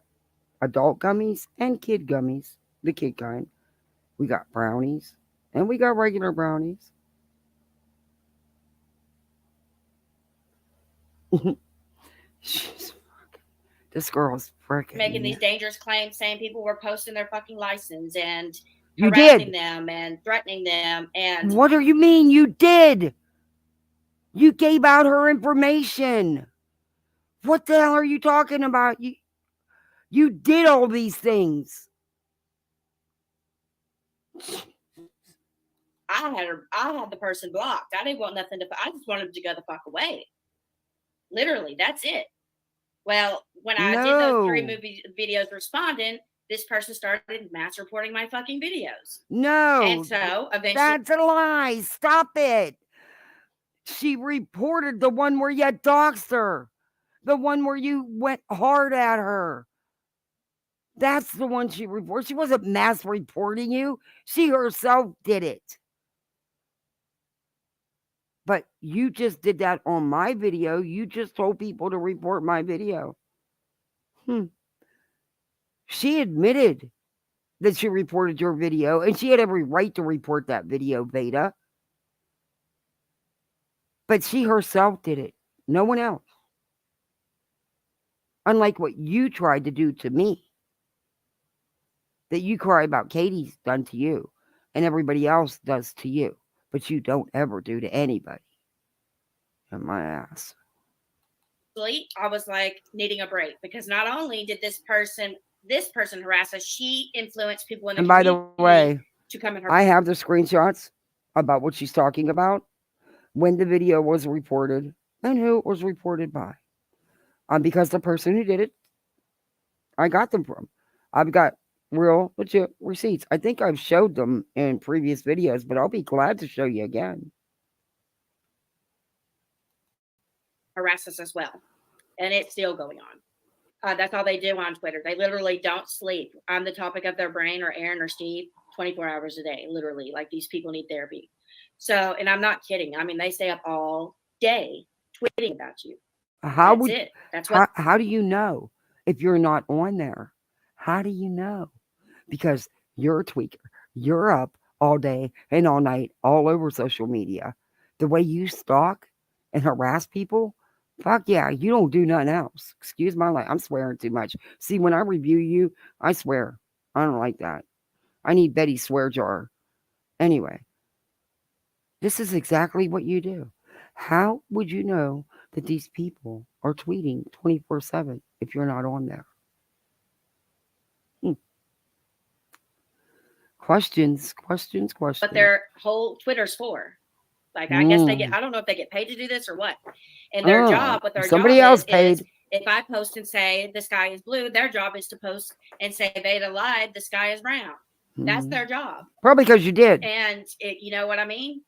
adult gummies and kid gummies, the kid kind. We got brownies, and we got regular brownies. This girl's freaking making these dangerous claims, saying people were posting their fucking license and you harassing did. them and threatening them. And What do you mean you did? You gave out her information. What the hell are you talking about? You did all these things. I had the person blocked. I didn't want nothing to. I just wanted them to go the fuck away. Literally, that's it. Well, when I did those 3 movie videos responding, this person started mass reporting my fucking videos. No. And so eventually, that's a lie. Stop it. She reported the one where you doxed her. The one where you went hard at her. That's the one she reported. She wasn't mass reporting you. She herself did it. But you just did that on my video. You just told people to report my video. She admitted that she reported your video, and she had every right to report that video, Vada. But she herself did it. No one else. Unlike what you tried to do to me. That you cry about Katie's done to you, and everybody else does to you. But you don't ever do to anybody. And my ass. I was like needing a break, because not only did this person harass us, she influenced people in the community. And by the way, to come in I have the screenshots about what she's talking about, when the video was reported, and who it was reported by. Because the person who did it, I got them from. I've got real legit receipts. I think I've showed them in previous videos, but I'll be glad to show you again. Harass us as well, and it's still going on. That's all they do on Twitter. They literally don't sleep. I'm the topic of their brain, or Aaron or Steve, 24 hours a day, literally. Like, these people need therapy. So, and I'm not kidding. I mean, they stay up all day tweeting about you. How do you know if you're not on there? How do you know? Because you're a tweaker. You're up all day and all night, all over social media. The way you stalk and harass people, fuck yeah, you don't do nothing else. Excuse my life. I'm swearing too much. See, when I review you, I swear. I don't like that. I need Betty's swear jar. Anyway, this is exactly what you do. How would you know that these people are tweeting 24/7 if you're not on there? Questions. But their whole Twitter's for. Like, I guess they get, I don't know if they get paid to do this or what. And their job, what their somebody job else is, paid. If I post and say the sky is blue, their job is to post and say Vada lied, the sky is brown. That's their job. Probably because you did. And you know what I mean?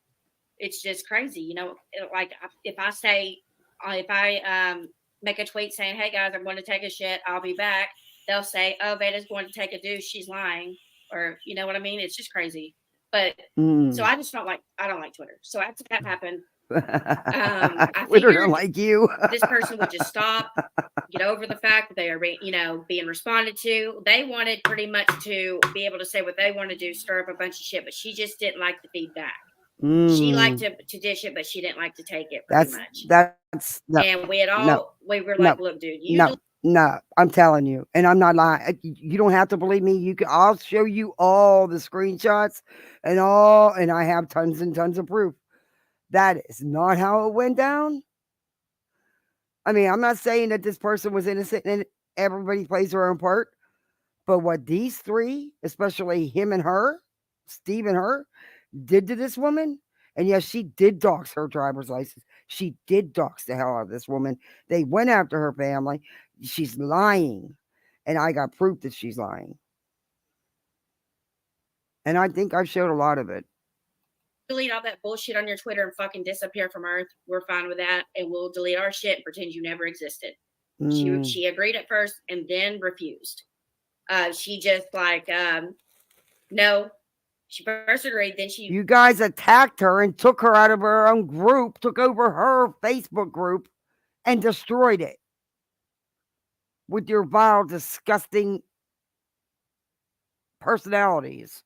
It's just crazy. You know, like, if I make a tweet saying, hey guys, I'm going to take a shit, I'll be back. They'll say, oh, Vada's going to take a douche, she's lying. Or, you know what I mean? It's just crazy. But so I don't like Twitter. So after that happened, I Twitter like you. This person would just stop, get over the fact that they are, being responded to. They wanted pretty much to be able to say what they want to do, stir up a bunch of shit, but she just didn't like the feedback. She liked to dish it, but she didn't like to take it pretty much. And we were like, look, dude, no, I'm telling you, and I'm not lying. You don't have to believe me. I'll show you all the screenshots and I have tons and tons of proof. That is not how it went down. I mean, I'm not saying that this person was innocent and everybody plays their own part, but what these three, especially him and her, Steve and her, did to this woman, And yes, she did dox her driver's license. She did dox the hell out of this woman. They went after her family. She's lying. And I got proof that she's lying. And I think I've showed a lot of it. Delete all that bullshit on your Twitter and fucking disappear from Earth. We're fine with that. And we'll delete our shit and pretend you never existed. She agreed at first and then refused. She just like, no. She first agreed, then she... You guys attacked her and took her out of her own group, took over her Facebook group, and destroyed it with your vile, disgusting personalities.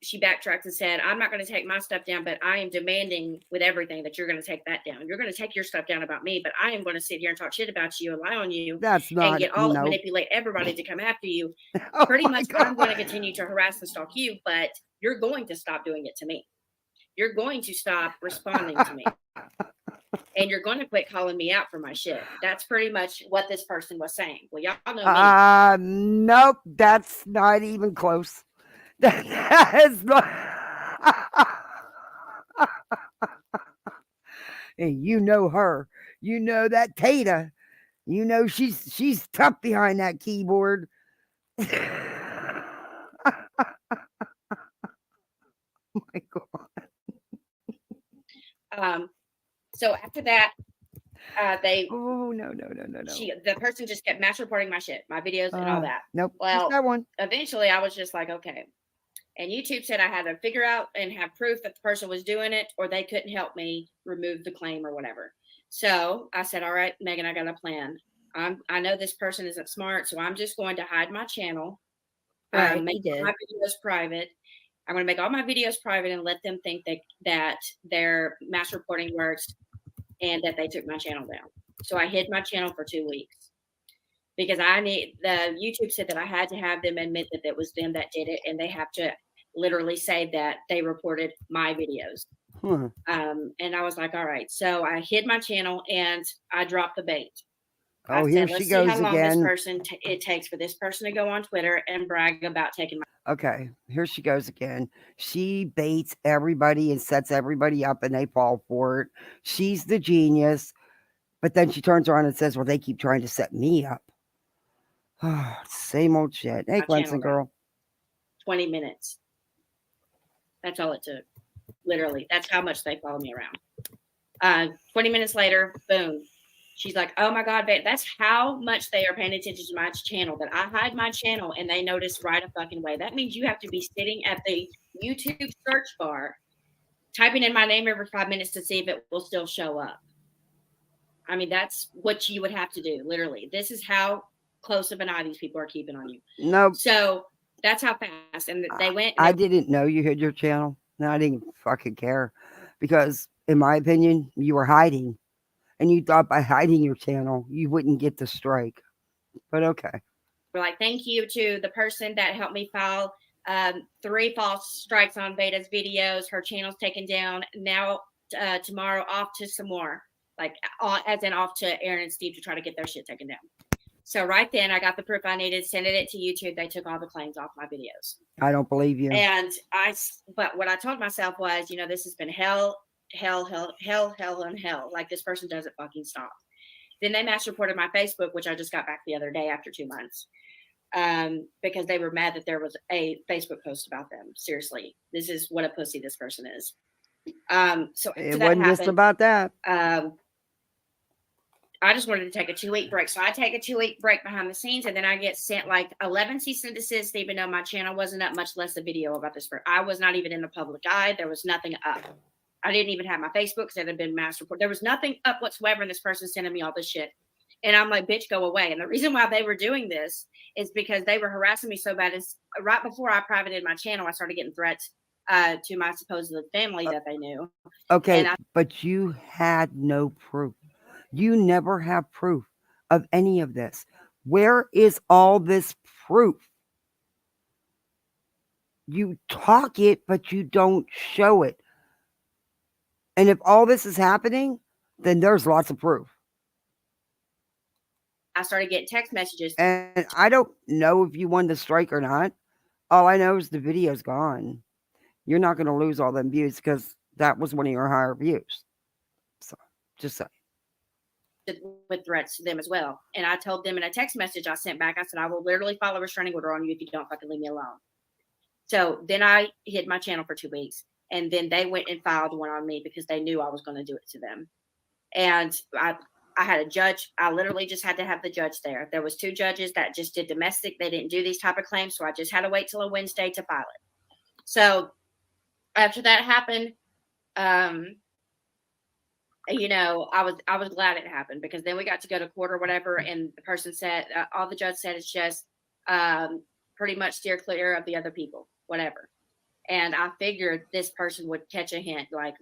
She backtracked and said, I'm not going to take my stuff down, but I am demanding with everything that you're going to take that down. You're going to take your stuff down about me, but I am going to sit here and talk shit about you and lie on you. That's not, and get all manipulate everybody to come after you. Pretty much, I'm going to continue to harass and stalk you, but you're going to stop doing it to me. You're going to stop responding to me. And you're going to quit calling me out for my shit. That's pretty much what this person was saying. Well, y'all know me. Nope, that's not even close. That is not. And you know her. You know that Tata. You know she's tough behind that keyboard. Oh my God. So after that, they... Oh, no. The person just kept mass reporting my shit, my videos and all that. Nope. Well, that one. Eventually I was just like, okay. And YouTube said I had to figure out and have proof that the person was doing it, or they couldn't help me remove the claim or whatever. So I said, all right, Megan, I got a plan. I know this person isn't smart, so I'm just going to hide my channel. Right, make my videos private. I'm going to make all my videos private and let them think that their mass reporting works and that they took my channel down. So I hid my channel for 2 weeks because YouTube said that I had to have them admit that it was them that did it, and they have to literally say that they reported my videos. And I was like, all right. So I hid my channel and I dropped the bait. Oh, here she goes again. It takes for this person to go on Twitter and brag about taking my... Okay, here she goes again. She baits everybody and sets everybody up, and they fall for it. She's the genius. But then she turns around and says, well, they keep trying to set me up. Same old shit. Hey, Clemson girl. 20 minutes. That's all it took. Literally. That's how much they follow me around. 20 minutes later, boom. She's like, oh my God, babe, that's how much they are paying attention to my channel, that I hide my channel and they notice right a fucking way. That means you have to be sitting at the YouTube search bar, typing in my name every 5 minutes to see if it will still show up. I mean, that's what you would have to do, literally. This is how close of an eye these people are keeping on you. No. So that's how fast. And they went. I didn't know you hid your channel. No, I didn't fucking care. Because, in my opinion, you were hiding. And you thought by hiding your channel, you wouldn't get the strike. But okay. We're like, thank you to the person that helped me file 3 false strikes on Vada's videos. Her channel's taken down. Now, tomorrow, off to some more. Like, as in off to Aaron and Steve to try to get their shit taken down. So right then, I got the proof I needed, sent it to YouTube. They took all the claims off my videos. I don't believe you. But what I told myself was, this has been hell, and hell. Like, this person doesn't fucking stop. Then they mass reported my Facebook, which I just got back the other day after 2 months, because they were mad that there was a Facebook post about them. Seriously, this is what a pussy this person is. So it wasn't just about that. I just wanted to take a 2-week break. So I take a 2-week break behind the scenes, and then I get sent like 11 cease and desist, even though my channel wasn't up, much less a video about this. I was not even in the public eye. There was nothing up. I didn't even have my Facebook because it had been mass report. There was nothing up whatsoever, and this person sending me all this shit. And I'm like, bitch, go away. And the reason why they were doing this is because they were harassing me so bad. Is right before I privated my channel, I started getting threats to my supposed family that they knew. Okay, but you had no proof. You never have proof of any of this. Where is all this proof? You talk it, but you don't show it. And if all this is happening, then there's lots of proof. I started getting text messages. And I don't know if you won the strike or not. All I know is the video's gone. You're not going to lose all them views because That was one of your higher views. So just say. with threats to them as well. And I told them in a text message I sent back, I said, I will literally file a restraining order on you if you don't fucking leave me alone. So then I hid my channel for 2 weeks. And then they went and filed one on me because they knew I was going to do it to them. And I had a judge. I literally just had to have the judge there. There was 2 judges that just did domestic. They didn't do these type of claims. So I just had to wait till a Wednesday to file it. So after that happened, you know, I was glad it happened because then we got to go to court or whatever. And the person said, all the judge said is just pretty much steer clear of the other people, whatever. And I figured this person would catch a hint, like,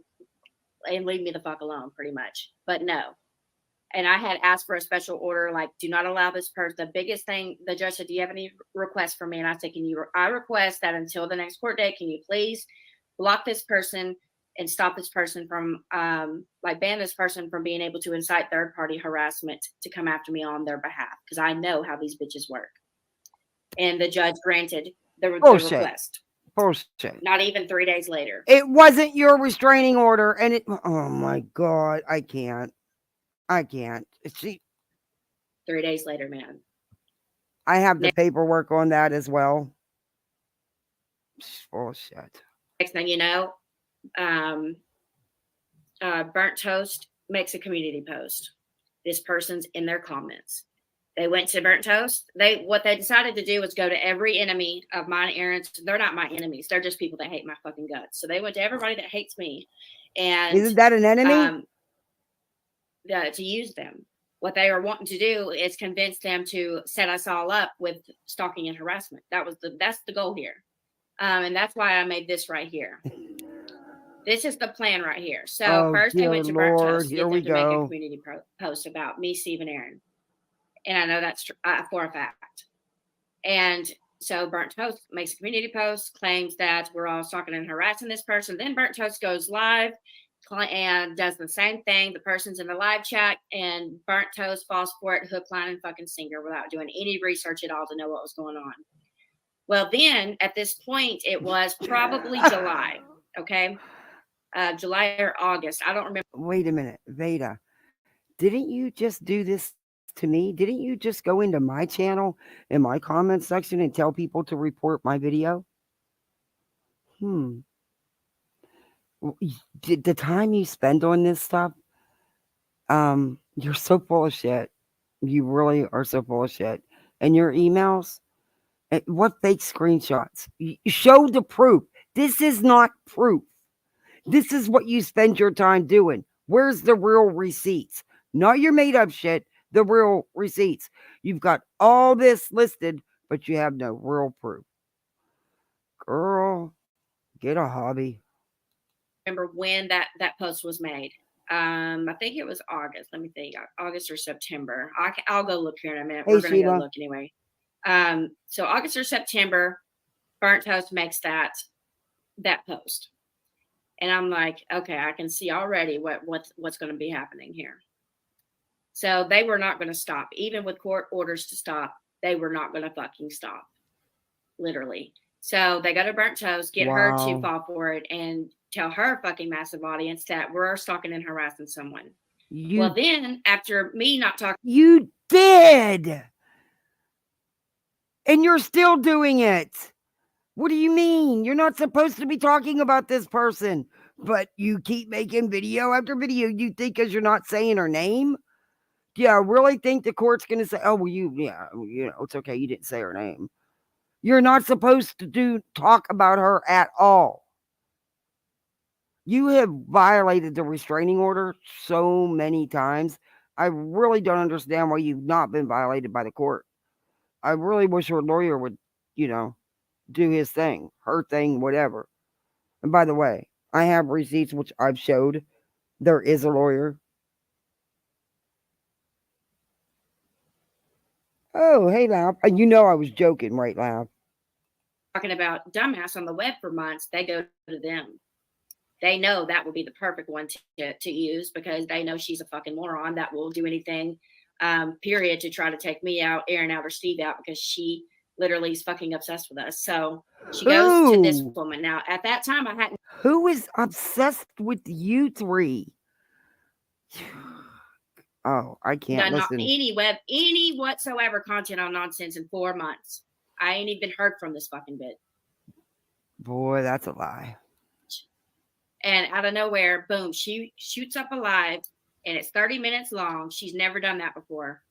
and leave me the fuck alone, pretty much. But no. And I had asked for a special order, like, do not allow this person. The biggest thing, the judge said, do you have any requests for me? And I said, I request that until the next court date, can you please block this person and stop this person from, ban this person from being able to incite third-party harassment to come after me on their behalf, because I know how these bitches work. And the judge granted the request. Bullshit. Not even 3 days later. It wasn't your restraining order, and it. Oh my God, I can't. See, 3 days later, man. I have the paperwork on that as well. Bullshit. Next thing you know, Burnt Toast makes a community post. This person's in their comments. They went to Burnt Toast. What they decided to do was go to every enemy of mine, Aaron's. They're not my enemies. They're just people that hate my fucking guts. So they went to everybody that hates me. And isn't that an enemy? To use them. What they are wanting to do is convince them to set us all up with stalking and harassment. That's the goal here. And that's why I made this right here. This is the plan right here. So first they went to Burnt Toast to get them to make a community post about me, Steve, and Aaron. And I know that's for a fact. And so Burnt Toast makes a community post, claims that we're all stalking and harassing this person. Then Burnt Toast goes live and does the same thing. The person's in the live chat, and Burnt Toast falls for it, hook, line, and fucking sinker without doing any research at all to know what was going on. Well, then at this point, it was probably July. Okay. July or August. I don't remember. Wait a minute, Vada. Didn't you just do this to me? Didn't you just go into my channel in my comment section and tell people to report my video? The time you spend on this stuff, you're so full of shit. You really are so full of shit. And your emails, what fake screenshots? You show the proof. This is not proof. This is what you spend your time doing. Where's the real receipts? Not your made up shit, the real receipts. You've got all this listed, but you have no real proof. Girl, get a hobby. Remember when that post was made. I think it was August. Let me think. August or September. I'll go look here in a minute. We're going to go look anyway. So August or September, Burnt Toast makes that post. And I'm like, okay, I can see already what's going to be happening here. So they were not going to stop. Even with court orders to stop, they were not going to fucking stop. Literally. So they go to Burnt Toast, get her to fall for it, and tell her fucking massive audience that we're stalking and harassing someone. Well, then, after me not talking... You did! And you're still doing it! What do you mean? You're not supposed to be talking about this person, but you keep making video after video. You think because you're not saying her name? Yeah, I really think the court's going to say, oh, well, it's okay. You didn't say her name. You're not supposed to talk about her at all. You have violated the restraining order so many times. I really don't understand why you've not been violated by the court. I really wish your lawyer would, do his thing, her thing, whatever. And by the way, I have receipts which I've showed. There is a lawyer. Oh, hey, Lab. You know I was joking, right, Lab? Talking about dumbass on the web for months, they go to them. They know that would be the perfect one to use because they know she's a fucking moron that will do anything, period, to try to take me out, Aaron out, or Steve out because she literally is fucking obsessed with us. So she goes to this Who? woman. Now, at that time, I hadn't Who is obsessed with you three? Oh, I can't done listen. any whatsoever content on nonsense in 4 months. I ain't even heard from this fucking bitch. Boy, that's a lie. And out of nowhere, boom, she shoots up a live, and it's 30 minutes long. She's never done that before.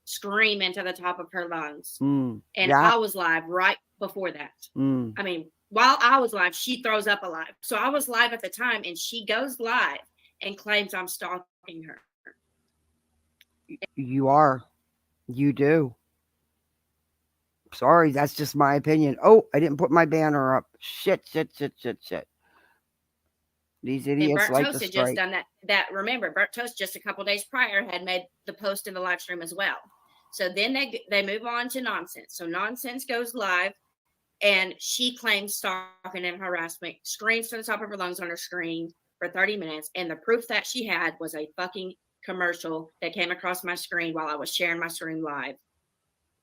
Screaming to the top of her lungs. And Yeah. I was live right before that. Mm. I mean, while I was live, she throws up a live. So I was live at the time, and she goes live and claims I'm stalking her. You are. You do. Sorry, that's just my opinion. Oh, I didn't put my banner up. Shit. These And idiots Burnt like Toast to had just strike. done that. Remember, Burnt Toast just a couple days prior had made the post in the live stream as well. So then they move on to Nonsense. So Nonsense goes live, and she claims stalking and harassment, screams to the top of her lungs on her screen for 30 minutes. And the proof that she had was a fucking commercial that came across my screen while I was sharing my stream live.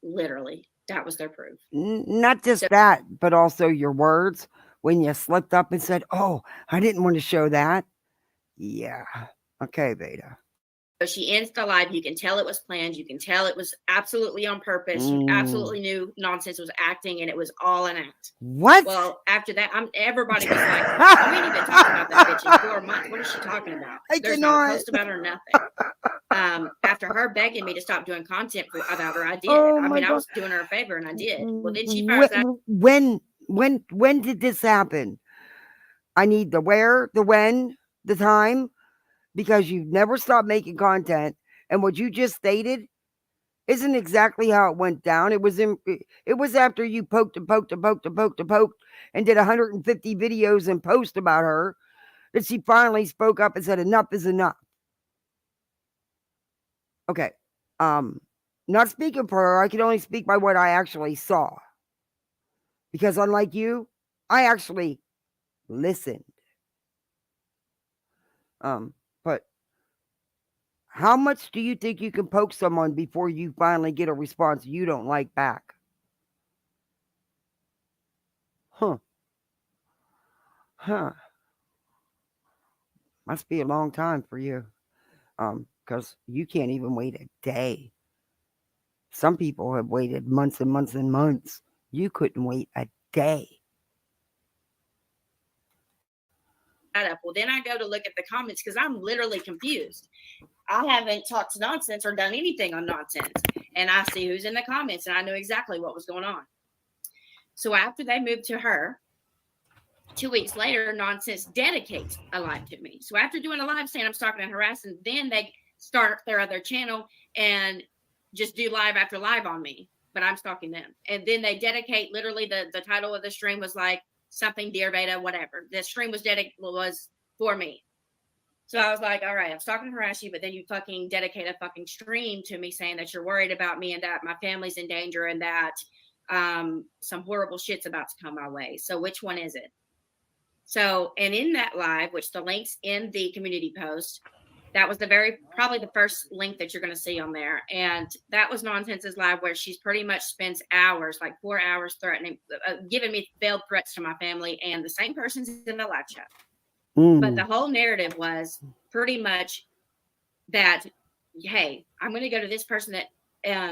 Literally, that was their proof. Not just that, but also your words when you slipped up and said, "Oh, I didn't want to show that." Yeah. Okay, Vada. So she ends the live. You can tell it was planned. You can tell it was absolutely on purpose. You absolutely knew Nonsense was acting, and it was all an act. What? Well, after that, everybody was like, "We ain't even talked about that bitch in 4 months. What is she talking about? There's not a post about her, nothing." After her begging me to stop doing content about her, I did. Oh I my mean, I God. was doing her a favor, and I did. Well, then she finds out. When did this happen? I need the where, the when, the time, because you never stopped making content, and what you just stated isn't exactly how it went down. It was after you poked and did 150 videos and posts about her that she finally spoke up and said enough is enough. Okay. Not speaking for her, I can only speak by what I actually saw. Because unlike you, I actually listened. But how much do you think you can poke someone before you finally get a response you don't like back? Huh. Must be a long time for you. Because you can't even wait a day. Some people have waited months and months and months. You couldn't wait a day. Well, then I go to look at the comments because I'm literally confused. I haven't talked nonsense or done anything on nonsense. And I see who's in the comments, and I knew exactly what was going on. So after they moved to her, 2 weeks later, Nonsense dedicates a live to me. So after doing a live saying I'm stalking and harassing, then they start their other channel and just do live after live on me, but I'm stalking them. And then they dedicate, literally the title of the stream was like something, Dear Vada, whatever. The stream was for me. So I was like, all right, I'm stalking and harass you, but then you fucking dedicate a fucking stream to me saying that you're worried about me and that my family's in danger and that some horrible shit's about to come my way. So which one is it? So, and in that live, which the link's in the community post, that was probably the first link that you're going to see on there. And that was Nonsense's live where she's pretty much spends hours, like 4 hours threatening, giving me veiled threats to my family, and the same person's in the live chat. But the whole narrative was pretty much that, hey, I'm going to go to this person that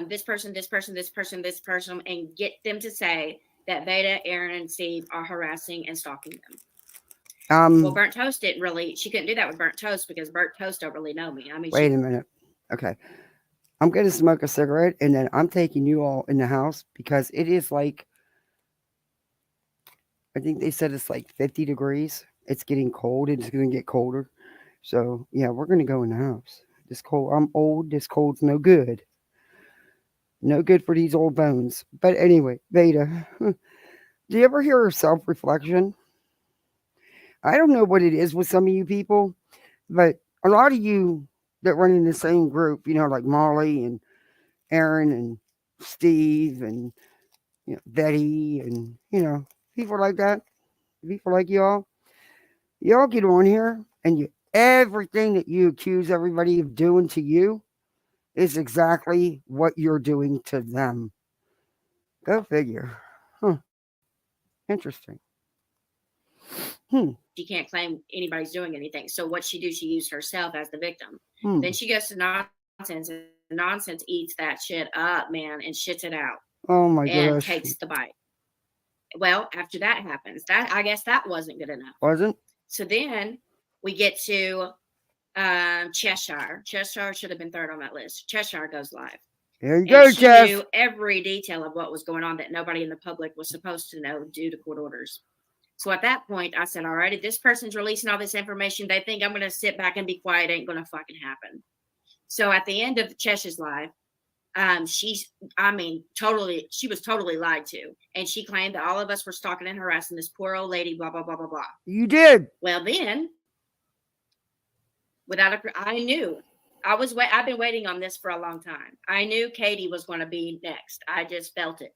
this person, and get them to say that Vada, Aaron, and Steve are harassing and stalking them. Well, Burnt Toast didn't really, she couldn't do that with Burnt Toast because Burnt Toast don't really know me. I mean, wait a minute. Okay. I'm going to smoke a cigarette and then I'm taking you all in the house because it is like, I think they said it's like 50 degrees. It's getting cold. It's going to get colder. So, yeah, we're going to go in the house. This cold, I'm old. This cold's no good. No good for these old bones. But anyway, Vada, do you ever hear of self-reflection? I don't know what it is with some of you people, but a lot of you that run in the same group, you know, like Molly and Aaron and Steve and Betty and people like that, people like y'all get on here and everything that you accuse everybody of doing to you is exactly what you're doing to them. Go figure. Huh. Interesting. Hmm. She can't claim anybody's doing anything. So what she do? She used herself as the victim. Hmm. Then she goes to nonsense, and nonsense eats that shit up, man, and shits it out Oh my and gosh. takes the bite. Well, after that happens, that I guess that wasn't good enough. Wasn't? So then we get to Cheshire. Cheshire should have been third on that list. Cheshire goes live. There you And go, she Jess. knew every detail of what was going on that nobody in the public was supposed to know due to court orders. So at that point, I said, all right, if this person's releasing all this information, they think I'm going to sit back and be quiet. It ain't going to fucking happen. So at the end of Cheshire's live, she was totally lied to. And she claimed that all of us were stalking and harassing this poor old lady, blah, blah, blah, blah, blah. You did. Well, then, I knew. I've been waiting on this for a long time. I knew Katie was going to be next. I just felt it.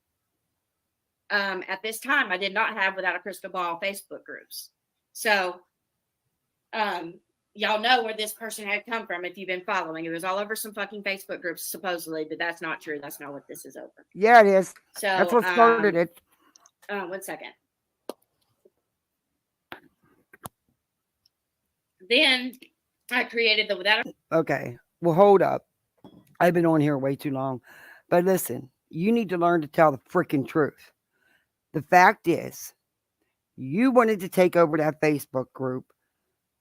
At this time, I did not have Without a Crystal Ball Facebook groups. So, y'all know where this person had come from if you've been following. It was all over some fucking Facebook groups, supposedly, but that's not true. That's not what this is over. Yeah, it is. So That's what started it. 1 second. Then I created the Without a Okay. Well, hold up. I've been on here way too long. But listen, you need to learn to tell the freaking truth. The fact is, you wanted to take over that Facebook group.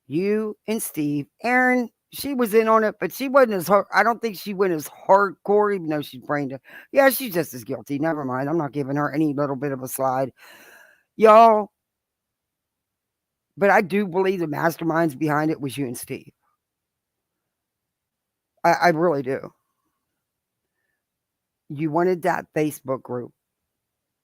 You and Steve. Aaron, she was in on it, but she wasn't as hard. I don't think she went as hardcore, even though she's brain dead. Yeah, she's just as guilty. Never mind. I'm not giving her any little bit of a slide. Y'all. But I do believe the masterminds behind it was you and Steve. I really do. You wanted that Facebook group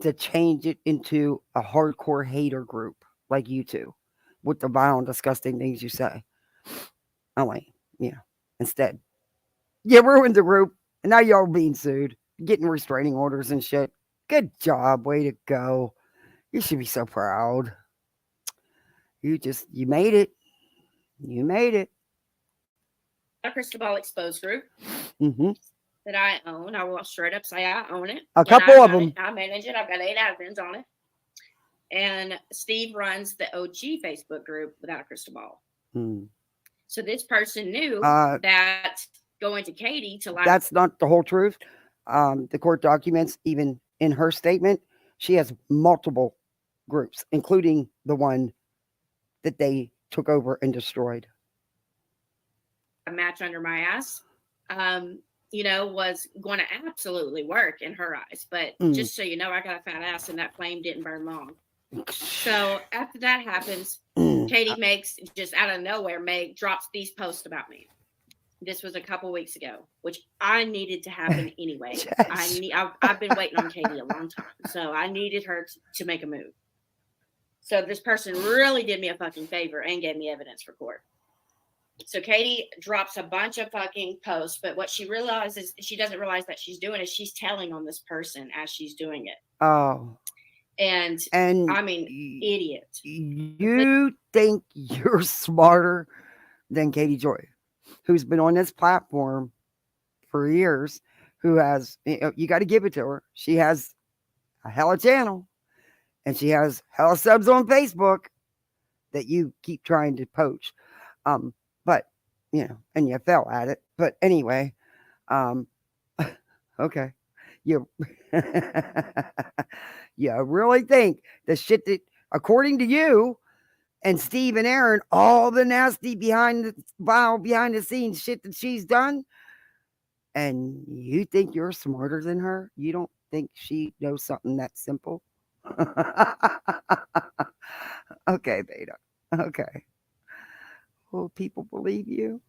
to change it into a hardcore hater group like you two with the vile and disgusting things you say. Oh, wait. Yeah. Instead, you ruined the group, and now y'all being sued, getting restraining orders and shit. Good job. Way to go. You should be so proud. You made it. You made it. Crystal Ball Exposed group Mm-hmm. that I own. I will straight up say I own it. A couple of them. I manage it. I've got 8 admins on it. And Steve runs the OG Facebook group Without a Crystal Ball. Hmm. So this person knew that going to Katie to like. That's not the whole truth. The court documents, even in her statement, she has multiple groups, including the one that they took over and destroyed. A match under my ass, was going to absolutely work in her eyes. But just so you know, I got a fat ass and that flame didn't burn long. So after that happens, Katie makes just out of nowhere, drops these posts about me. This was a couple weeks ago, which I needed to happen anyway. I've been waiting on Katie a long time, so I needed her to make a move. So this person really did me a fucking favor and gave me evidence for court. So Katie drops a bunch of fucking posts, but what she realizes, she doesn't realize that she's doing is she's telling on this person as she's doing it. Oh. And I mean, idiot. You think you're smarter than Katie Joy, who's been on this platform for years, who has, you got to give it to her. She has a hella channel and she has hella subs on Facebook that you keep trying to poach. But, and you fell at it. But anyway, okay. You really think the shit that, according to you and Steve and Aaron, all the nasty behind the scenes shit that she's done, and you think you're smarter than her? You don't think she knows something that simple? Okay, Beta. Okay. Will people believe you?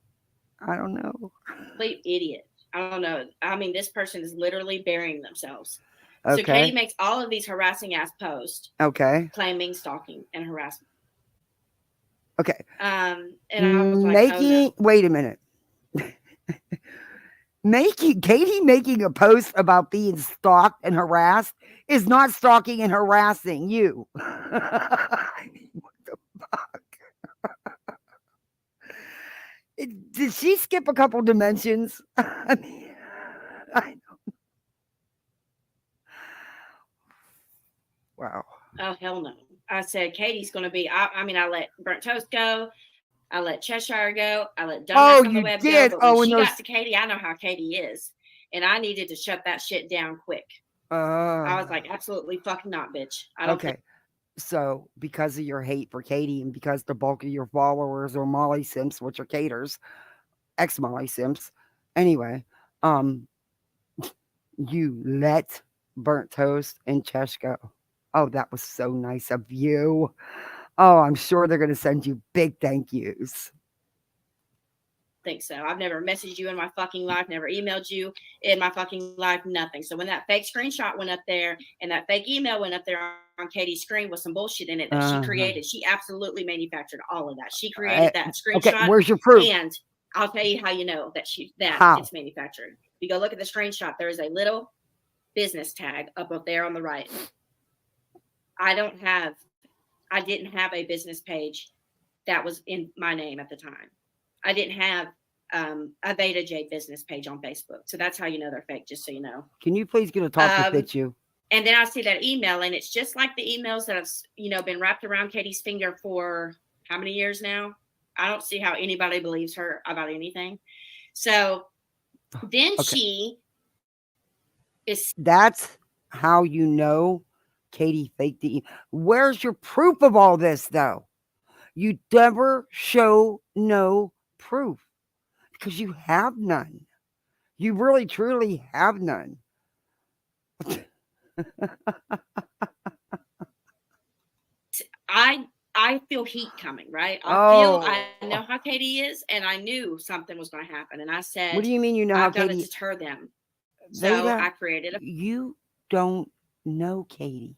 I don't know. Complete idiot. I don't know. I mean, this person is literally burying themselves. Okay. So Katie makes all of these harassing ass posts. Okay. Claiming stalking and harassment. Okay. And I was like, wait a minute. Katie making a post about being stalked and harassed is not stalking and harassing you. What the fuck? Did she skip a couple dimensions? I mean, I don't know. Wow. Oh, hell no. I said, Katie's going to be, I mean, I let Burnt Toast go. I let Cheshire go. I let Donuts Oh, on the you Web did? go. But when Oh, and she there's got to Katie, I know how Katie is. And I needed to shut that shit down quick. I was like, absolutely fucking not, bitch. I don't okay. So, because of your hate for Katie and because the bulk of your followers are Molly Simps, which are Caters, ex Molly Simps, anyway, you let Burnt Toast and Chesh go. Oh, that was so nice of you. Oh, I'm sure they're going to send you big thank yous. think so. I've never messaged you in my fucking life, never emailed you in my fucking life, nothing. So when that fake screenshot went up there and that fake email went up there on Katie's screen with some bullshit in it that she created, she absolutely manufactured all of that. She created that screenshot. Okay, where's your proof? And I'll tell you how you know that How? it's manufactured. If you go look at the screenshot, there is a little business tag up there on the right. I didn't have a business page that was in my name at the time. I didn't have a Vada J business page on Facebook. So that's how you know they're fake, just so you know. Can you please get a talk to fit you? And then I see that email, and it's just like the emails that have, been wrapped around Katie's finger for how many years now? I don't see how anybody believes her about anything. So then she is. That's how you know Katie faked the email. Where's your proof of all this, though? You never show no proof because you have none. You really, truly have none. I feel heat coming, right? I know how Katie is, and I knew something was going to happen. And I said, what do you mean you know how I've got Katie? to deter them. Vada, so I created You don't know Katie.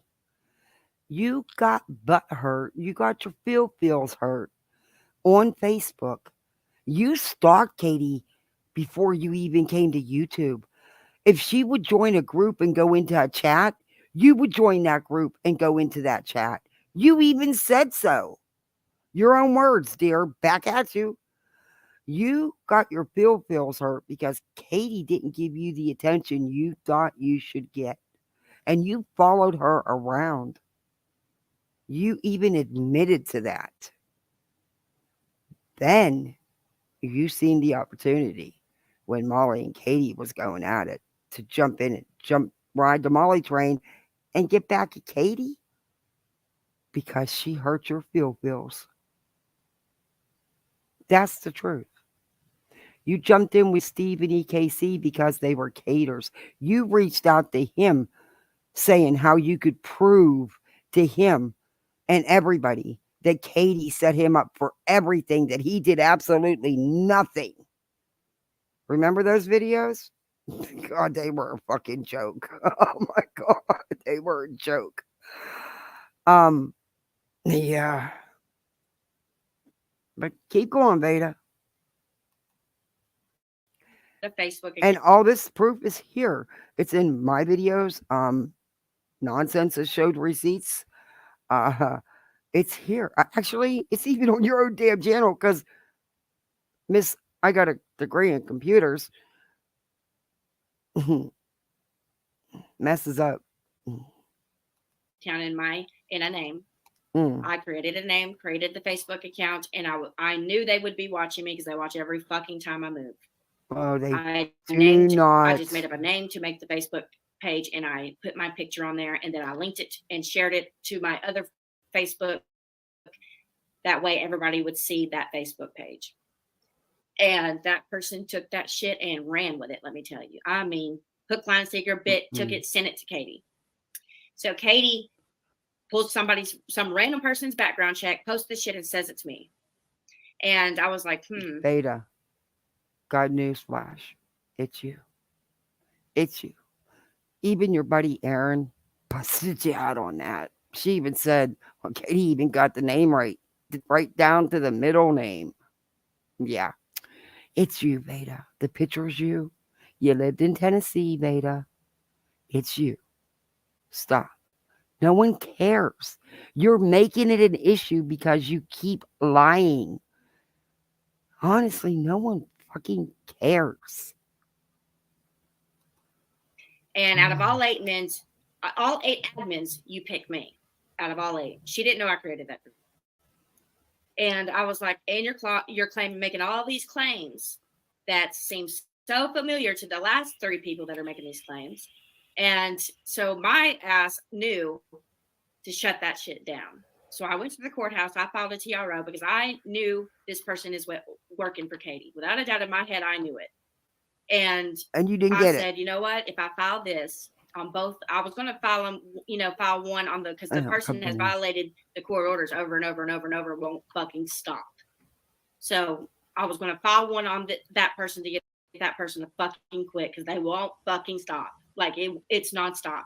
You got butt hurt. You got your feels hurt on Facebook. You stalked Katie before you even came to YouTube. If she would join a group and go into a chat, you would join that group and go into that chat. You even said so. Your own words, dear. Back at you. You got your feels hurt because Katie didn't give you the attention you thought you should get. And you followed her around. You even admitted to that. Then you seen the opportunity when Molly and Katie was going at it to jump in and ride the Molly train and get back at Katie because she hurt your feels. That's the truth. You jumped in with Steve and EKC because they were Caters. You reached out to him saying how you could prove to him and everybody that Katie set him up for everything, that he did absolutely nothing. Remember those videos? God, they were a fucking joke. Oh my God, they were a joke. Yeah. But keep going, Vada. the Facebook account. And all this proof is here. It's in my videos. Nonsense has showed receipts. It's here. Actually, it's even on your own damn channel because Miss, I got a degree in computers. Messes up. Account in a name. I created a name, created the Facebook account, and I knew they would be watching me because they watch every fucking time I move. Oh, they I just made up a name to make the Facebook page, and I put my picture on there, and then I linked it and shared it to my other Facebook. That way everybody would see that Facebook page. And that person took that shit and ran with it, let me tell you. I mean, hook, line, sinker, bit, took it, sent it to Katie. So Katie pulls some random person's background check, posts this shit and says it to me. And I was like, Vada, got news flash. It's you. It's you. Even your buddy Aaron busted you out on that. She even said, well, Katie even got the name right down to the middle name. Yeah. It's you, Vada. The picture's you. You lived in Tennessee, Vada. It's you. Stop. No one cares. You're making it an issue because you keep lying. Honestly, no one fucking cares. and out of all 8 men, all 8 admins, you pick me out of all 8. She didn't know I created that group. And I was like, and you're claiming, making all these claims that seem so familiar to the last 3 people that are making these claims. And so my ass knew to shut that shit down. So I went to the courthouse. I filed a TRO because I knew this person is working for Katie. Without a doubt in my head, I knew it. And you didn't I get said, you know what? If I file this on both, I was going to file them, file one on because the person has violated the court orders over and over and over and over, won't fucking stop. So I was going to file one on that person to get that person to fucking quit because they won't fucking stop. Like it's nonstop.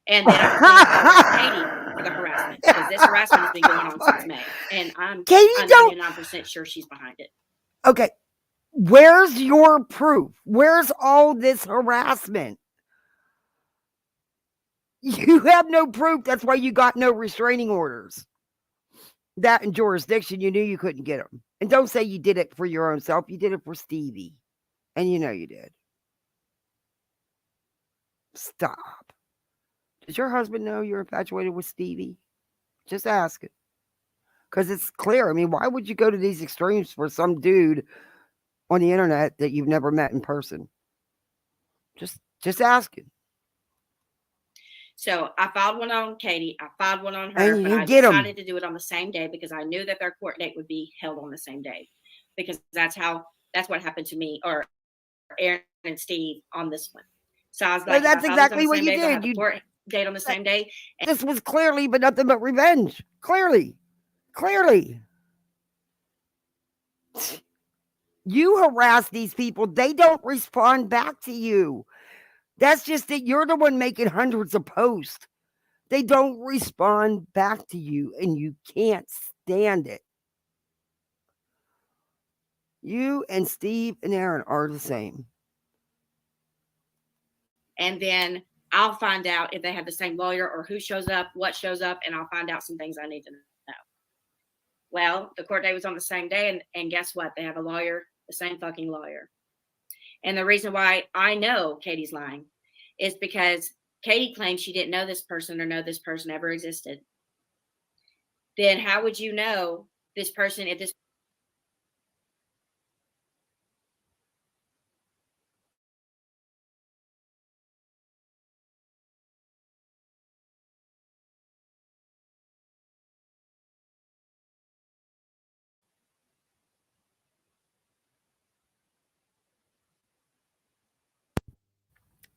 And then I was going to file Katie for the harassment because this harassment has been going on since May, and I'm 99% sure she's behind it. Okay, where's your proof? Where's all this harassment? You have no proof. That's why you got no restraining orders. That and jurisdiction, you knew you couldn't get them. And don't say you did it for your own self. You did it for Stevie. And you know you did. Stop. Does your husband know you're infatuated with Stevie? Just ask it. Because it's clear. I mean, why would you go to these extremes for some dude on the internet that you've never met in person? Just ask it. So I filed one on Katie. I filed one on her, but I decided to do it on the same day because I knew that their court date would be held on the same day. Because that's what happened to me or Aaron and Steve on this one. So I was like, that's exactly what you did. You court date on the same day. This was clearly, but nothing but revenge. Clearly. You harass these people. They don't respond back to you. That's just that you're the one making hundreds of posts. They don't respond back to you, and you can't stand it. You and Steve and Aaron are the same. And then I'll find out if they have the same lawyer or who shows up, what shows up, and I'll find out some things I need to know. Well, the court date was on the same day, and guess what? They have a lawyer, the same fucking lawyer. And the reason why I know Katie's lying is because Katie claims she didn't know this person or know this person ever existed. Then how would you know this person if this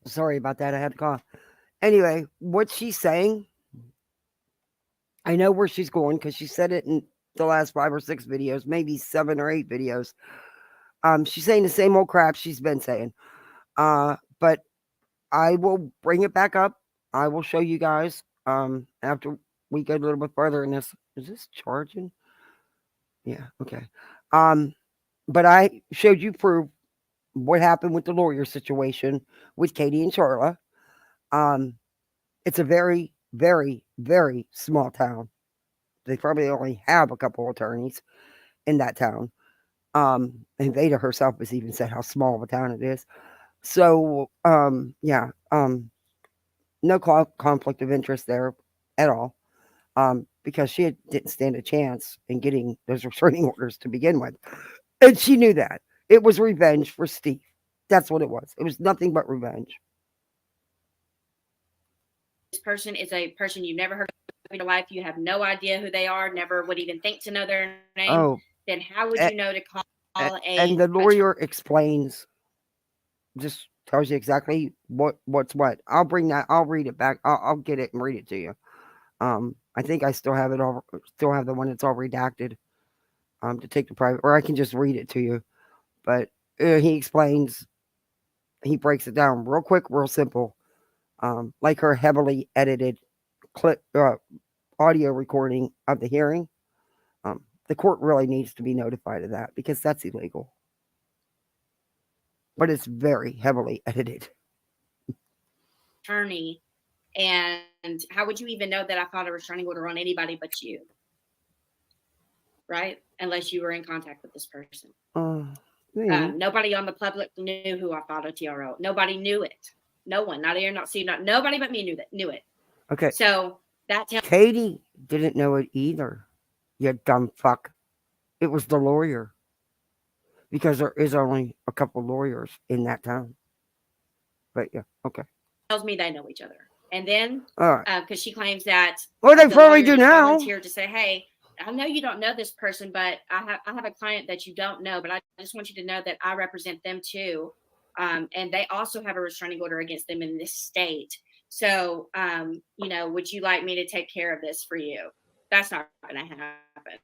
Sorry about that. I had to cough. Anyway, what she's saying, I know where she's going because she said it in the last 5 or 6 videos, maybe 7 or 8 videos. She's saying the same old crap she's been saying. But I will bring it back up. I will show you guys after we go a little bit further in this. Is this charging? Yeah, okay. But I showed you proof what happened with the lawyer situation with Katie and Charla. It's a very, very, very small town. They probably only have a couple attorneys in that town. And Vada herself has even said how small of a town it is. So, yeah, no conflict of interest there at all. Because she didn't stand a chance in getting those restraining orders to begin with. And she knew that. It was revenge for Steve. That's what it was. It was nothing but revenge. This person is a person you've never heard of in your life. You have no idea who they are, never would even think to know their name. Then how would you know to call and the lawyer explains, just tells you exactly what's what. I'll bring that. I'll read it back. I'll get it and read it to you. I think I still have it all. Still have the one that's all redacted. To take the private, or I can just read it to you. But he explains. He breaks it down real quick, real simple. Like her heavily edited clip, audio recording of the hearing. The court really needs to be notified of that because that's illegal. But it's very heavily edited. Attorney, and how would you even know that I filed a restraining order on anybody but you? Right? Unless you were in contact with this person. Nobody on the public knew who I filed a TRO. Nobody knew it. No one, not Aaron, not Steve, not nobody but me knew it. Okay. So that tells Katie didn't know it either. You dumb fuck. It was the lawyer. Because there is only a couple lawyers in that town. But yeah, okay. me they know each other. And then, All right. because she claims that Well, they the probably lawyer do just now. volunteered to say, "Hey, I know you don't know this person, but I have a client that you don't know, but I just want you to know that I represent them too, and they also have a restraining order against them in this state. So, would you like me to take care of this for you?" That's not going to happen.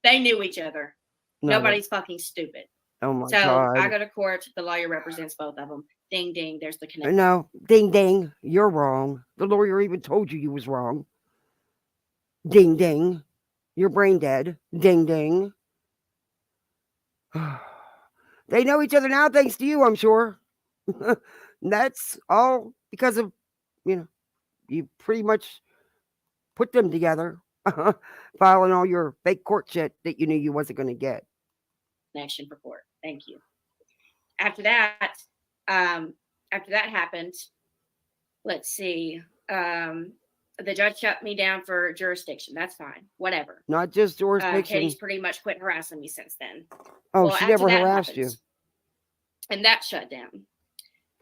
They knew each other. No, Nobody's fucking stupid. oh my So God. I go to court. The lawyer represents both of them. Ding, ding. There's the connection. No, ding, ding. You're wrong. The lawyer even told you was wrong. Ding, ding. You're brain dead. Ding, ding. They know each other now thanks to you, I'm sure. That's all because of, you pretty much put them together, filing all your fake court shit that you knew you wasn't going to get. Connection for court. Thank you. After that happened, let's see. The judge shut me down for jurisdiction. That's fine. Whatever. Not just jurisdiction. Katie's pretty much quit harassing me since then. Oh, she never harassed you. And that shut down.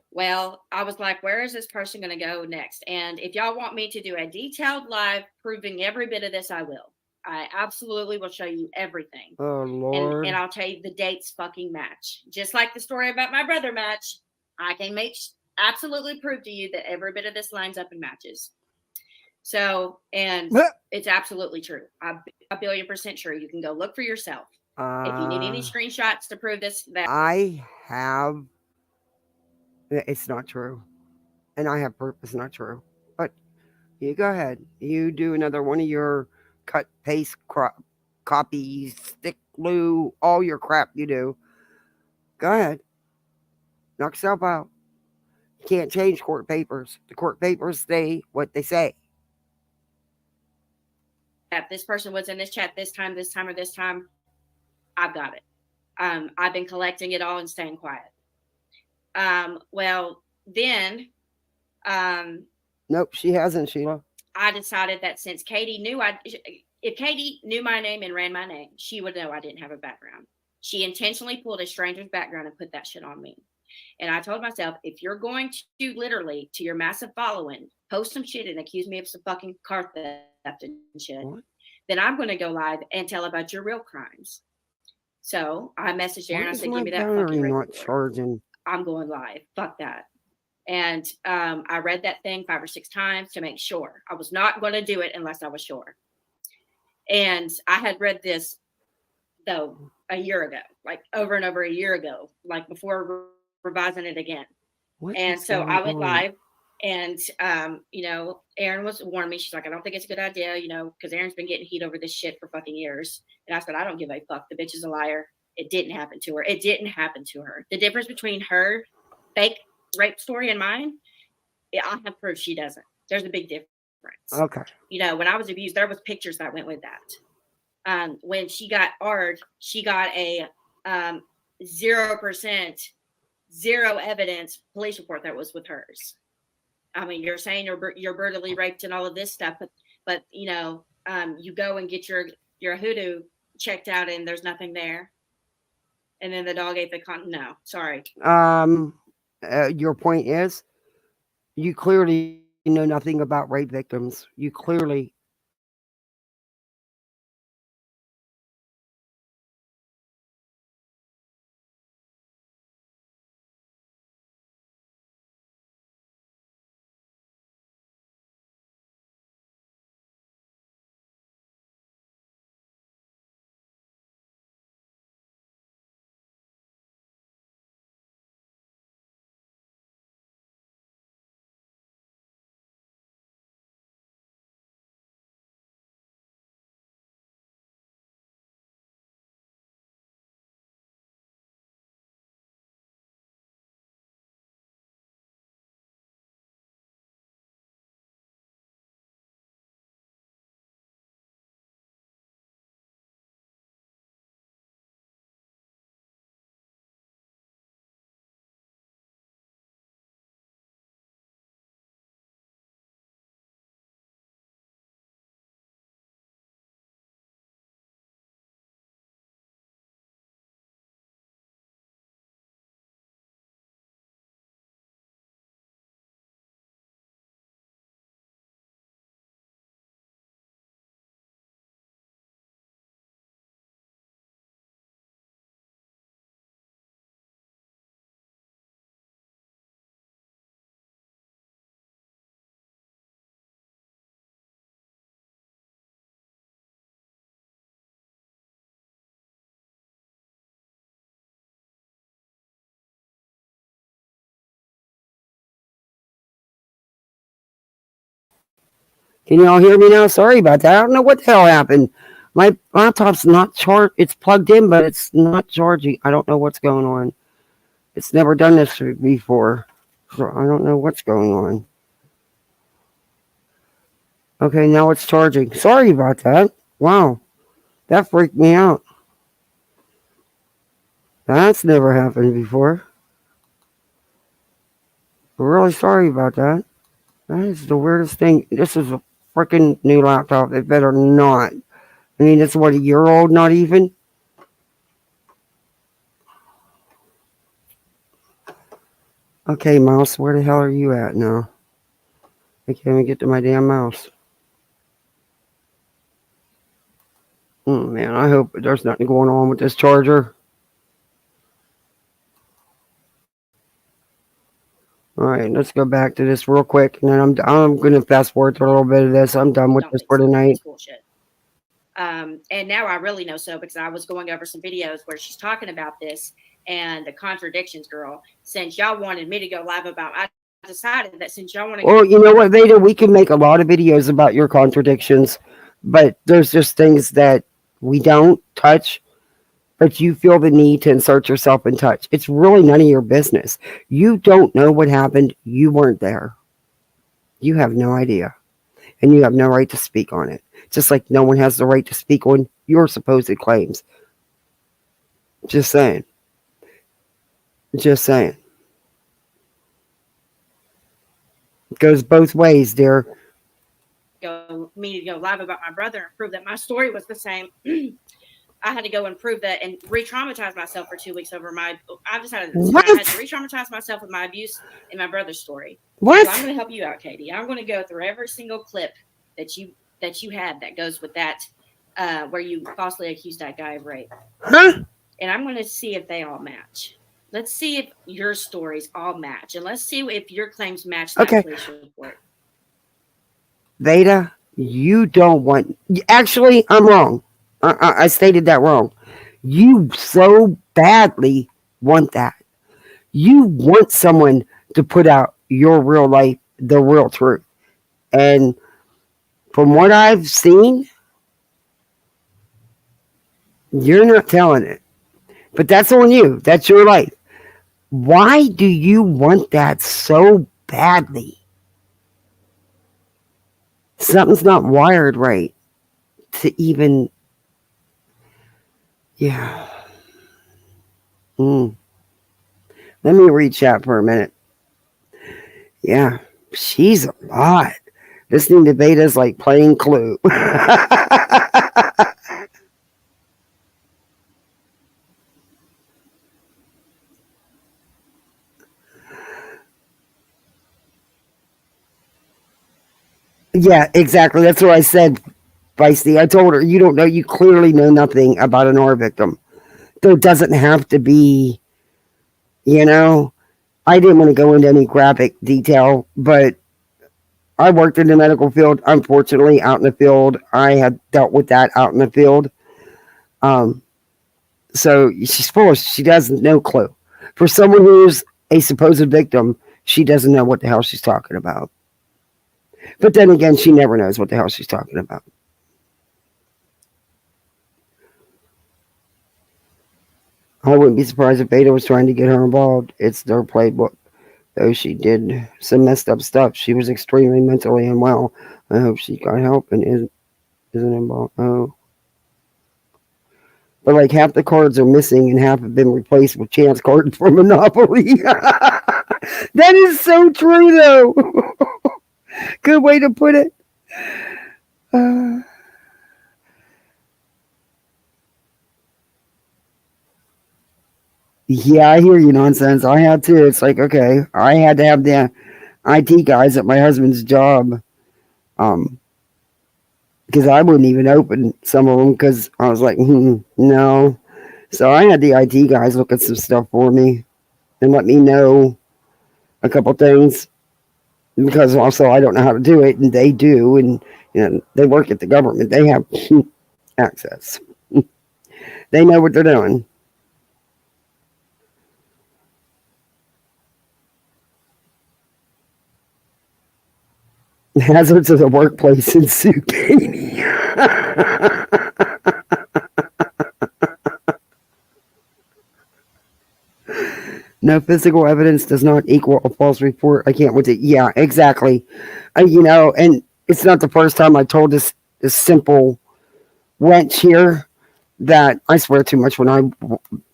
Well, I was like, where is this person going to go next? And if y'all want me to do a detailed live proving every bit of this, I will. I absolutely will show you everything. Oh, Lord. And I'll tell you the dates fucking match. Just like the story about my brother match, I can absolutely prove to you that every bit of this lines up and matches. So, and it's absolutely true. I'm a billion% sure. You can go look for yourself. If you need any screenshots to prove this, that I have. It's not true. And I have proof it's not true. But you go ahead. You do another one of your cut, paste, copy, stick, glue, all your crap you do. Go ahead. Knock yourself out. You can't change court papers. The court papers say what they say. That this person was in this chat this time, or this time, I've got it. I've been collecting it all and staying quiet. Well, then. Nope, she hasn't, Sheila. I decided that since Katie knew if Katie knew my name and ran my name, she would know I didn't have a background. She intentionally pulled a stranger's background and put that shit on me. And I told myself, if you're going to literally, to your massive following, post some shit and accuse me of some fucking car theft and shit, then I'm going to go live and tell about your real crimes. So I messaged Aaron. I said, give me that fucking record. Charging? I'm going live. Fuck that. And I read that thing 5 or 6 times to make sure. I was not going to do it unless I was sure. And I had read this, though, a year ago, like over and over a year ago, like before revising it again. And so I went live and, Erin was warning me. She's like, I don't think it's a good idea, because Erin's been getting heat over this shit for fucking years. And I said, I don't give a fuck. The bitch is a liar. It didn't happen to her. It didn't happen to her. The difference between her fake rape story and mine, I have proof she doesn't. There's a big difference. Okay. When I was abused, there was pictures that went with that. When she got ARD, she got a 0%, zero evidence police report that was with hers. I mean, you're saying you're brutally raped and all of this stuff, but you go and get your hoodoo checked out and there's nothing there. And then the dog ate the no, sorry. Your point is, you clearly know nothing about rape victims. You clearly Can y'all hear me now? Sorry about that. I don't know what the hell happened. My laptop's not charged. It's plugged in, but it's not charging. I don't know what's going on. It's never done this before. So I don't know what's going on. Okay, now it's charging. Sorry about that. Wow. That freaked me out. That's never happened before. I'm really sorry about that. That is the weirdest thing. This is a freaking new laptop. It better not. I mean, it's what, a year old, not even? Okay, mouse, where the hell are you at now? I can't even get to my damn mouse. Oh, man, I hope there's nothing going on with this charger. All right, let's go back to this real quick, and then I'm going to fast forward to a little bit of this. I'm done with Don't this think for so. tonight. It's bullshit. And now I really know so because I was going over some videos where she's talking about this and the contradictions, girl. Since y'all wanted me to go live about, I decided that since y'all want to. Well, you know what, Veda? We can make a lot of videos about your contradictions, but there's just things that we don't touch, but you feel the need to insert yourself in touch. It's really none of your business. You don't know what happened. You weren't there. You have no idea, and you have no right to speak on it. Just like no one has the right to speak on your supposed claims. Just saying. Just saying. It goes both ways, dear. Me to go live about my brother and prove that my story was the same. I had to go and prove that and re-traumatize myself for 2 weeks over my. I decided that I had to re-traumatize myself with my abuse in my brother's story. What? So I'm going to help you out, Katie. I'm going to go through every single clip that you had that goes with that, where you falsely accused that guy of rape. Huh? And I'm going to see if they all match. Let's see if your stories all match, and let's see if your claims match that police report. Veda, you don't want. Actually, I'm wrong. I stated that wrong. You so badly want that. You want someone to put out your real life, the real truth. And from what I've seen, you're not telling it. But that's on you. That's your life. Why do you want that so badly? Something's not wired right to even. Yeah. Let me read chat for a minute. Yeah, she's a lot. Listening to Beta is like playing Clue. Yeah, exactly. That's what I said, Feisty. I told her, you don't know, you clearly know nothing about an R victim. There doesn't have to be, you know, I didn't want to go into any graphic detail, but I worked in the medical field, unfortunately, out in the field. I had dealt with that out in the field. So she's full of, she doesn't know clue. For someone who's a supposed victim, she doesn't know what the hell she's talking about. But then again, she never knows what the hell she's talking about. I wouldn't be surprised if Beta was trying to get her involved. It's their playbook. Though she did some messed up stuff, she was extremely mentally unwell. I hope she got help and isn't involved. Oh. But like half the cards are missing and half have been replaced with chance cards from Monopoly. That is so true, though. Good way to put it. Yeah, I hear you, nonsense. I had to. It's like, okay, I had to have the IT guys at my husband's job, because I wouldn't even open some of them because I was like, no. So I had the IT guys look at some stuff for me and let me know a couple things, because also I don't know how to do it, and they do, and you know, they work at the government. They have access. They know what they're doing. Hazards of the workplace ensue, Katie. No physical evidence does not equal a false report. I can't wait to. Yeah, exactly. And it's not the first time I told this simple wench here that I swear too much when I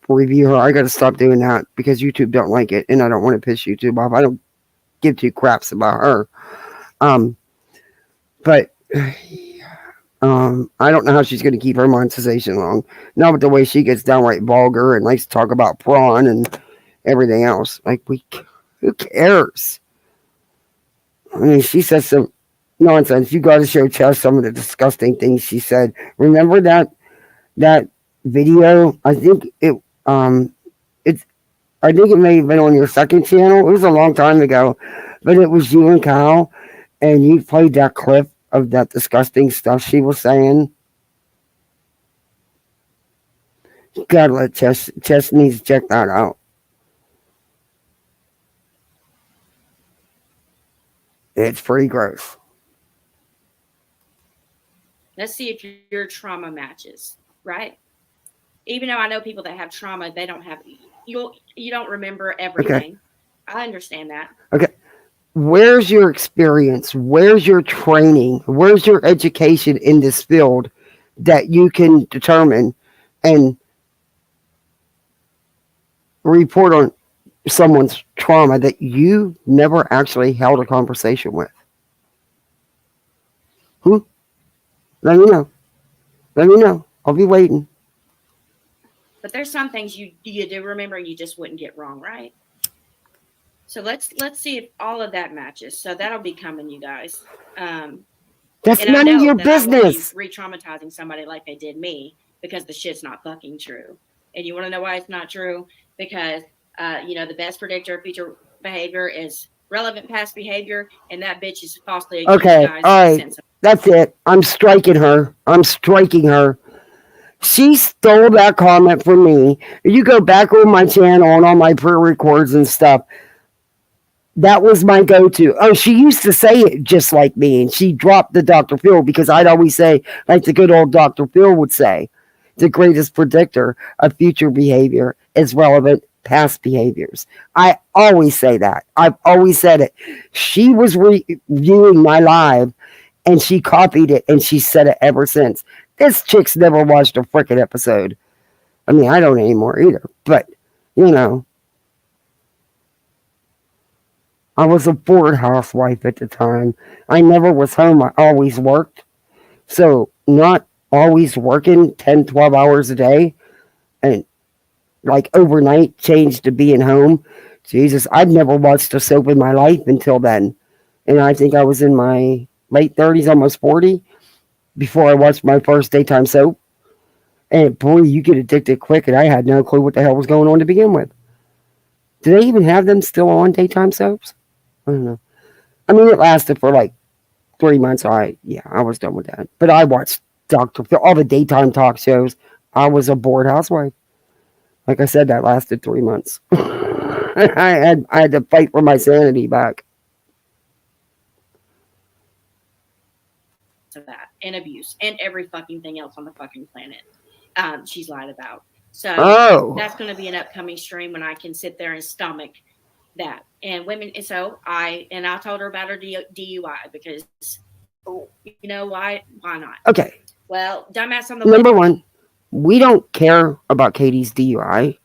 review her. I got to stop doing that because YouTube don't like it, and I don't want to piss YouTube off. I don't give two craps about her. But I don't know how she's going to keep her monetization long. Not with the way she gets downright vulgar and likes to talk about prawn and everything else. Like, who cares? I mean, she says some nonsense. You got to show Chess some of the disgusting things she said. Remember that video? I think it may have been on your second channel. It was a long time ago, but it was you and Kyle, and you played that clip of that disgusting stuff she was saying. You gotta let Chess needs to check that out. It's pretty gross. Let's see if your trauma matches, right? Even though I know people that have trauma, they don't have you don't remember everything. Okay. I understand that. Okay. Where's your experience? Where's your training? Where's your education in this field that you can determine and report on someone's trauma that you never actually held a conversation with? Let me know. I'll be waiting. But there's some things you do remember and you just wouldn't get wrong, right? So let's see if all of that matches. So that'll be coming, you guys. That's none of your business. Re-traumatizing somebody like they did me because the shit's not fucking true. And you want to know why it's not true? Because the best predictor of future behavior is relevant past behavior, and that bitch is falsely accused. Okay, guys, all right. That's it. I'm striking her. She stole that comment from me. You go back on my channel and all my pre-records and stuff. That was my go-to. Oh, she used to say it just like me, and she dropped the Dr. Phil because I'd always say, like the good old Dr. Phil would say, the greatest predictor of future behavior is relevant past behaviors. I always say that. I've always said it. She was reviewing my live, and she copied it, and she said it ever since. This chick's never watched a frickin' episode. I mean, I don't anymore either, but, I was a bored housewife at the time. I never was home. I always worked. So not always working 10, 12 hours a day and like overnight changed to being home. Jesus, I'd never watched a soap in my life until then. And I think I was in my late 30s, almost 40, before I watched my first daytime soap. And boy, you get addicted quick, and I had no clue what the hell was going on to begin with. Do they even have them still on daytime soaps? I don't know. I mean, it lasted for like 3 months. I was done with that. But I watched Dr. Phil, all the daytime talk shows. I was a bored housewife. Like I said, that lasted 3 months. I had to fight for my sanity back. So that and abuse and every fucking thing else on the fucking planet. She's lied about. So that's going to be an upcoming stream when I can sit there and stomach that. And women, so I told her about her DUI because, why not? Okay. Well, dumbass on the Number one, we don't care about Katie's DUI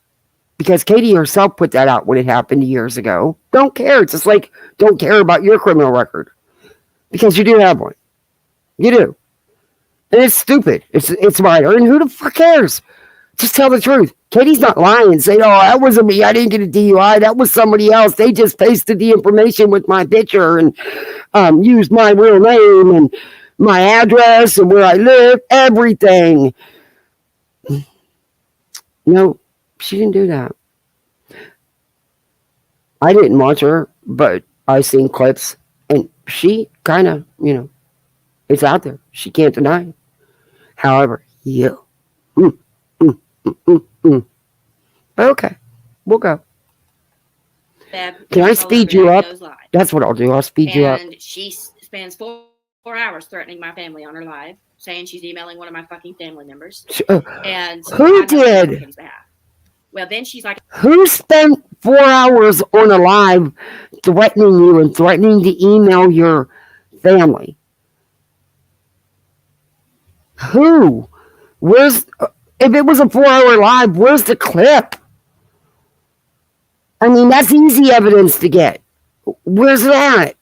because Katie herself put that out when it happened years ago. Don't care. It's just like, don't care about your criminal record because you do have one. You do. And it's stupid. It's minor. And who the fuck cares? Just tell the truth. Katie's not lying and say, oh, that wasn't me. I didn't get a DUI. That was somebody else. They just pasted the information with my picture and used my real name and my address and where I live, everything. No, she didn't do that. I didn't watch her, but I seen clips, and she kind of, it's out there. She can't deny it. However, you. Okay, we'll go. Can I speed you up? That's what I'll do. I'll speed you up. And she spends 4 hours threatening my family on her live, saying she's emailing one of my fucking family members. And Who did? on Katie's behalf. Well, then she's like, who spent 4 hours on a live threatening you and threatening to email your family? Who? Where's, if it was a 4-hour live, where's the clip? I mean, that's easy evidence to get. Where's that?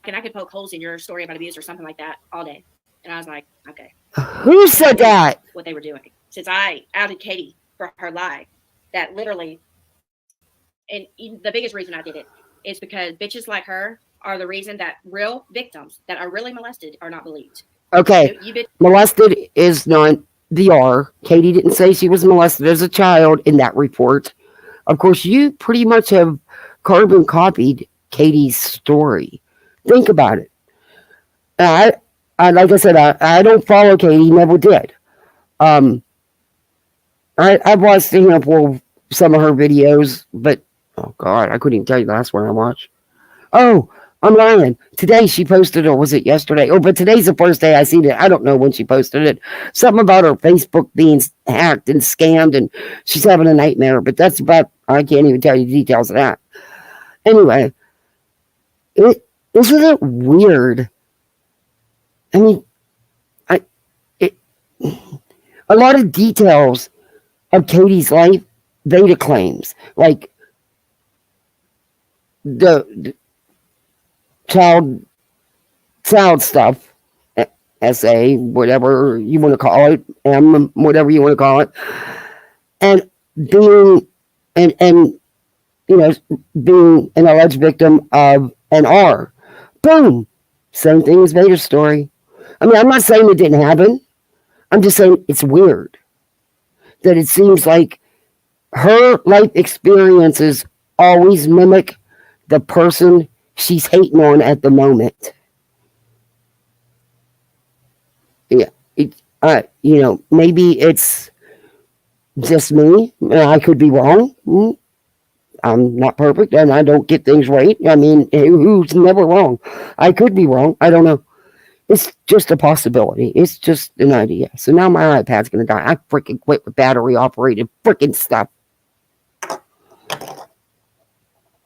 and I could poke holes in your story about abuse or something like that all day. And I was like, okay. Who said that? What they were doing. Since I outed Katie for her lie, that literally, and the biggest reason I did it is because bitches like her are the reason that real victims that are really molested are not believed. Okay, molested is not the R. Katie didn't say she was molested as a child in that report. Of course, you pretty much have carbon copied Katie's story. Think about it. I like I said, I don't follow Katie, never did. I've watched a handful of some of her videos, but oh god, I couldn't even tell you the last one I watched. Oh, I'm lying. Today she posted, or was it yesterday? Oh, but today's the first day I seen it. I don't know when she posted it. Something about her Facebook being hacked and scammed, and she's having a nightmare. But that's about, I can't even tell you the details of that. Anyway, isn't it weird? I mean, a lot of details of Katie's life, Veda claims, like the child stuff, SA, whatever you want to call it, M, whatever you want to call it, and being and you know, being an alleged victim of an R. Boom. Same thing as Veda's story. I mean, I'm not saying it didn't happen. I'm just saying it's weird that it seems like her life experiences always mimic the person she's hating on at the moment. Yeah. You know, maybe it's just me. I could be wrong. I'm not perfect and I don't get things right. I mean, who's never wrong? I could be wrong. I don't know. It's just a possibility. It's just an idea. So now my iPad's going to die. I freaking quit with battery operated freaking stuff.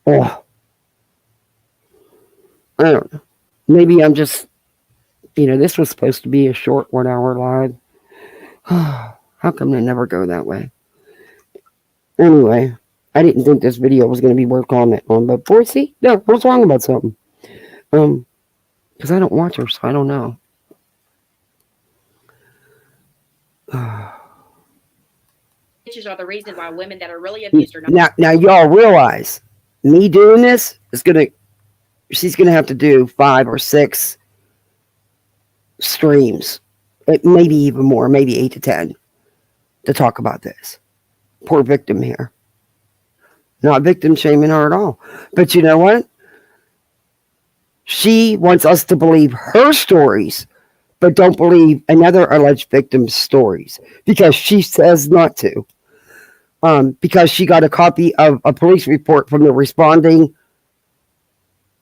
Oh. I don't know. Maybe I'm just, you know, this was supposed to be a short 1 hour live. How come they never go that way? Anyway, I didn't think this video was going to be worth comment on, but boy, see, no, I was wrong about something. Because I don't watch her, so I don't know. Bitches are the reason why women that are really abused are not. Now y'all realize, me doing this is she's gonna have to do 5 or 6 streams, maybe even more, maybe 8 to 10, to talk about this. Poor victim here. Not victim shaming her at all. But you know what? She wants us to believe her stories, but don't believe another alleged victim's stories because she says not to. Because she got a copy of a police report from the responding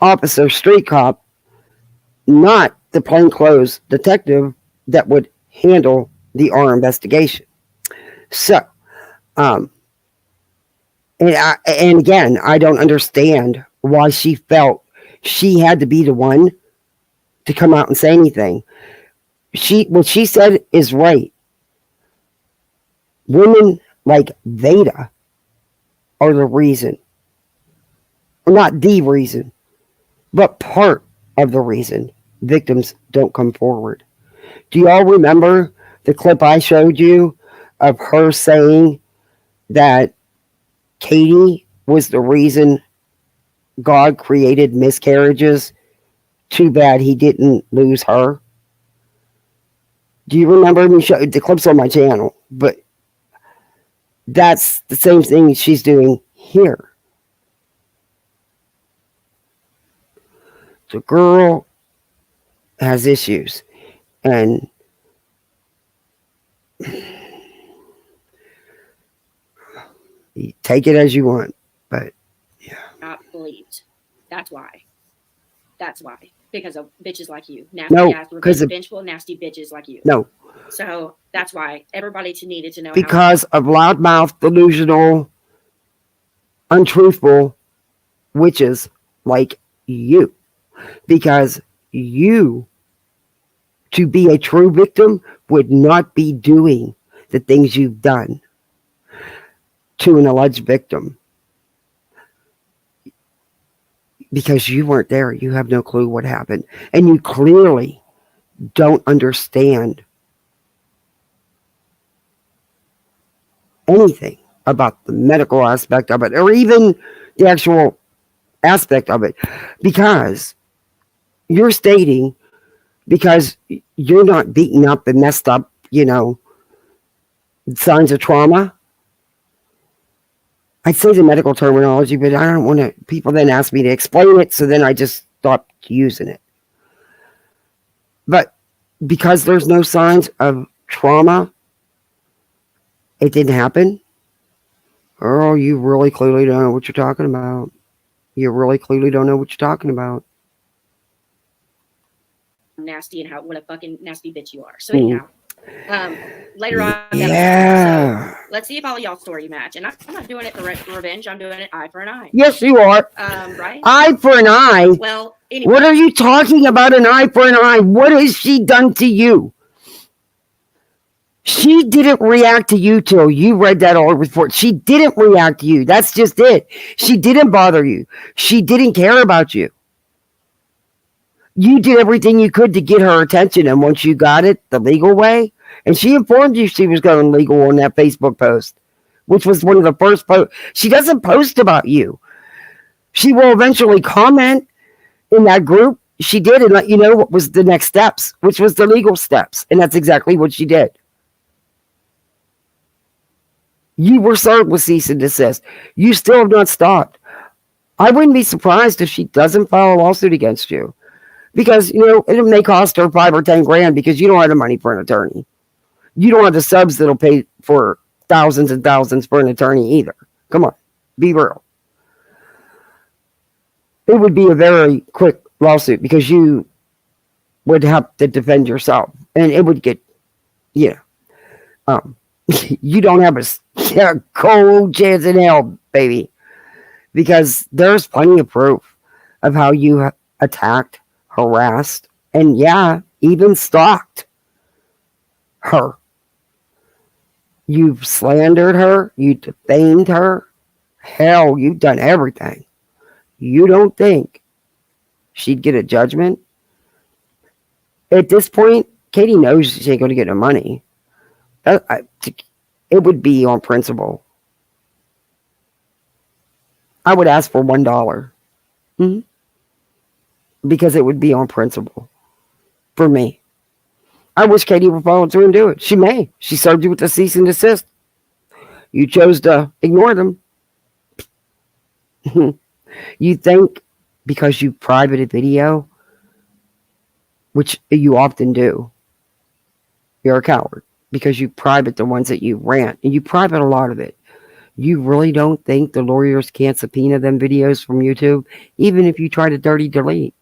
officer, street cop, not the plainclothes detective that would handle the R investigation. So, and again, I don't understand why she felt she had to be the one to come out and say anything. What she said is right. Women like Veda are the reason, or not the reason, but part of the reason victims don't come forward. Do y'all remember the clip I showed you of her saying that Katie was the reason God created miscarriages? Too bad he didn't lose her. Do you remember me showing the clips on my channel? But that's the same thing she's doing here. The girl has issues, and you take it as you want. But not believed. That's why. That's why. Because of bitches like you. Nasty No, ass, because vengeful, nasty bitches like you. no, So that's why everybody needed to know because of loudmouth, delusional, untruthful witches like you. Because you, to be a true victim, would not be doing the things you've done to an alleged victim. Because you weren't there. You have no clue what happened. And you clearly don't understand anything about the medical aspect of it, or even the actual aspect of it. Because you're stating, because you're not beaten up and messed up, signs of trauma. I'd say the medical terminology, but I don't want to. People then ask me to explain it, so then I just stopped using it. But because there's no signs of trauma, it didn't happen. Oh, you really clearly don't know what you're talking about. You really clearly don't know what you're talking about. nasty and what a fucking nasty bitch you are. So anyhow, later on, yeah. So let's see if all of y'all story match. And I'm not doing it for revenge. I'm doing it eye for an eye. Yes, you are. Right? Eye for an eye. Well, anyway. What are you talking about? An eye for an eye? What has she done to you? She didn't react to you till you read that old report. She didn't react to you. That's just it. She didn't bother you. She didn't care about you. You did everything you could to get her attention, and once you got it the legal way, and she informed you she was going legal on that Facebook post, which was one of the first posts. She doesn't post about you. She will eventually comment in that group. She did, and let you know what was the next steps, which was the legal steps, and that's exactly what she did. You were served with cease and desist. You still have not stopped. I wouldn't be surprised if she doesn't file a lawsuit against you. Because, it may cost her $5 or $10,000 because you don't have the money for an attorney. You don't have the subs that'll pay for thousands and thousands for an attorney either. Come on, be real. It would be a very quick lawsuit because you would have to defend yourself. And it would get, you don't have a cold chance in hell, baby. Because there's plenty of proof of how you attacked, harassed, and even stalked her. You've slandered her. You defamed her. Hell, you've done everything. You don't think she'd get a judgment? At this point, Katie knows she ain't going to get no money. It would be on principle. I would ask for $1. Mm-hmm. Because it would be on principle for me. I wish Katie would follow through and do it. She may. She served you with the cease and desist. You chose to ignore them. You think because you private a video, which you often do, you're a coward because you private the ones that you rant, and you private a lot of it. You really don't think the lawyers can't subpoena them videos from YouTube, even if you try to dirty delete?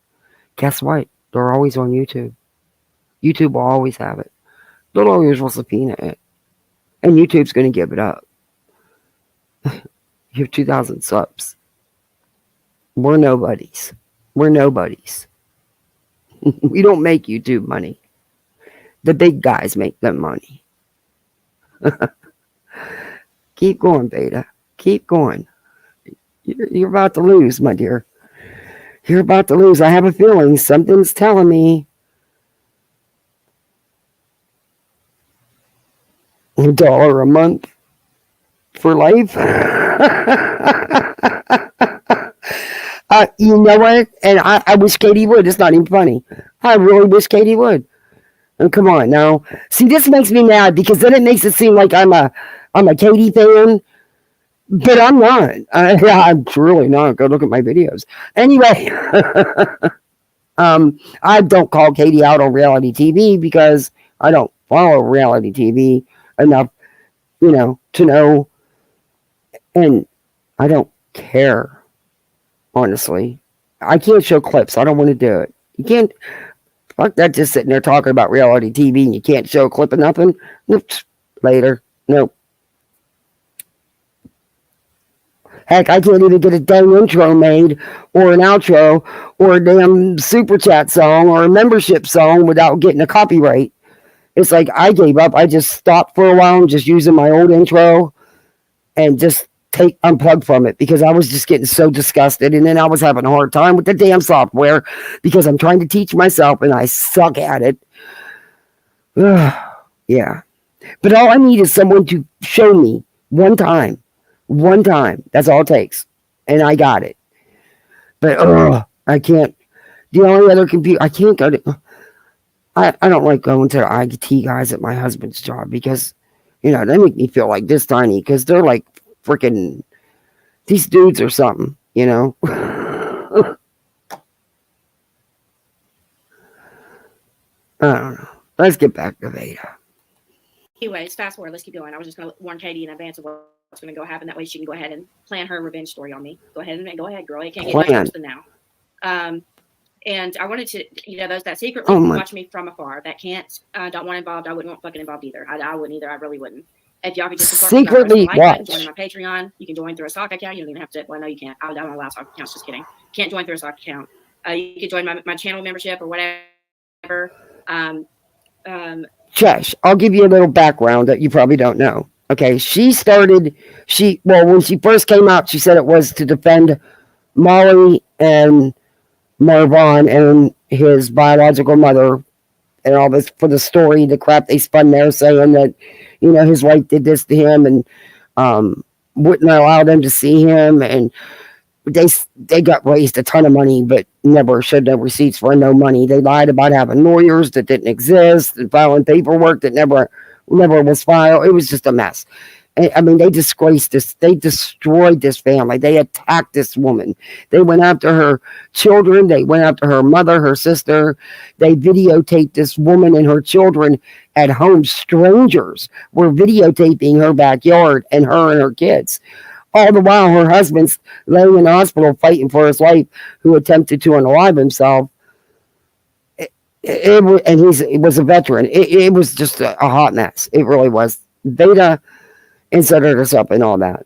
Guess what? They're always on YouTube. YouTube will always have it. The lawyers will subpoena it. And YouTube's going to give it up. You have 2,000 subs. We're nobodies. We're nobodies. We don't make YouTube money. The big guys make them money. Keep going, Beta. Keep going. You're about to lose, my dear. You're about to lose. I have a feeling something's telling me. $1 a month for life. You know what? And I wish Katie would. It's not even funny. I really wish Katie would. And come on now. See, this makes me mad because then it makes it seem like I'm a Katie fan. But I'm not. I'm truly not. Go look at my videos. Anyway, I don't call Katie out on reality TV because I don't follow reality TV enough, to know. And I don't care, honestly. I can't show clips. I don't want to do it. You can't, fuck that, just sitting there talking about reality TV and you can't show a clip of nothing. Nope. Later. Nope. Heck, I can't even get a damn intro made or an outro or a damn super chat song or a membership song without getting a copyright. It's like I gave up. I just stopped for a while and just using my old intro and just unplug from it because I was just getting so disgusted. And then I was having a hard time with the damn software because I'm trying to teach myself and I suck at it. Yeah. But all I need is someone to show me one time. One time. That's all it takes. And I got it. But I can't. The only other computer, I can't go to. I don't like going to the IT guys at my husband's job because, they make me feel like this tiny because they're like freaking, these dudes or something, I don't know. Let's get back to Veda. Anyways, fast forward. Let's keep going. I was just going to warn Katie in advance of what's going to go happen. That way she can go ahead and plan her revenge story on me. Go ahead, girl. It can't get much worse than now. And I wanted to, those that secretly watch me from afar, that don't want involved. I wouldn't want fucking involved either. I wouldn't either. I really wouldn't. If y'all could just secretly watch, join my Patreon. You can join through a sock account. You don't even have to. Well, no, you can't. I don't allow sock accounts. Just kidding. Can't join through a sock account. You can join my channel membership or whatever. Chesh, I'll give you a little background that you probably don't know. Okay, when she first came out, she said it was to defend Molly and Marvin and his biological mother and all this for the story, the crap they spun there saying that, his wife did this to him and wouldn't allow them to see him. And they got raised a ton of money, but never showed no receipts for no money. They lied about having lawyers that didn't exist and filing paperwork that never was filed. It was just a mess. I mean, they disgraced this. They destroyed this family. They attacked this woman. They went after her children. They went after her mother, her sister. They videotaped this woman and her children at home. Strangers were videotaping her backyard and her kids. All the while, her husband's laying in the hospital fighting for his life, who attempted to unalive himself. He was a veteran. It was just a hot mess. It really was. Veda and set us up and all that.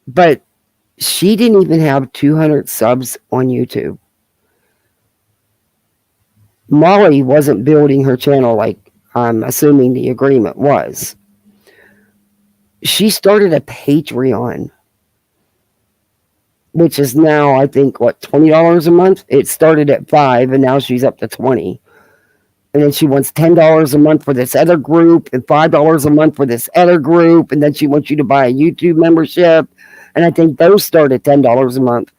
But she didn't even have 200 subs on YouTube. Molly wasn't building her channel like I'm assuming the agreement was. She started a Patreon, which is now, I think, $20 a month? It started at $5 and now she's up to $20. And then she wants $10 a month for this other group and $5 a month for this other group. And then she wants you to buy a YouTube membership. And I think those start at $10 a month.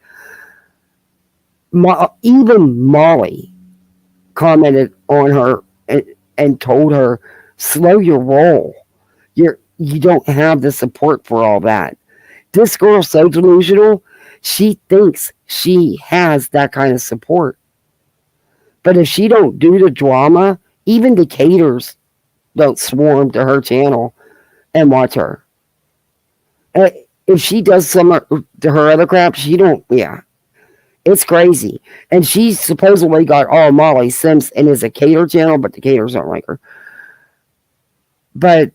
Even Molly commented on her and told her, slow your roll. You don't have the support for all that. This girl's so delusional. She thinks she has that kind of support. But if she don't do the drama, even the caters don't swarm to her channel and watch her. If she does some to her other crap, it's crazy. And she supposedly got all Molly Sims and is a cater channel, but the caters don't like her. But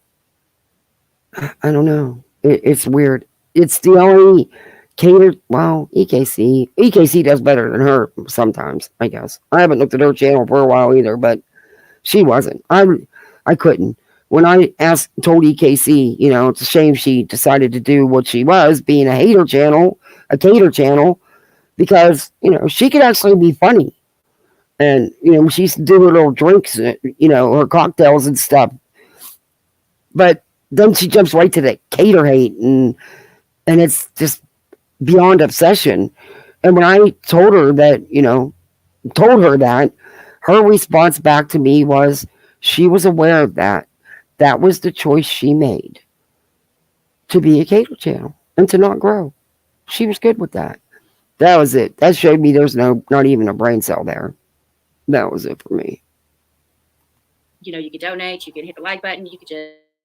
I don't know. It's weird. It's the only cater. Well, EKC does better than her sometimes, I guess. I haven't looked at her channel for a while either, but she wasn't. I couldn't. When I told EKC, it's a shame she decided to do what she was, being a cater channel, because, she could actually be funny. And, she used to do her little drinks, her cocktails and stuff. But then she jumps right to the cater hate, and it's just beyond obsession. And when I told her that, her response back to me was she was aware of that. That was the choice she made, to be a cater channel and to not grow. She was good with that. That was it. That showed me there's not even a brain cell there. That was it for me. You could donate, you could hit the like button, you could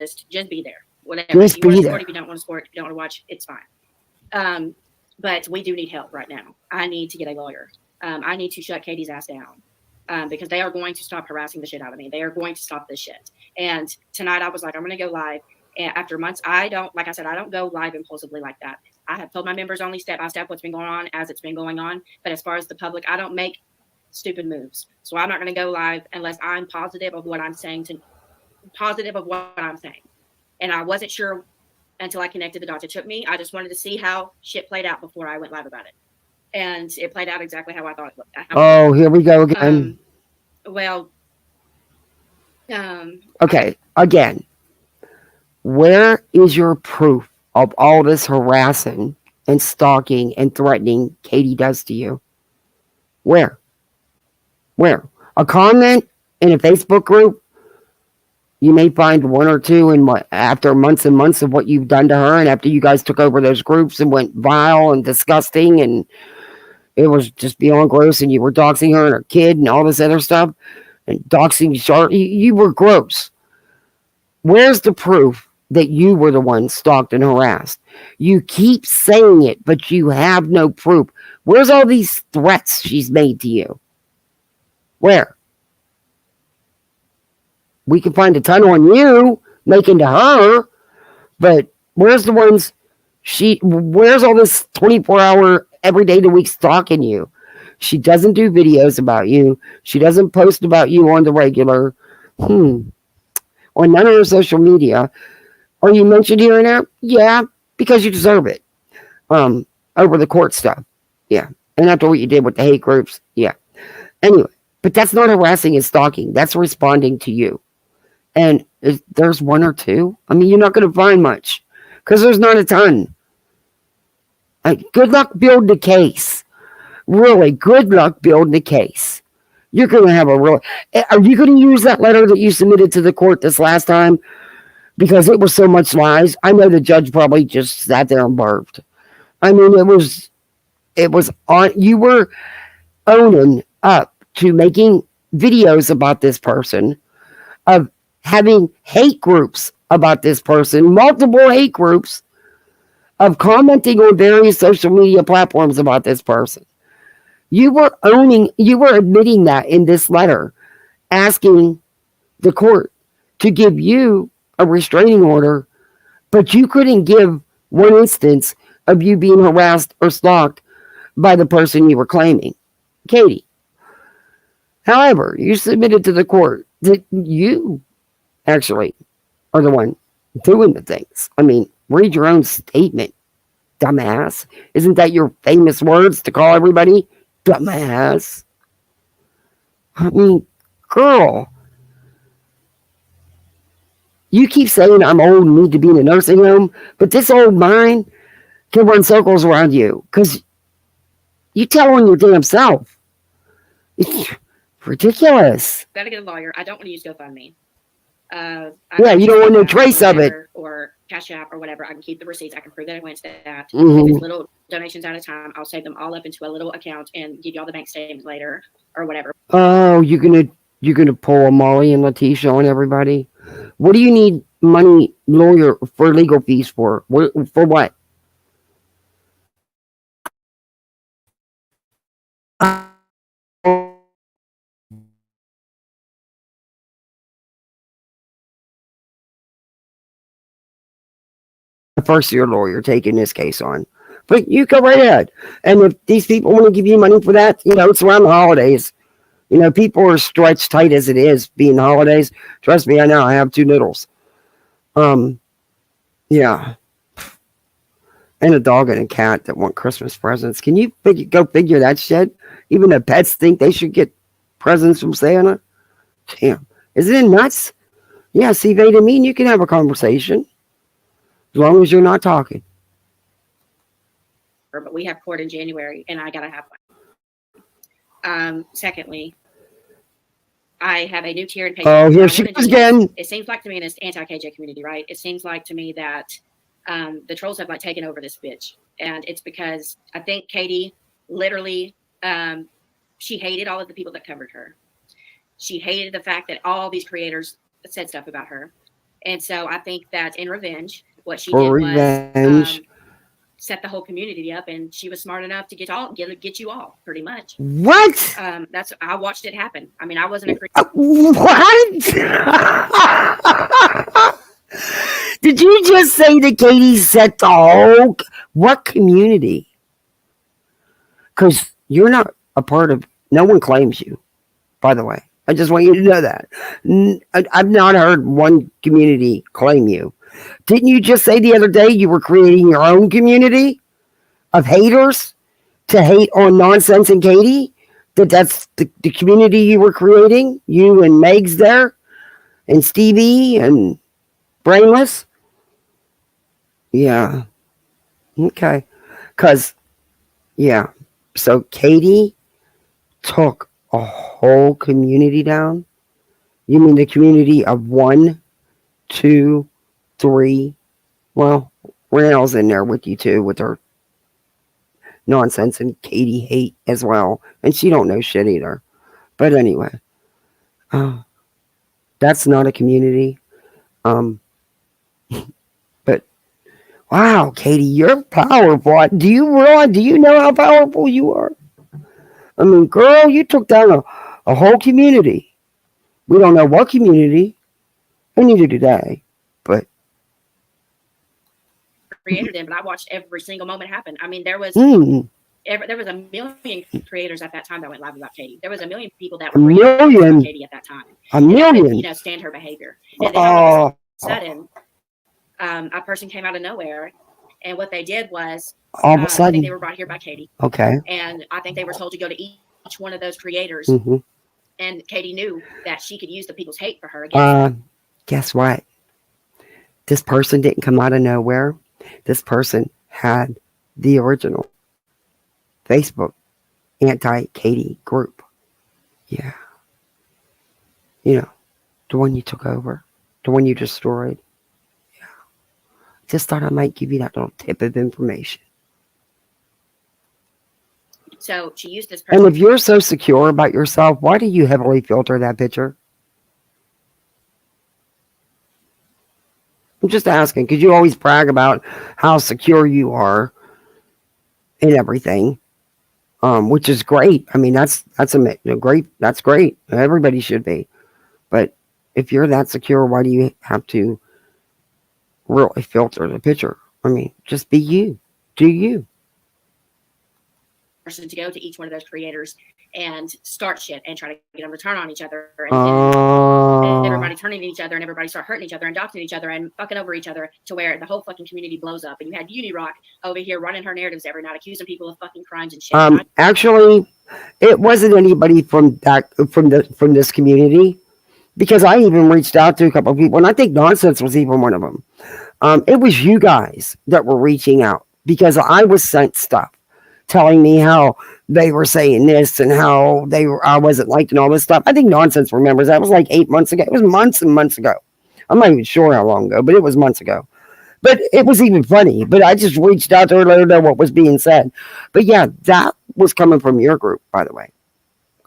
just be there. Whatever. Just if you want be to there. support, if you don't want to support, if you don't want to watch, it's fine. But we do need help right now. I need to get a lawyer. I need to shut Katie's ass down. Because they are going to stop harassing the shit out of me. They are going to stop this shit. And tonight I was like, I'm going to go live. And after months, like I said, I don't go live impulsively like that. I have told my members only step by step what's been going on as it's been going on. But as far as the public, I don't make stupid moves. So I'm not going to go live unless I'm positive of what I'm saying. And I wasn't sure until I connected the dots. It took me. I just wanted to see how shit played out before I went live about it. And it played out exactly how I thought it would. Oh, here we go again. Okay, again. Where is your proof of all this harassing and stalking and threatening Katie does to you? Where? A comment in a Facebook group? You may find one or two after months and months of what you've done to her, and after you guys took over those groups and went vile and disgusting, and it was just beyond gross, and you were doxing her and her kid and all this other stuff, and doxing Charlotte. You were gross. Where's the proof that you were the one stalked and harassed? You keep saying it, but you have no proof. Where's all these threats she's made to you? Where? We can find a ton on you making to her, but where's the ones where's all this 24-hour every day of the week stalking you? She doesn't do videos about you. She doesn't post about you on the regular. On none of her social media. Are you mentioned here and there? Yeah, because you deserve it. Over the court stuff. Yeah. And after what you did with the hate groups. Yeah. Anyway, but that's not harassing and stalking. That's responding to you. And there's one or two. I mean, you're not going to find much because there's not a ton. Good luck building a case. Really, good luck building a case. You're going to have are you going to use that letter that you submitted to the court this last time? Because it was so much lies. I know the judge probably just sat there and barfed. I mean, it was on, you were owning up to making videos about this person, of having hate groups about this person, multiple hate groups, of commenting on various social media platforms about this person. You were admitting that in this letter, asking the court to give you a restraining order, but you couldn't give one instance of you being harassed or stalked by the person you were claiming, Katie. However, you submitted to the court that you actually are the one doing the things. I mean, read your own statement, dumbass. Isn't that your famous words to call everybody dumbass? I mean, girl, you keep saying I'm old and need to be in a nursing home, but this old mind can run circles around you because you tell on your damn self. It's ridiculous. Gotta get a lawyer. I don't want to use GoFundMe. Yeah, you don't want no trace of it. Or Cash App or whatever. I can keep the receipts. I can prove that I went to that. Mhm. If it's little donations at a time, I'll save them all up into a little account and give you all the bank statements later or whatever. Oh, you're gonna pull a Molly and Letitia on everybody? What do you need money lawyer for legal fees for? For what? First year lawyer taking this case on. But you go right ahead. And if these people want to give you money for that, it's around the holidays. People are stretched tight as it is being holidays. Trust me, I know. I have 2 noodles. Yeah. And a dog and a cat that want Christmas presents. Can you go figure that shit? Even the pets think they should get presents from Santa? Damn. Isn't it nuts? Yeah, see, Vada, me and you can have a conversation. As long as you're not talking. But we have court in January, and I gotta have one. Secondly, I have a new tier in patient. Oh, here she goes again. It seems like to me in this anti-KJ community, right? It seems like to me that the trolls have taken over this bitch, and it's because I think Katie literally she hated all of the people that covered her. She hated the fact that all these creators said stuff about her, and so I think that in revenge, what she did was set the whole community up, and she was smart enough to get you all pretty much. What? I watched it happen. I mean, I wasn't a What? Did you just say that Katie set the whole? What community? Because you're not a part of. No one claims you. By the way, I just want you to know that. I've not heard one community claim you. Didn't you just say the other day you were creating your own community of haters to hate on Nonsense and Katie? That's the community you were creating? You and Meg's there? And Stevie and Brainless? Yeah. Okay. Because, yeah. So Katie took a whole community down? You mean the community of 1, 2, 3? Well, Rael's in there with you too, with her Nonsense and Katie hate as well. And she don't know shit either. But anyway. That's not a community. But wow, Katie, you're powerful. Do you know how powerful you are? I mean, girl, you took down a whole community. We don't know what community, and neither do they. But created them, but I watched every single moment happen. I mean, there was a million creators at that time that went live about Katie. There was a million people that were about Katie at that time. A million. You know, stand her behavior. And then all of a sudden, a person came out of nowhere, and what they did was, all of a sudden, I think they were brought here by Katie. Okay. And I think they were told to go to each one of those creators. Mm-hmm. And Katie knew that she could use the people's hate for her again. Guess what? This person didn't come out of nowhere. This person had the original Facebook anti-Katie group. Yeah. You know, the one you took over. The one you destroyed. Yeah. Just thought I might give you that little tip of information. So she used this person. And if you're so secure about yourself, why do you heavily filter that picture? I'm just asking, because you always brag about how secure you are in everything, which is great. I mean, that's great. That's great. Everybody should be. But if you're that secure, why do you have to really filter the picture? I mean, just be you. Do you? Person to go to each one of those creators and start shit and try to get them to turn on each other and everybody turning to each other and everybody start hurting each other and doxing each other and fucking over each other to where the whole fucking community blows up. And you had Unirock over here running her narratives every night, accusing people of fucking crimes and shit. Actually, it wasn't anybody from this community, because I even reached out to a couple of people, and I think Nonsense was even one of them. It was you guys that were reaching out, because I was sent stuff telling me how they were saying this and how I wasn't liked and all this stuff. I think Nonsense remembers that. It was like 8 months ago. It was months and months ago. I'm not even sure how long ago, but it was months ago. But it was even funny. But I just reached out to her to let her know what was being said. But yeah, that was coming from your group, by the way.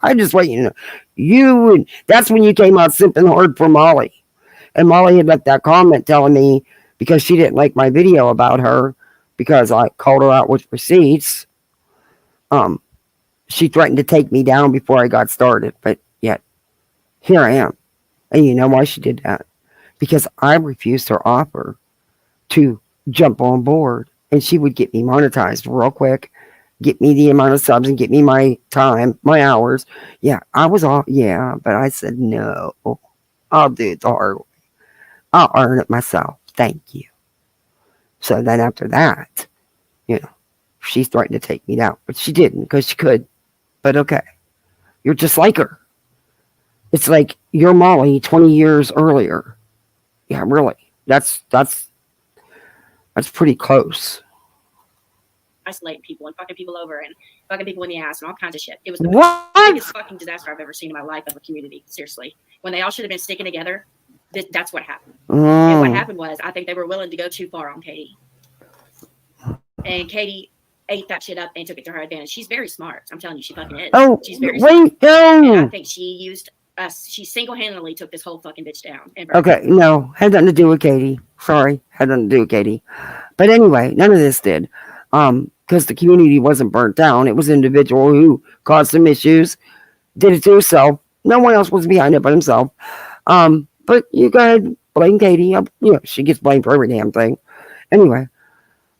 I just want you to know. That's when you came out simping hard for Molly. And Molly had left that comment telling me, because she didn't like my video about her, because I called her out with receipts, she threatened to take me down before I got started, but yet here I am. And you know why she did that? Because I refused her offer to jump on board, and she would get me monetized real quick, get me the amount of subs, and get me my time, my hours. Yeah, I was off. Yeah, but I said, no, I'll do it the hard way. I'll earn it myself. Thank you. So then after that, she threatened to take me down, but she didn't, because she could. But okay, you're just like her. It's like you're Molly 20 years earlier. Yeah, really. That's pretty close. Isolating people and fucking people over and fucking people in the ass and all kinds of shit. It was the biggest fucking disaster I've ever seen in my life of a community. Seriously, when they all should have been sticking together, that's what happened. And what happened was, I think they were willing to go too far on Katie, and Katie ate that shit up and took it to her advantage. She's very smart. I'm telling you, she fucking is. Oh, she's very smart. No. And I think she used us. She single-handedly took this whole fucking bitch down. Okay, no, had nothing to do with Katie. Sorry, had nothing to do with Katie. But anyway, none of this did. because the community wasn't burnt down. It was an individual who caused some issues, did it to himself. No one else was behind it but himself. But you go ahead, blame Katie. She gets blamed for every damn thing. Anyway,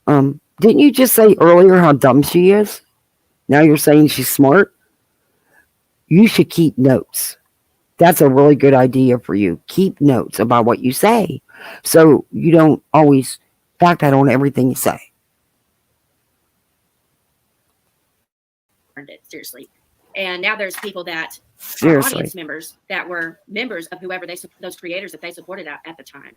didn't you just say earlier how dumb she is? Now you're saying she's smart? You should keep notes. That's a really good idea for you. Keep notes about what you say so you don't always back that on everything you say. It seriously. And now there's people that are Seriously. audience members that were members of whoever those creators that they supported at the time.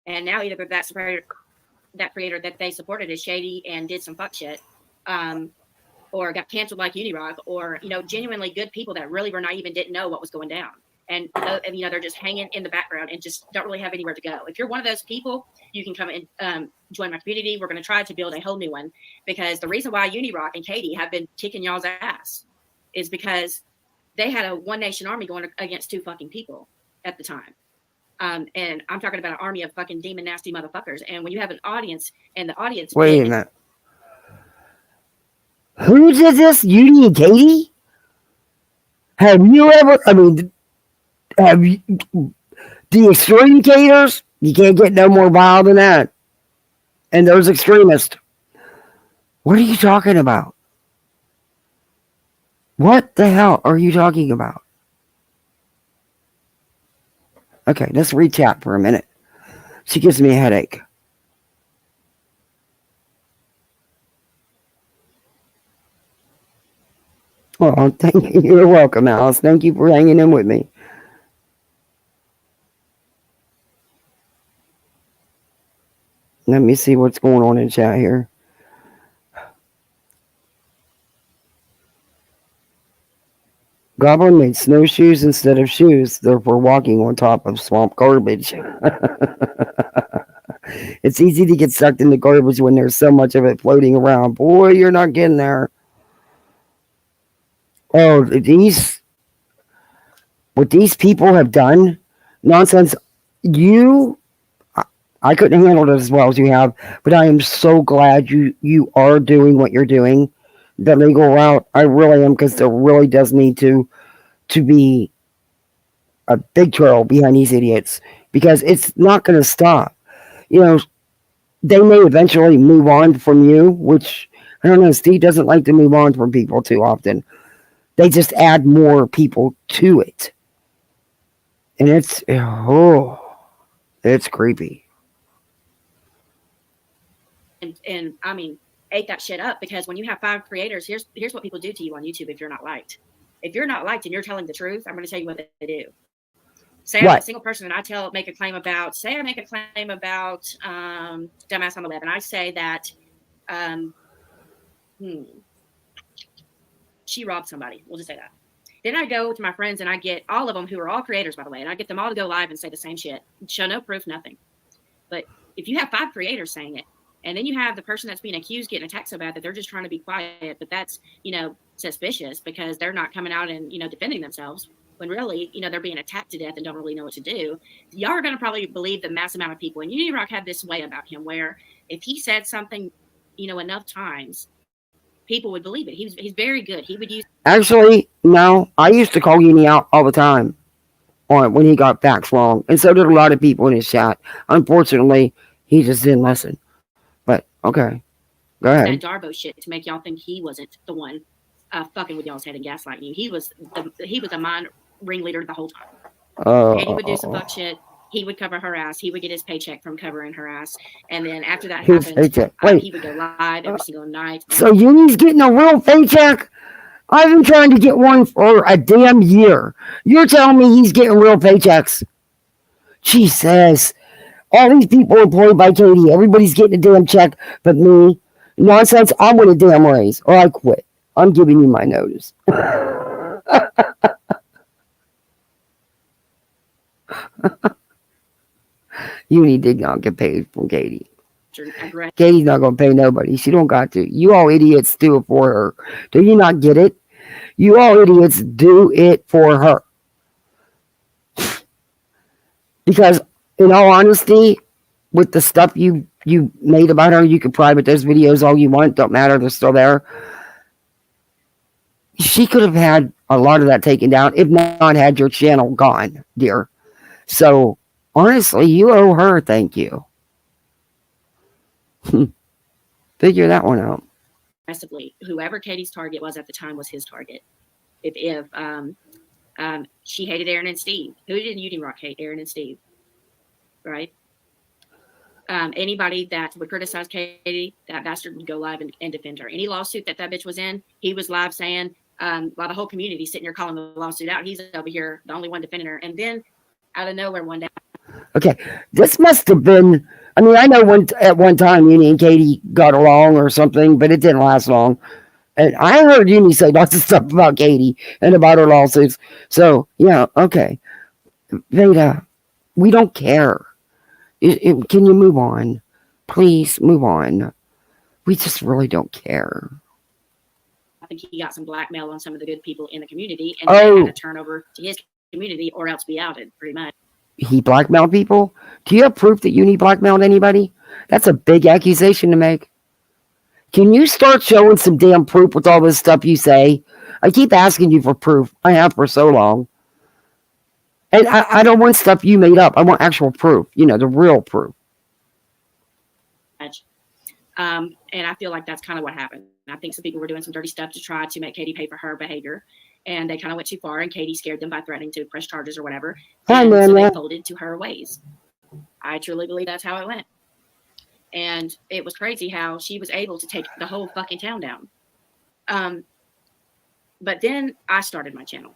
And now either that creator that they supported is shady and did some fuck shit, or got canceled like Unirock, or genuinely good people that really were naive and didn't know what was going down. And they're just hanging in the background and just don't really have anywhere to go. If you're one of those people, you can come and join my community. We're going to try to build a whole new one, because the reason why Unirock and Katie have been kicking y'all's ass is because they had a one nation army going against two fucking people at the time. And I'm talking about an army of fucking demon nasty motherfuckers. And when you have an audience and the audience. Wait a minute. Who did this? Uni and Katie? Have you ever, have you, the extreme caters? You can't get no more vile than that. And those extremists. What are you talking about? What the hell are you talking about? Okay, let's read chat for a minute. She gives me a headache. Oh, thank you. You're welcome, Alice. Thank you for hanging in with me. Let me see what's going on in chat here. Goblin made snowshoes instead of shoes, therefore walking on top of swamp garbage. It's easy to get sucked into garbage when there's so much of it floating around. Boy, you're not getting there. Oh, what these people have done, nonsense. I couldn't handle it as well as you have, but I am so glad you are doing what you're doing, the legal route. I really am, because there really does need to be a big trail behind these idiots, because it's not going to stop. They may eventually move on from you, which, I don't know, Steve doesn't like to move on from people too often. They just add more people to it. And it's creepy. And I mean, ate that shit up, because when you have 5 creators, here's what people do to you on YouTube if you're not liked. If you're not liked and you're telling the truth, I'm going to tell you what they do. Say I'm a single person and I make a claim about Dumbass on the Web, and I say that she robbed somebody. We'll just say that. Then I go to my friends and I get all of them, who are all creators, by the way, and I get them all to go live and say the same shit. Show no proof, nothing. But if you have 5 creators saying it, and then you have the person that's being accused getting attacked so bad that they're just trying to be quiet, but that's, suspicious, because they're not coming out and, defending themselves, when really, they're being attacked to death and don't really know what to do. Y'all are going to probably believe the mass amount of people. And Unirock had this way about him where if he said something, enough times, people would believe it. He's very good. He would use. Actually, no, I used to call Uni out all the time when he got facts wrong. And so did a lot of people in his chat. Unfortunately, he just didn't listen. But, okay. Go ahead. That Darbo shit to make y'all think he wasn't the one fucking with y'all's head and gaslighting you. He was the mind ringleader the whole time. And he would do some fuck shit. He would cover her ass. He would get his paycheck from covering her ass. And then after that happened, he would go live every single night. So Uni's getting a real paycheck? I've been trying to get one for a damn year. You're telling me he's getting real paychecks? Jesus. All these people employed by Katie, everybody's getting a damn check but me. Nonsense, I want a damn raise, or I quit. I'm giving you my notice. Uni did not get paid from Katie. Katie's not going to pay nobody. She don't got to. You all idiots do it for her. Do you not get it? You all idiots do it for her. Because, in all honesty, with the stuff you you made about her. You can private those videos all you want. Don't matter. They're still there. She could have had a lot of that taken down, if not had your channel gone, dear. So, honestly, you owe her a thank you. Figure that one out. Aggressively, whoever Katie's target was at the time was his target. If she hated Aaron and Steve, who didn't Union Rock hate Aaron and Steve, right? Anybody that would criticize Katie, that bastard would go live and defend her. Any lawsuit that bitch was in, he was live saying, while the whole community sitting here calling the lawsuit out, he's over here, the only one defending her. And then out of nowhere one day. Okay, this must have been, I mean, I know at one time Uni and Katie got along or something, but it didn't last long. And I heard Uni say lots of stuff about Katie and about her lawsuits. So, yeah, okay. Vada, we don't care. Can you move on? Please move on. We just really don't care. I think he got some blackmail on some of the good people in the community, and they had to turn over to his community or else be outed, pretty much. He blackmailed people? Do you have proof that Uni blackmailed anybody? That's a big accusation to make. Can you start showing some damn proof with all this stuff you say? I keep asking you for proof. I have for so long. And I don't want stuff you made up. I want actual proof. You know, the real proof. And I feel like that's kind of what happened. I think some people were doing some dirty stuff to try to make Katie pay for her behavior. And they kind of went too far, and Katie scared them by threatening to press charges or whatever. And so they folded to her ways. I truly believe that's how it went. And it was crazy how she was able to take the whole fucking town down. But then I started my channel.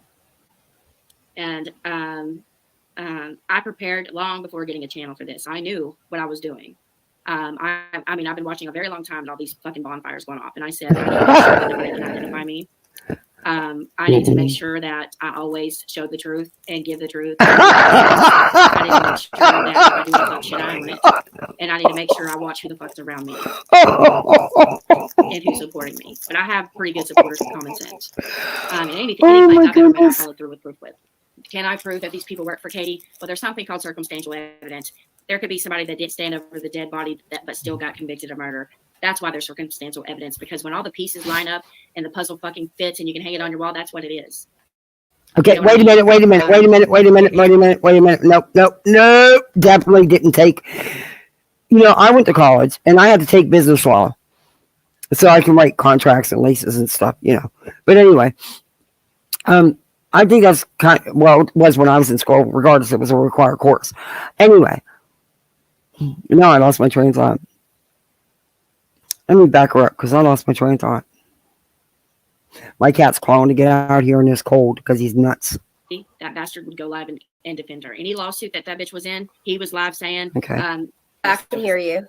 And I prepared long before getting a channel for this. I knew what I was doing. I mean, I've been watching a very long time and all these fucking bonfires going off. And I said, I need to make sure that nobody can identify me. I need to make sure that I always show the truth and give the truth. I need to make sure that if I do the fuck shit, I own it. And I need to make sure I watch who the fuck's around me and who's supporting me. But I have pretty good supporters with common sense. And any place I've ever been, I followed through with proof with. Can I prove that these people work for Katie? Well, there's something called circumstantial evidence. There could be somebody that didn't stand over the dead body but still got convicted of murder. That's why there's circumstantial evidence, because when all the pieces line up and the puzzle fucking fits and you can hang it on your wall, that's what it is. Okay, wait a minute. Nope. Definitely didn't take. You know, I went to college and I had to take business law so I can write contracts and leases and stuff, you know. But anyway, I think that's kind of, well, it was when I was in school, regardless, it was a required course. Anyway, now I lost my train of thought. Let me back her up because I lost my train of thought. My cat's clawing to get out here in this cold because he's nuts. That bastard would go live and defend her. Any lawsuit that bitch was in, he was live saying, okay. I can hear you.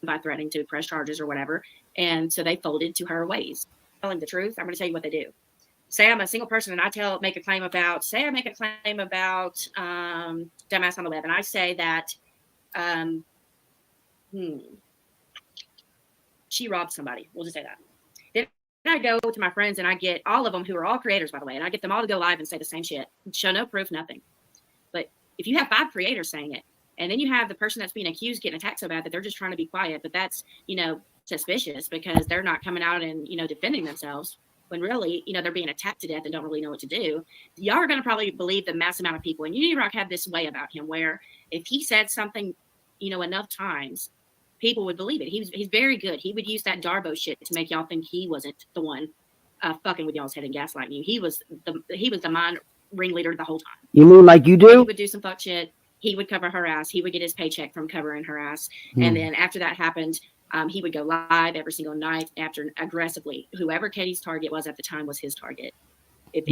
By threatening to press charges or whatever. And so they folded to her ways. Telling the truth, I'm going to tell you what they do. Say I'm a single person and I make a claim about dumbass on the web. And I say that she robbed somebody. We'll just say that. Then I go to my friends and I get all of them, who are all creators, by the way, and I get them all to go live and say the same shit. Show no proof, nothing. But if you have 5 creators saying it, and then you have the person that's being accused getting attacked so bad that they're just trying to be quiet, but that's, you know, suspicious because they're not coming out and, you know, defending themselves when really, you know, they're being attacked to death and don't really know what to do. Y'all are going to probably believe the mass amount of people. And Union Rock had this way about him where if he said something, you know, enough times, people would believe it. He's very good. He would use that Darbo shit to make y'all think he wasn't the one fucking with y'all's head and gaslighting you. He was the mind ringleader the whole time. You mean like you do? He would do some fuck shit. He would cover her ass. He would get his paycheck from covering her ass. And then after that happened, he would go live every single night after aggressively. Whoever Katie's target was at the time was his target. If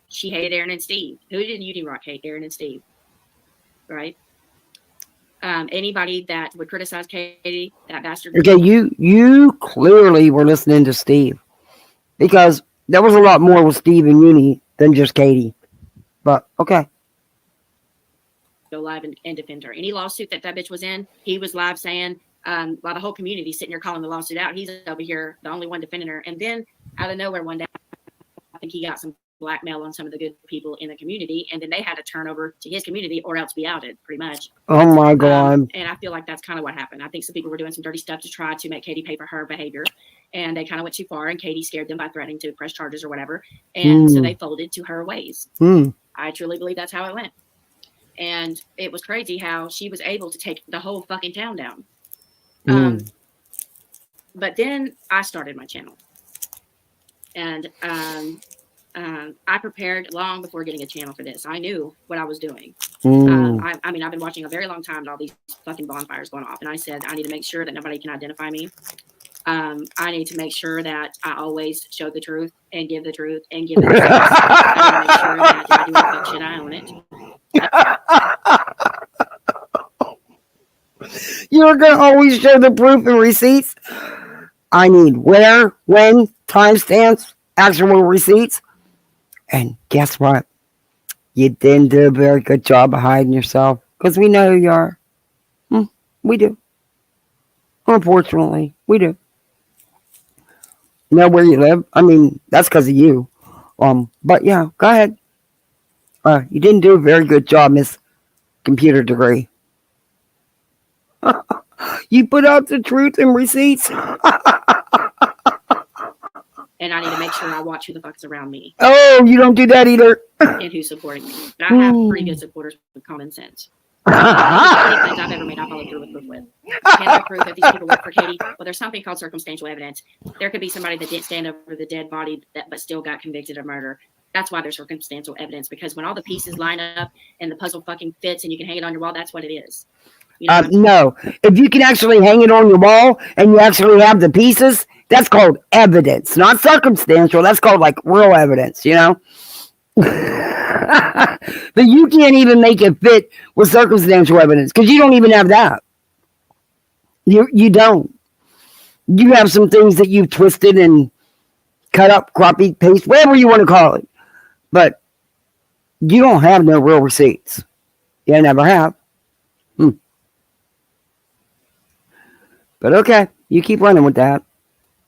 she hated Aaron and Steve, who didn't Union Rock hate Aaron and Steve, right? Anybody that would criticize Katie, that bastard. Okay, you clearly were listening to Steve, because there was a lot more with Steve and Uni than just Katie. But okay. Go live and defend her. Any lawsuit that bitch was in, he was live saying, while the whole community sitting here calling the lawsuit out, he's over here, the only one defending her. And then out of nowhere one day, I think he got some blackmail on some of the good people in the community, and then they had to turn over to his community or else be outed, pretty much. Oh my God. And I feel like that's kind of what happened. I think some people were doing some dirty stuff to try to make Katie pay for her behavior, and they kind of went too far, and Katie scared them by threatening to press charges or whatever, and so they folded to her ways. I truly believe that's how it went. And it was crazy how she was able to take the whole fucking town down. But then I started my channel, and I prepared long before getting a channel for this. I knew what I was doing. I mean, I've been watching a very long time and all these fucking bonfires going off, and I said, I need to make sure that nobody can identify me. I need to make sure that I always show the truth and give the truth and give the truth. I need to make sure that if I do any fuck shit, I own it. You're going to always show the proof and receipts? I need where, when, timestamps, actual receipts. And guess what? You didn't do a very good job of hiding yourself, because we know who you are. We do. Unfortunately, we do. Know where you live? I mean, that's because of you. But yeah, go ahead. You didn't do a very good job, Miss Computer Degree. You put out the truth and receipts. And I need to make sure I watch who the fuck's around me. Oh, you don't do that either. And who's supporting me. But I have pretty good supporters with common sense. Any claims I've ever made, I follow through with proof with. Can I prove that these people work for Katie? Well, there's something called circumstantial evidence. There could be somebody that didn't stand over the dead body but still got convicted of murder. That's why there's circumstantial evidence, because when all the pieces line up and the puzzle fucking fits and you can hang it on your wall, that's what it is. You know no, if you can actually hang it on your wall and you actually have the pieces, that's called evidence, not circumstantial. That's called like real evidence, you know? But you can't even make it fit with circumstantial evidence because you don't even have that. You don't. You have some things that you've twisted and cut up, copy, paste, whatever you want to call it. But you don't have no real receipts. You never have. But okay, you keep running with that.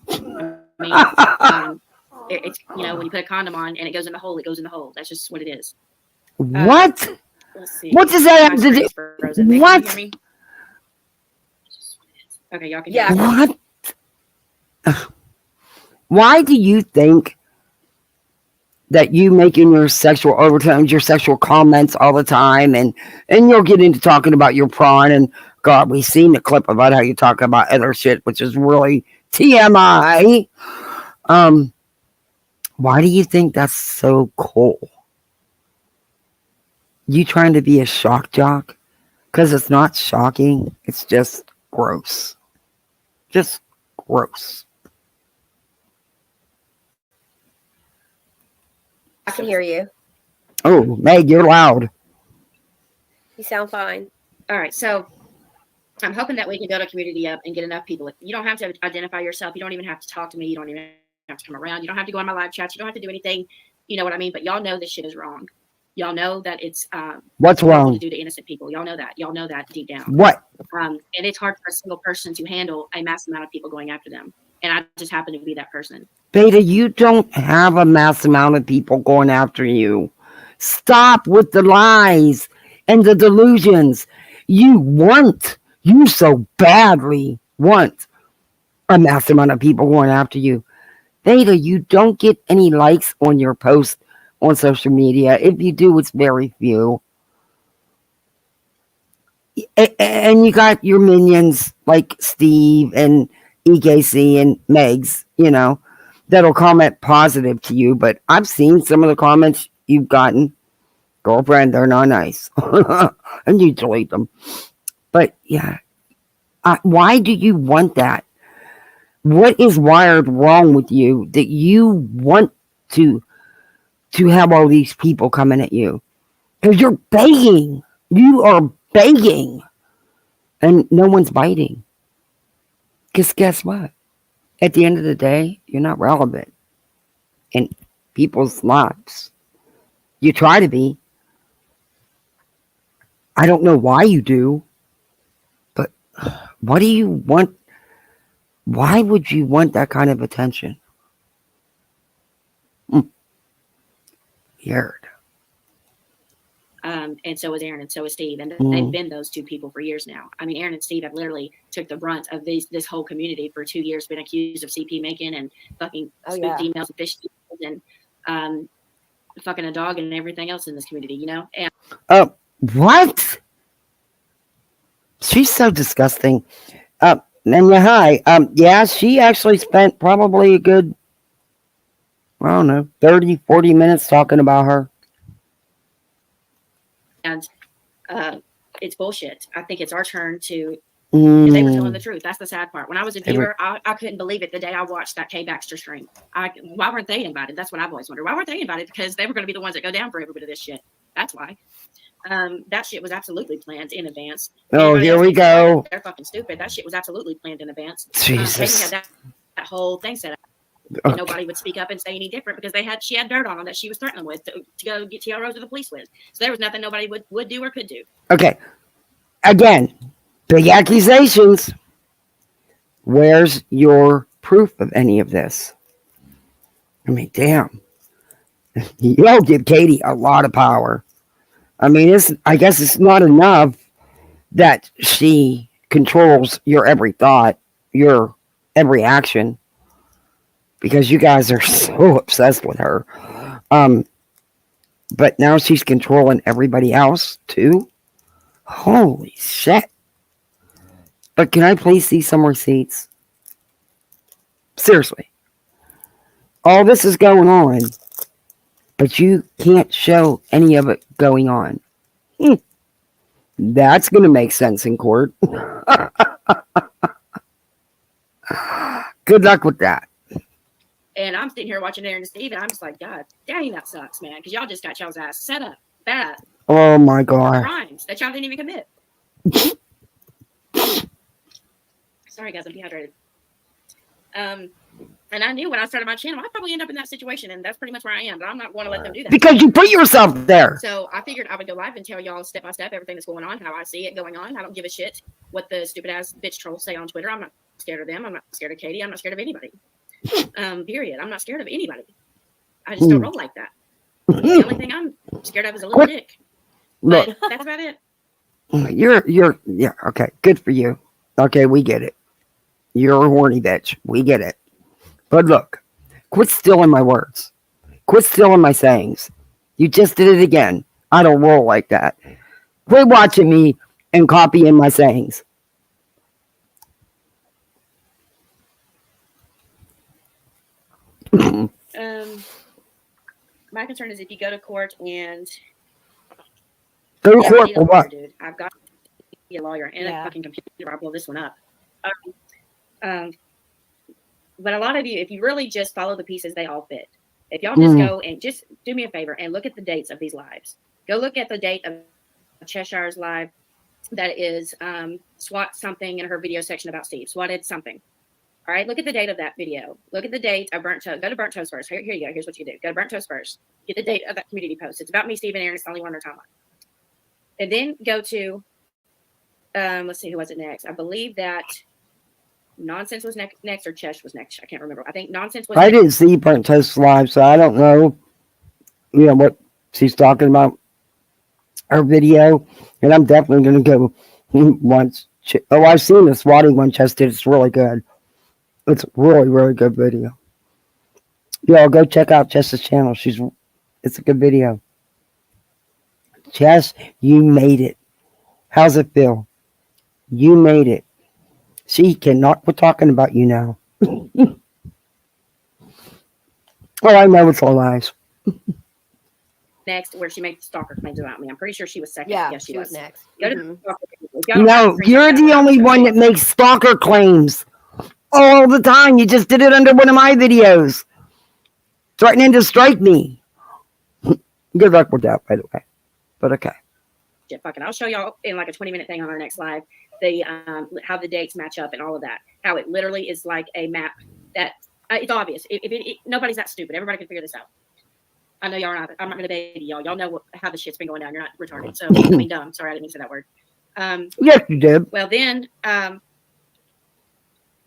I mean, it's, you know, when you put a condom on and it goes in the hole, it goes in the hole. That's just what it is. What? Let's see. What does that have to do? What? Can you hear me? Okay, y'all can Yeah. hear me. What? Why do you think that you making your sexual overtones, your sexual comments all the time, and you'll get into talking about your prawn, and God, we've seen the clip about how you talk about other shit, which is really TMI. Why do you think that's so cool? You trying to be a shock jock? Because it's not shocking. It's just gross. Just gross. I can hear you. Oh, Meg, you're loud. You sound fine. All right, so I'm hoping that we can build a community up and get enough people. You don't have to identify yourself. You don't even have to talk to me. You don't even have to come around. You don't have to go on my live chats. You don't have to do anything. You know what I mean? But y'all know this shit is wrong. Y'all know that it's what's wrong to do to innocent people. Y'all know that. Y'all know that deep down. What? And it's hard for a single person to handle a mass amount of people going after them. And I just happen to be that person. Beta, you don't have a mass amount of people going after you. Stop with the lies and the delusions. You so badly want a mass amount of people going after you. Beta, you don't get any likes on your post on social media. If you do, it's very few. And you got your minions like Steve and EKC and Megs, you know, that'll comment positive to you. But I've seen some of the comments you've gotten. Girlfriend, they're not nice. And you delete them. But yeah, why do you want that? What is wired wrong with you that you want to have all these people coming at you? Because you're begging. You are begging. And no one's biting. Because guess what? At the end of the day, you're not relevant in people's lives. You try to be. I don't know why you do. But what do you want? Why would you want that kind of attention? Weird. And so is Aaron, and so is Steve, and Mm. they've been those two people for years now. I mean, Aaron and Steve have literally took the brunt of this whole community for 2 years, been accused of CP making and fucking spoofed emails and fish emails and fucking a dog and everything else in this community, you know. And What? She's so disgusting. And yeah, hi. Yeah, she actually spent probably a good, I don't know, 30, 40 minutes talking about her. it's bullshit. I think it's our turn to. Because they were telling the truth. That's the sad part. When I was a viewer, I couldn't believe it the day I watched that Kay Baxter stream. Why weren't they invited? That's what I've always wondered. Why weren't they invited? Because they were going to be the ones that go down for every bit of this shit. That's why. That shit was absolutely planned in advance. Oh, here we go. They're fucking stupid. That shit was absolutely planned in advance. Jesus. Katie had that whole thing set up. Okay. Nobody would speak up and say any different because she had dirt on them that she was threatening with to go get TROs to the police with. So there was nothing nobody would do or could do. Okay. Again, big accusations. Where's your proof of any of this? I mean, damn. Y'all give Katie a lot of power. I mean, I guess it's not enough that she controls your every thought, your every action, because you guys are so obsessed with her. But now she's controlling everybody else too. Holy shit. But can I please see some receipts? Seriously. All this is going on, but you can't show any of it going on. That's going to make sense in court. Good luck with that. And I'm sitting here watching Aaron and Steve, and I'm just like, God dang, that sucks, man. Because y'all just got y'all's ass set up bad. Oh my God. Crimes that y'all didn't even commit. Sorry, guys, I'm dehydrated. And I knew when I started my channel, I'd probably end up in that situation, and that's pretty much where I am. But I'm not going to let them do that. Because you put yourself there. So I figured I would go live and tell y'all step by step everything that's going on, how I see it going on. I don't give a shit what the stupid ass bitch trolls say on Twitter. I'm not scared of them. I'm not scared of Katie. I'm not scared of anybody. Period. I'm not scared of anybody. I just don't roll like that. The only thing I'm scared of is a little dick. But Look, that's about it. yeah, okay, good for you. Okay, we get it. You're a horny bitch. We get it. But look, quit stealing my words. Quit stealing my sayings. You just did it again. I don't roll like that. Quit watching me and copying my sayings. My concern is if you go to court and Go to court for what? Dude, I've got to be a lawyer and a fucking computer. I'll blow this one up. But a lot of you, if you really just follow the pieces, they all fit. If y'all just go and just do me a favor and look at the dates of these lives. Go look at the date of Cheshire's live. That is SWAT something in her video section about Steve. SWATted something. All right, look at the date of that video. Look at the date of Burnt Toast. Go to Burnt Toast first. Here you go. Here's what you do. Go to Burnt Toast first. Get the date of that community post. It's about me, Steve, and Aaron. It's the only one on their timeline. And then go to, let's see, who was it next? I believe that Nonsense was next or Chesh was next. I can't remember. I think Nonsense was I next. didn't see Burnt Toast live, so I don't know, what she's talking about. Her video, and I'm definitely going to go once. Oh, I've seen the swatting one Chested. It's really good. It's a really, really good video. Y'all go check out Chess's channel. It's a good video. Chess, you made it. How's it feel? You made it. She cannot quit talking about you now. Oh, I know it's all lies. Next, where she made stalker claims about me. I'm pretty sure she was second. Yeah, Yes, she was next. Go to Mhm. No, you're the only one that makes stalker claims all the time. You just did it under one of my videos, threatening to strike me. Good luck with that, by the way. But okay. Shit, fucking, I'll show y'all in like a 20-minute thing on our next live the how the dates match up and all of that. How it literally is like a map that it's obvious. If nobody's that stupid, everybody can figure this out. I know y'all are not. I'm not gonna baby y'all. Y'all know how the shit's been going down. You're not retarded. So I mean dumb. Sorry, I didn't mean to say that word. Yes, you did. Well then,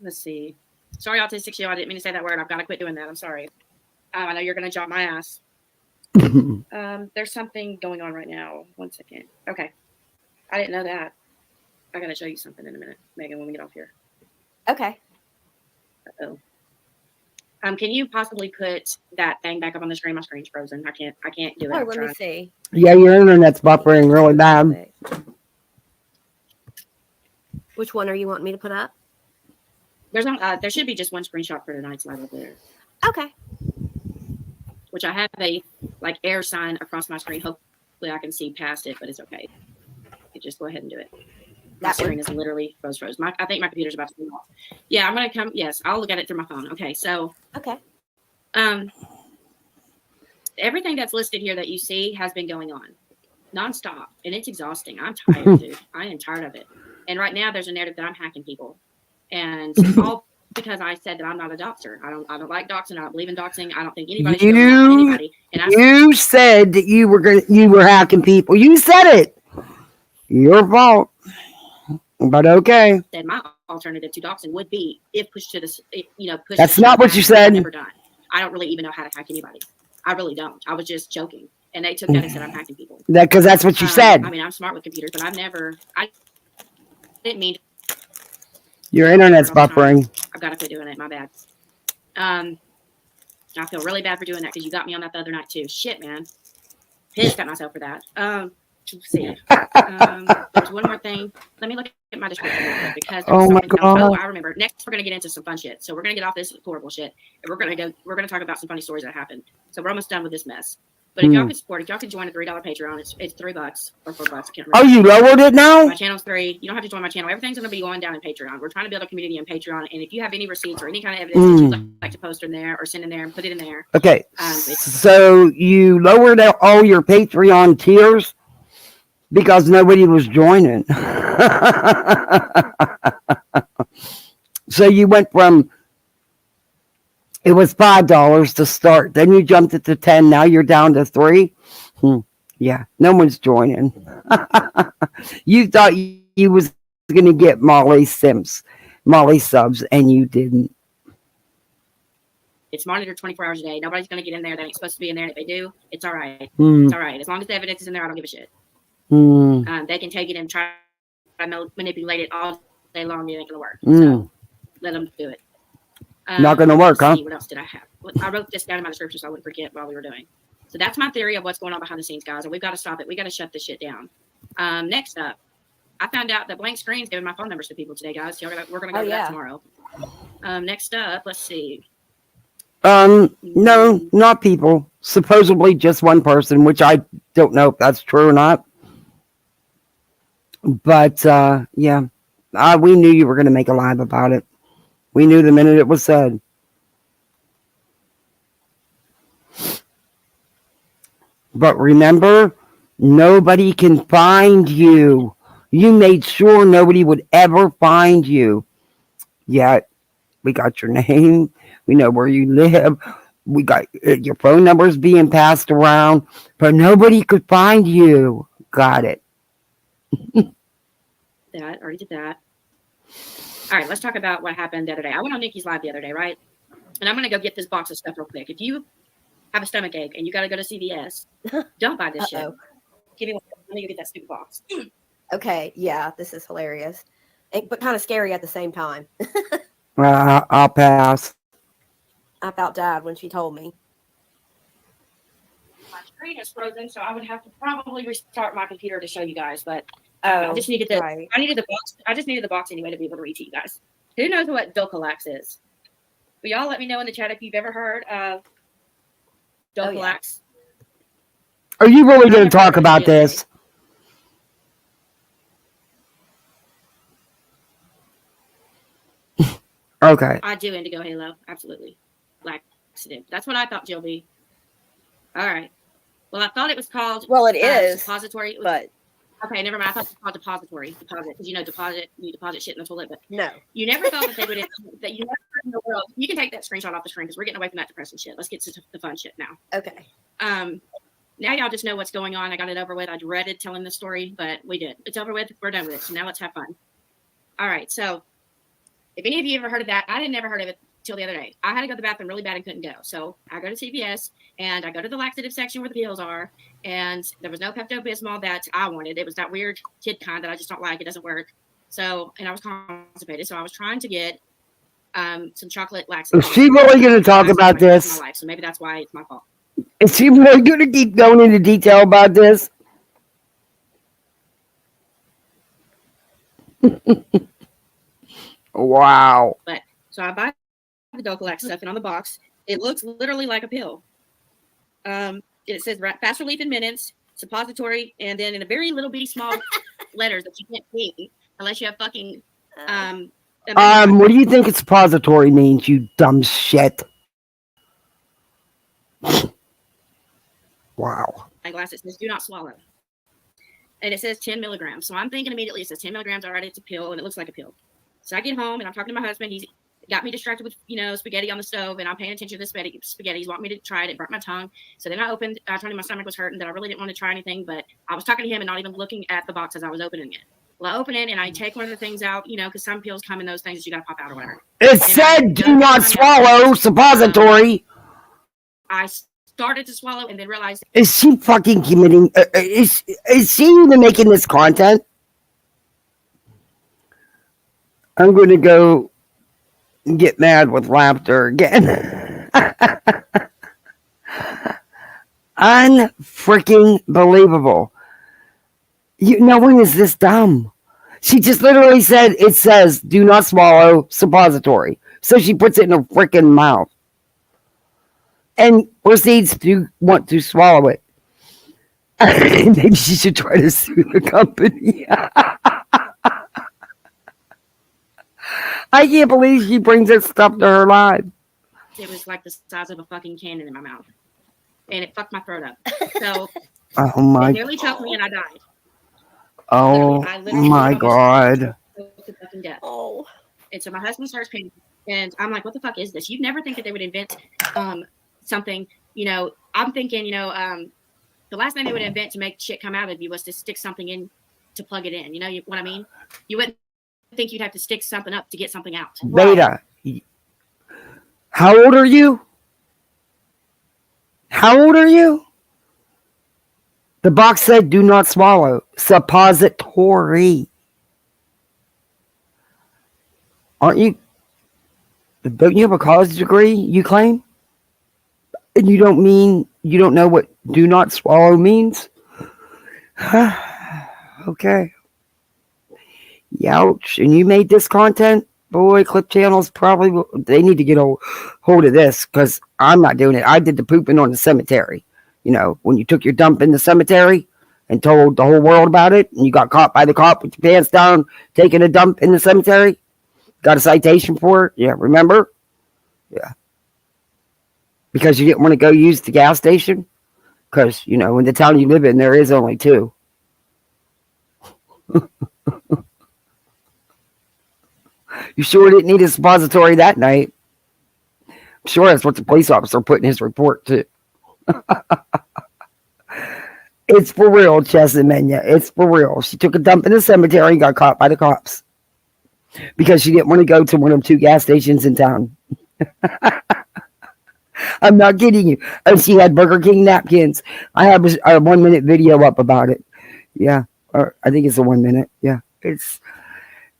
let's see. Sorry, autistic show. I didn't mean to say that word. I've got to quit doing that. I'm sorry. I know you're gonna jump my ass. There's something going on right now. 1 second. Okay. I didn't know that. I gotta show you something in a minute, Megan, when we get off here. Okay. Uh-oh. Can you possibly put that thing back up on the screen? My screen's frozen. I can't do it. Oh, I'm let me trying. see. Yeah, your internet's buffering really bad. Which one are you wanting me to put up? There's no, there should be just one screenshot for tonight's live up there. Okay. Which I have a like air sign across my screen. Hopefully I can see past it, but it's okay. You just go ahead and do it. My screen is literally froze. I think my computer's about to turn off. Yeah, I'm gonna come. Yes, I'll look at it through my phone. Okay, so everything that's listed here that you see has been going on nonstop, and it's exhausting. I'm tired, dude. I am tired of it. And right now, there's a narrative that I'm hacking people, and all because I said that I'm not a doxer. I don't like doxing. I don't believe in doxing. I don't think anybody should go after anybody. And you said that you were hacking people. You said it. Your fault. But okay. Said my alternative to doxing would be if pushed to this, push. That's not what you said. I've never done. I don't really even know how to hack anybody. I really don't. I was just joking, and they took that and said I'm hacking people. Because that's what you said. I mean, I'm smart with computers, but I didn't mean. Your internet's buffering. I've got to quit doing it. My bad. I feel really bad for doing that because you got me on that the other night too. Shit, man. Pissed at myself for that. Let's see. There's one more thing. Let me look at my description real quick because my God. Oh, I remember. Next, we're gonna get into some fun shit. So we're gonna get off this horrible shit, and we're gonna talk about some funny stories that happened. So we're almost done with this mess. But if y'all could support, if y'all could join a $3 Patreon, it's $3 or $4. I can't remember. Oh, you lowered it now? My channel's $3. You don't have to join my channel. Everything's gonna be going down in Patreon. We're trying to build a community in Patreon, and if you have any receipts or any kind of evidence that you'd like to post in there or send in there and put it in there. Okay. So you lowered all your Patreon tiers because nobody was joining. So you went from, it was $5 to start. Then you jumped it to 10. Now you're down to 3. Yeah, no one's joining. You thought you was going to get Molly subs, and you didn't. It's monitored 24 hours a day. Nobody's going to get in there that ain't supposed to be in there. And if they do, it's all right. It's all right. As long as the evidence is in there, I don't give a shit. They can take it and try to manipulate it all day long. It ain't going to work. So let them do it. Not going to work, huh? What else did I have? I wrote this down in my description so I wouldn't forget while we were doing. So that's my theory of what's going on behind the scenes, guys. And we've got to stop it. We got to shut this shit down. Next up, I found out that Blank Screen's giving my phone numbers to people today, guys. So we're going to go to that tomorrow. Next up, let's see. No, not people. Supposedly just one person, which I don't know if that's true or not. But, yeah. We knew you were going to make a live about it. We knew the minute it was said. But remember, nobody can find you. You made sure nobody would ever find you. Yet, we got your name. We know where you live. We got your phone numbers being passed around. But nobody could find you. Got it. Already did that. All right, let's talk about what happened the other day. I went on Nikki's live the other day, right? And I'm going to go get this box of stuff real quick. If you have a stomach ache and you got to go to CVS, don't buy this shit. Give me one. Let me go get that stupid box. Okay, yeah, this is hilarious, but kind of scary at the same time. I'll pass. I about died when she told me. My screen is frozen, so I would have to probably restart my computer to show you guys. But I just needed the right. I needed the box. I just needed the box anyway to be able to read to you guys. Who knows what Dulcolax is? Will y'all let me know in the chat if you've ever heard of Dulcolax? Are you really going to talk about this? Okay. I do Indigo Halo, absolutely. Laxative. That's what I thought, Jill B. All right. Well, I thought it was called. Well, it is depository, but okay, never mind. I thought it was called depository, because you deposit shit in the toilet, but no. You never thought that they would. That you never in the world. You can take that screenshot off the screen because we're getting away from that depressing shit. Let's get to the fun shit now. Okay. Now y'all just know what's going on. I got it over with. I dreaded telling the story, but we did. It's over with. We're done with it. So now let's have fun. All right. So if any of you ever heard of that, I had never heard of it till the other day. I had to go to the bathroom really bad and couldn't go. So I go to CVS and I go to the laxative section where the pills are. And there was no Pepto-Bismol that I wanted. It was that weird kid kind that I just don't like. It doesn't work. So, and I was constipated. So I was trying to get some chocolate laxative. Is she really going to talk about this? My life, so maybe that's why it's my fault. Is she really going to keep going into detail about this? Wow. But so I buy the Docalax stuff, and on the box, it looks literally like a pill. It says fast relief in minutes, suppository, and then in a very little bitty small letters that you can't see unless you have fucking. What do you think a suppository means, you dumb shit? Wow. My glass, it says do not swallow. And it says 10 milligrams. So I'm thinking immediately it says 10 milligrams. All right, it's a pill, and it looks like a pill. So I get home, and I'm talking to my husband. He's got me distracted with, spaghetti on the stove, and I'm paying attention to the spaghetti. He's wanting me to try it. It burnt my tongue. So then I told him my stomach was hurting, that I really didn't want to try anything, but I was talking to him and not even looking at the box as I was opening it. Well, I open it, and I take one of the things out, because some pills come in those things that you got to pop out or whatever. It said do not swallow suppository. I started to swallow and then realized. Is she fucking committing? Is she even making this content? I'm going to go get mad with laughter again. Unfreaking believable. No one is this dumb. She just literally said, it says, do not swallow suppository. So she puts it in her freaking mouth. And proceeds to want to swallow it. Maybe she should try to sue the company. I can't believe she brings this stuff to her live. It was like the size of a fucking cannon in my mouth. And it fucked my throat up. So oh my, it nearly choked me and I died. Oh my God. Oh. And so my husband starts painting, and I'm like, what the fuck is this? You'd never think that they would invent something, I'm thinking, the last thing they would invent to make shit come out of you was to stick something in to plug it in. You know what I mean? You wouldn't think you'd have to stick something up to get something out. Vada, how old are you? How old are you? The box said do not swallow. Suppository. Don't you have a college degree, you claim? And you don't know what do not swallow means? Okay. Youch. And you made this content? Boy, Clip Channels probably, they need to get a hold of this, because I'm not doing it. I did the pooping on the cemetery. When you took your dump in the cemetery and told the whole world about it, and you got caught by the cop with your pants down taking a dump in the cemetery. Got a citation for it? Yeah, remember? Yeah. Because you didn't want to go use the gas station? Because, in the town you live in, there is only two. You sure didn't need a suppository that night. I'm sure that's what the police officer put in his report, too. It's for real, Chesamenya. It's for real. She took a dump in the cemetery and got caught by the cops. Because she didn't want to go to one of 2 gas stations in town. I'm not kidding you. And she had Burger King napkins. I have a 1-minute video up about it. Yeah. Or I think it's a 1 minute. Yeah. It's,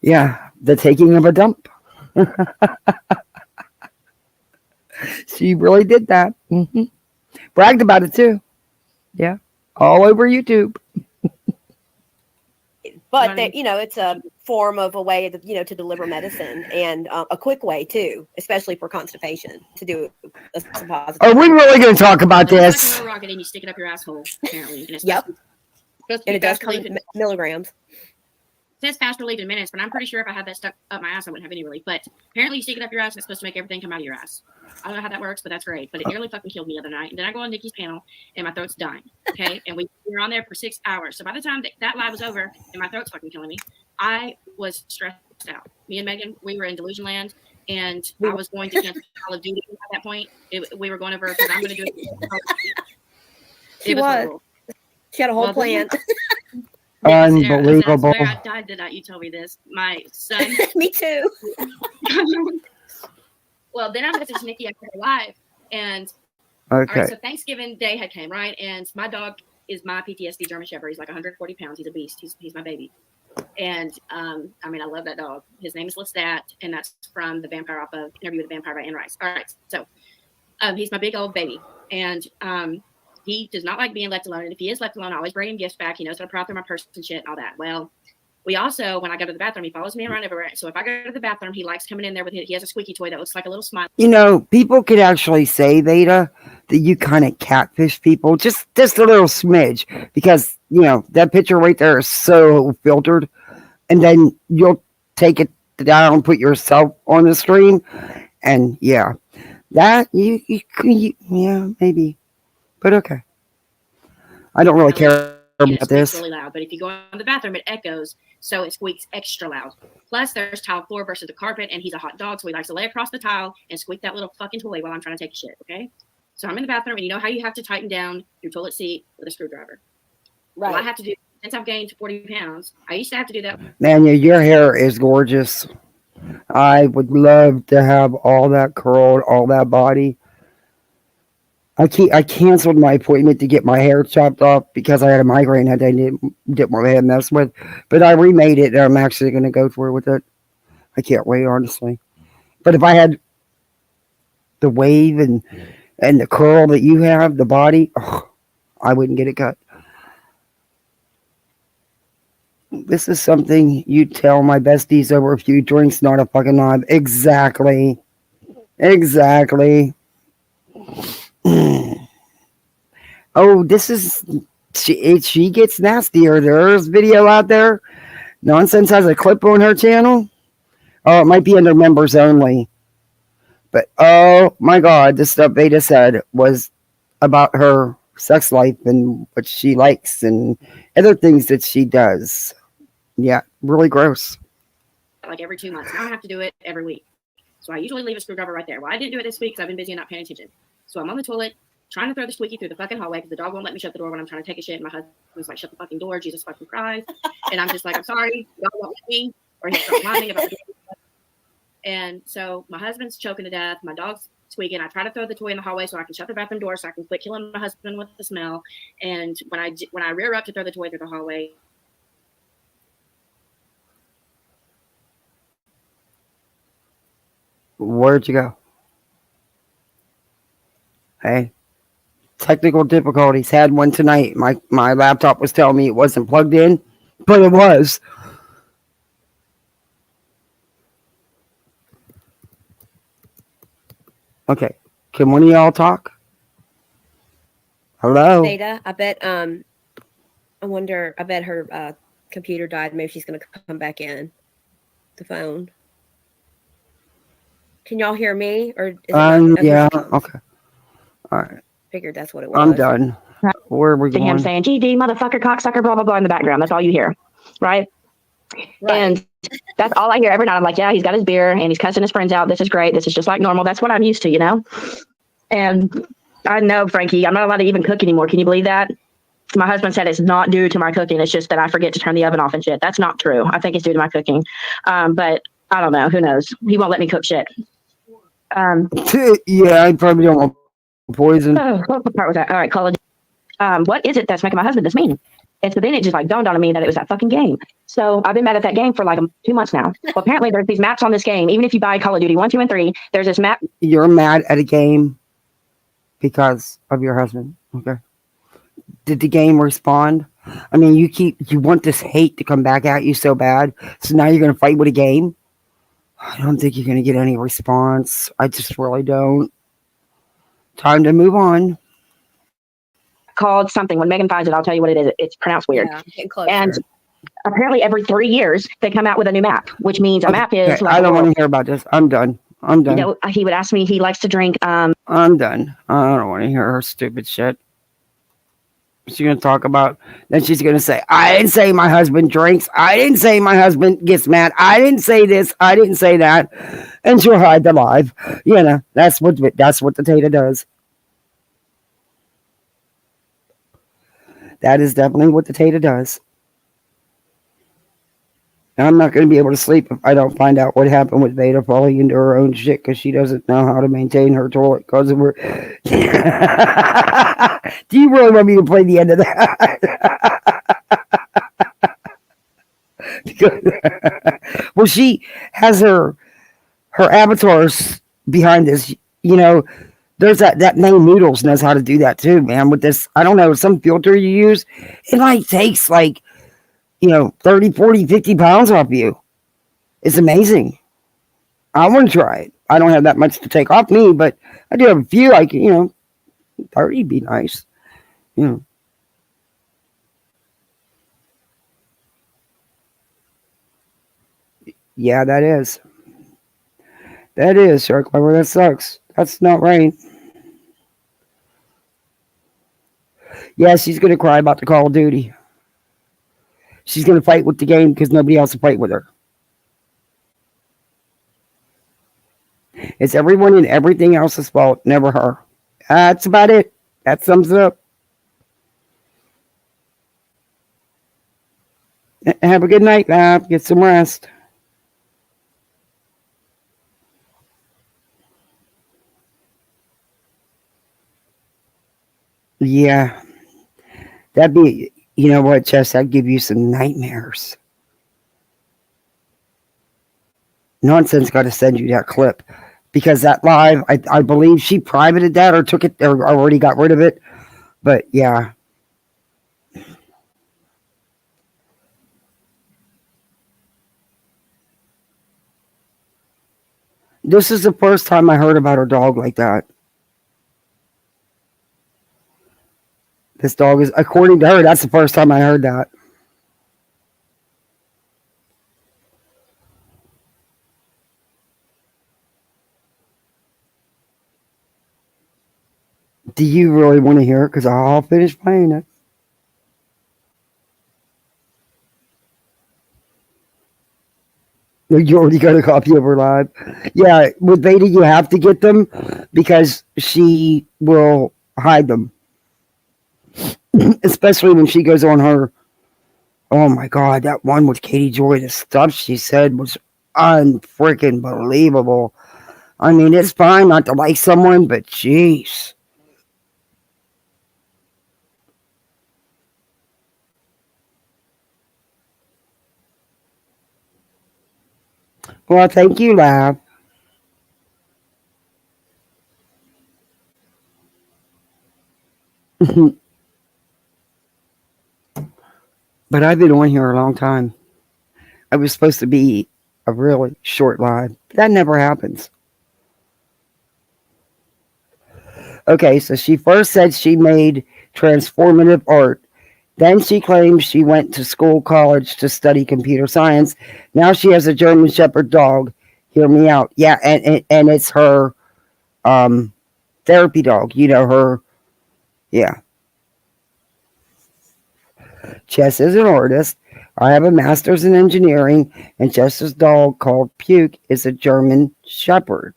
the taking of a dump. She really did that. Mm-hmm. Bragged about it too. Yeah. All over YouTube. But it's a form of a way to deliver medicine, and a quick way too, especially for constipation, to do a suppository. Are we really going to talk about this? It's like a rocket, and you stick it up your asshole. Apparently, and Yep. And it does come in milligrams. It says fast relief in minutes, but I'm pretty sure if I had that stuck up my ass, I wouldn't have any relief. But apparently, you stick it up your ass, and it's supposed to make everything come out of your ass. I don't know how that works, but that's great. But it nearly fucking killed me the other night. And then I go on Nikki's panel, and my throat's dying. Okay, and we were on there for 6 hours. So by the time that live was over, and my throat's fucking killing me, I was stressed out. Me and Megan, we were in Delusion Land, and I was going to cancel Call of Duty at that point. We were going over because I'm going to do it. She was. She had a whole plan. Unbelievable. I died the night you told me this. My son. Me too. Well, then I messaged Nikki after her live, and all Okay. right, so Thanksgiving Day had came, right? And my dog is my PTSD German Shepherd. He's like 140 pounds. He's a beast. He's my baby. And I mean, I love that dog. His name is Lestat, and that's from the Vampire off of Interview with the Vampire by Anne Rice. All right, so he's my big old baby, and he does not like being left alone. And if he is left alone, I always bring him gifts back. He knows how to pry through my purse and shit and all that. Well, we also, when I go to the bathroom, he follows me around everywhere. So if I go to the bathroom, he likes coming in there with he has a squeaky toy that looks like a little smile. You know, people could actually say, Veda, that you kind of catfish people just a little smidge because, you know, that picture right there is so filtered. And then you'll take it down, put yourself on the screen. And yeah, that yeah, maybe. But okay. I don't really care And it about squeaks this. really loud, but if you go in the bathroom, it echoes, so it squeaks extra loud. Plus, there's tile floor versus the carpet, and he's a hot dog, so he likes to lay across the tile and squeak that little fucking toy while I'm trying to take a shit. Okay, so I'm in the bathroom, and you know how you have to tighten down your toilet seat with a screwdriver. Right. Well, I have to do since I've gained 40 pounds. I used to have to do that. Man, your hair is gorgeous. I would love to have all that curled, all that body. I canceled my appointment to get my hair chopped off because I had a migraine that I didn't want to mess with. But I remade it and I'm actually going to go through with it. I can't wait, honestly. But if I had the wave and the curl that you have, the body, I wouldn't get it cut. This is something you tell my besties over a few drinks, not a fucking knob. Exactly. Oh, this is she gets nastier. There's video out there. Nonsense has a clip on her channel. Oh, it might be under members only. But oh my god, the stuff Veda said was about her sex life and what she likes and other things that she does. Yeah, really gross. Like every 2 months. Now I have to do it every week. So I usually leave a screwdriver right there. Well, I didn't do it this week because I've been busy and not paying attention. So I'm on the toilet trying to throw the squeaky through the fucking hallway because the dog won't let me shut the door when I'm trying to take a shit. And my husband's like, shut the fucking door. Jesus fucking Christ. And I'm just like, I'm sorry. Dog won't let me. Or he'll start whining about the door. And so my husband's choking to death. My dog's squeaking. I try to throw the toy in the hallway so I can shut the bathroom door so I can quit killing my husband with the smell. And when I rear up to throw the toy through the hallway, Where'd you go? Hey, technical difficulties. Had one tonight. My laptop was telling me it wasn't plugged in, but it was. Okay, can one of y'all talk? Hello. Theta, I bet. I wonder. I bet her computer died. Maybe she's gonna come back in. The phone. Can y'all hear me? Or is it not? Yeah. Okay. All right. Figured that's what it was. I'm done. Where are we To him going? saying GD, motherfucker, cocksucker, blah blah blah in the background. That's all you hear, right? And that's all I hear every night. I'm like, yeah, he's got his beer and he's cussing his friends out. This is great. This is just like normal. That's what I'm used to, you know. And I know, Frankie, I'm not allowed to even cook anymore. Can you believe that? My husband said it's not due to my cooking. It's just that I forget to turn the oven off and shit. That's not true. I think it's due to my cooking. But I don't know. Who knows? He won't let me cook shit. Yeah, I probably don't want poison. Oh, what part was that? All right, college. What is it that's making my husband this mean? And so then it just like dawned on me that it was that fucking game. So I've been mad at that game for like 2 months now. Well, apparently there's these maps on this game. Even if you buy Call of Duty 1, 2, and 3, there's this map. You're mad at a game because of your husband. Okay. Did the game respond? I mean, you want this hate to come back at you so bad. So now you're going to fight with a game? I don't think you're going to get any response. I just really don't. Time to move on. Called something. When Megan finds it, I'll tell you what it is. It's pronounced weird. Yeah, getting closer. And apparently every 3 years they come out with a new map, which means a map is Okay, like I don't want to hear about this. I'm done. you know, he would ask me, he likes to drink I'm done. I don't want to hear her stupid shit. She's going to talk about, then she's going to say, I didn't say my husband drinks. I didn't say my husband gets mad. I didn't say this. I didn't say that. And she'll hide the live. You know, that's what the Tata does. That is definitely what the Tata does. I'm not going to be able to sleep if I don't find out what happened with Veda falling into her own shit because she doesn't know how to maintain her toilet because of her. Do you really want me to play the end of that? Well, she has her avatars behind this. You know, there's that name Noodles knows how to do that too, man. With this, I don't know, some filter you use, it like takes like, 30, 40, 50 pounds off you. It's amazing. I want to try it. I don't have that much to take off me, but I do have a few. Like, 30 would be nice. Yeah, that is. That is, Shark Lover. That sucks. That's not right. Yeah, she's going to cry about the Call of Duty. She's going to fight with the game because nobody else will fight with her. It's everyone and everything else's fault, never her. That's about it. That sums it up. Have a good night, Lab. Get some rest. Yeah. That'd be, you know what, Jess? That'd give you some nightmares. Nonsense got to send you that clip. Because that live, I believe she privated that or took it or already got rid of it. But yeah. This is the first time I heard about her dog like that. This dog is, according to her, that's the first time I heard that. Do you really want to hear it? Because I'll finish playing it. You already got a copy of her live. Yeah, with Veda, you have to get them because she will hide them. Especially when she goes on her. Oh my God, that one with Katie Joy, the stuff she said was unfreaking believable. I mean, it's fine not to like someone, but jeez. Well, thank you, Lab. But I've been on here a long time. I was supposed to be a really short live. That never happens. Okay, so she first said she made transformative art. Then she claims she went to college to study computer science. Now she has a German Shepherd dog. Hear me out. Yeah, and it's her therapy dog. Her. Yeah. Chess is an artist. I have a master's in engineering, and Chess's dog called Puke is a German Shepherd.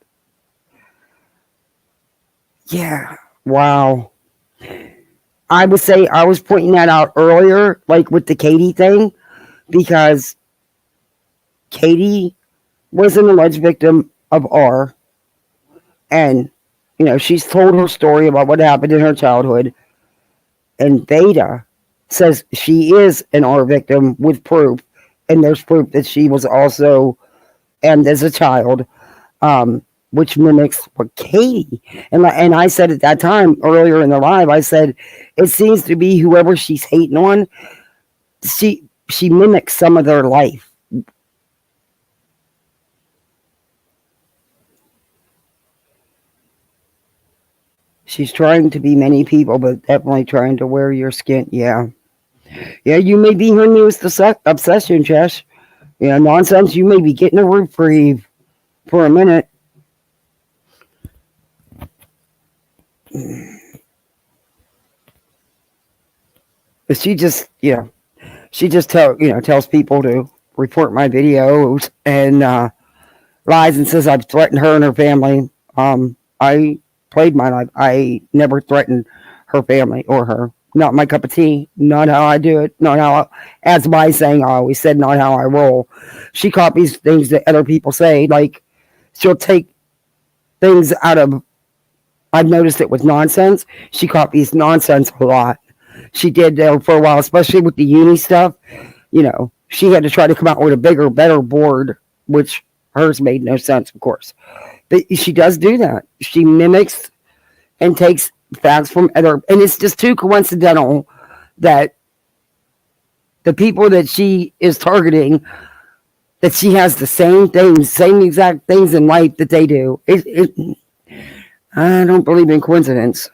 Yeah. Wow. I would say I was pointing that out earlier, like with the Katie thing, because Katie was an alleged victim of R. And, she's told her story about what happened in her childhood. And Veda says she is an R victim with proof. And there's proof that she was also, and as a child, which mimics what Katie. And I said at that time, earlier in the live, I said, it seems to be whoever she's hating on, she mimics some of their life. She's trying to be many people, but definitely trying to wear your skin. Yeah. Yeah, you may be her newest obsession, Jess. Yeah, nonsense. You may be getting a reprieve for a minute. But she just tells people to report my videos and lies and says I've threatened her and her family. I played my life. I never threatened her family or her. Not my cup of tea. Not how I do it. Not how, as my saying, I always said, not how I roll. She copies things that other people say. Like, she'll take things out of, I've noticed it with nonsense. She copies nonsense a lot. She did for a while, especially with the uni stuff. She had to try to come out with a bigger, better board, which hers made no sense, of course. But she does do that. She mimics and takes facts from other, and it's just too coincidental that the people that she is targeting, that she has the same things, same exact things in life that they do. I don't believe in coincidence.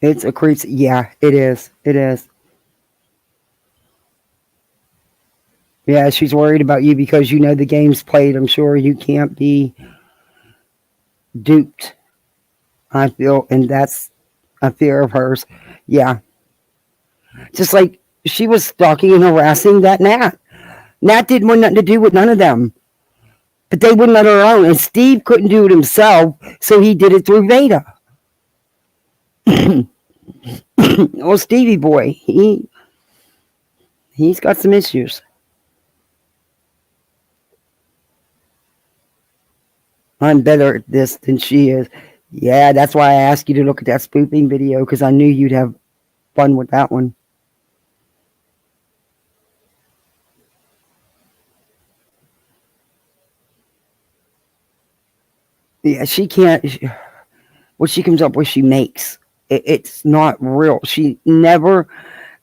It's a crazy. Yeah, it is. It is. Yeah, she's worried about you because you know the game's played. I'm sure you can't be duped. I feel, and that's a fear of hers. Yeah. Just like she was stalking and harassing that Nat. Nat didn't want nothing to do with none of them. But they wouldn't let her alone. And Steve couldn't do it himself, so he did it through Vada. Well, Stevie boy, he's got some issues. I'm better at this than she is. Yeah, that's why I asked you to look at that spoofing video, because I knew you'd have fun with that one. Yeah, she can't. What she comes up with, she makes. It's not real. She never.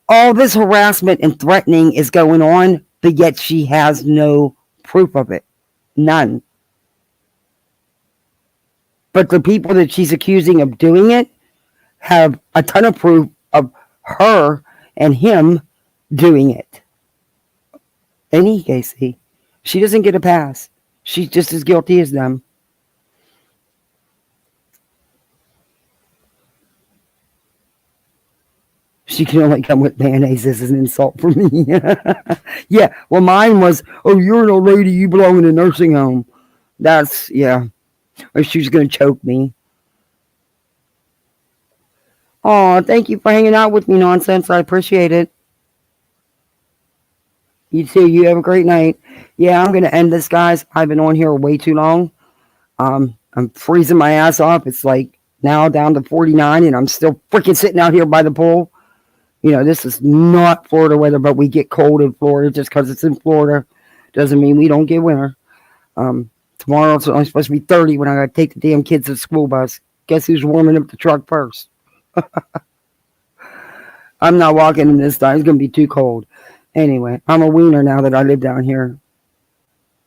All this harassment and threatening is going on, but yet she has no proof of it. None. But the people that she's accusing of doing it have a ton of proof of her and him doing it. Any case, she doesn't get a pass. She's just as guilty as them. She can only come with mayonnaise as an insult for me. Yeah, well, mine was, oh, you're an old lady, you belong in a nursing home. That's, yeah. Or she's going to choke me. Oh, thank you for hanging out with me, Nonsense. I appreciate it. You too. You have a great night. Yeah, I'm going to end this, guys. I've been on here way too long. I'm freezing my ass off. It's like now down to 49, and I'm still freaking sitting out here by the pool. This is not Florida weather, but we get cold in Florida just because it's in Florida. Doesn't mean we don't get winter. Tomorrow it's only supposed to be 30 when I got to take the damn kids to the school bus. Guess who's warming up the truck first? I'm not walking in this time. It's going to be too cold. Anyway, I'm a wiener now that I live down here.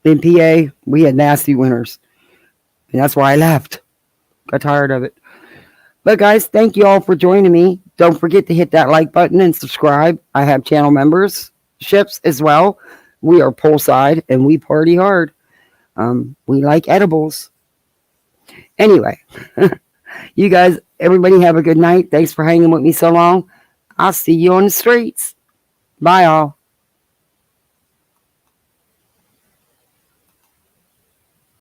In PA, we had nasty winters. And that's why I left. Got tired of it. But guys, thank you all for joining me. Don't forget to hit that like button and subscribe. I have channel memberships as well. We are poolside and we party hard. We like edibles. Anyway, you guys, everybody have a good night. Thanks for hanging with me so long. I'll see you on the streets. Bye all.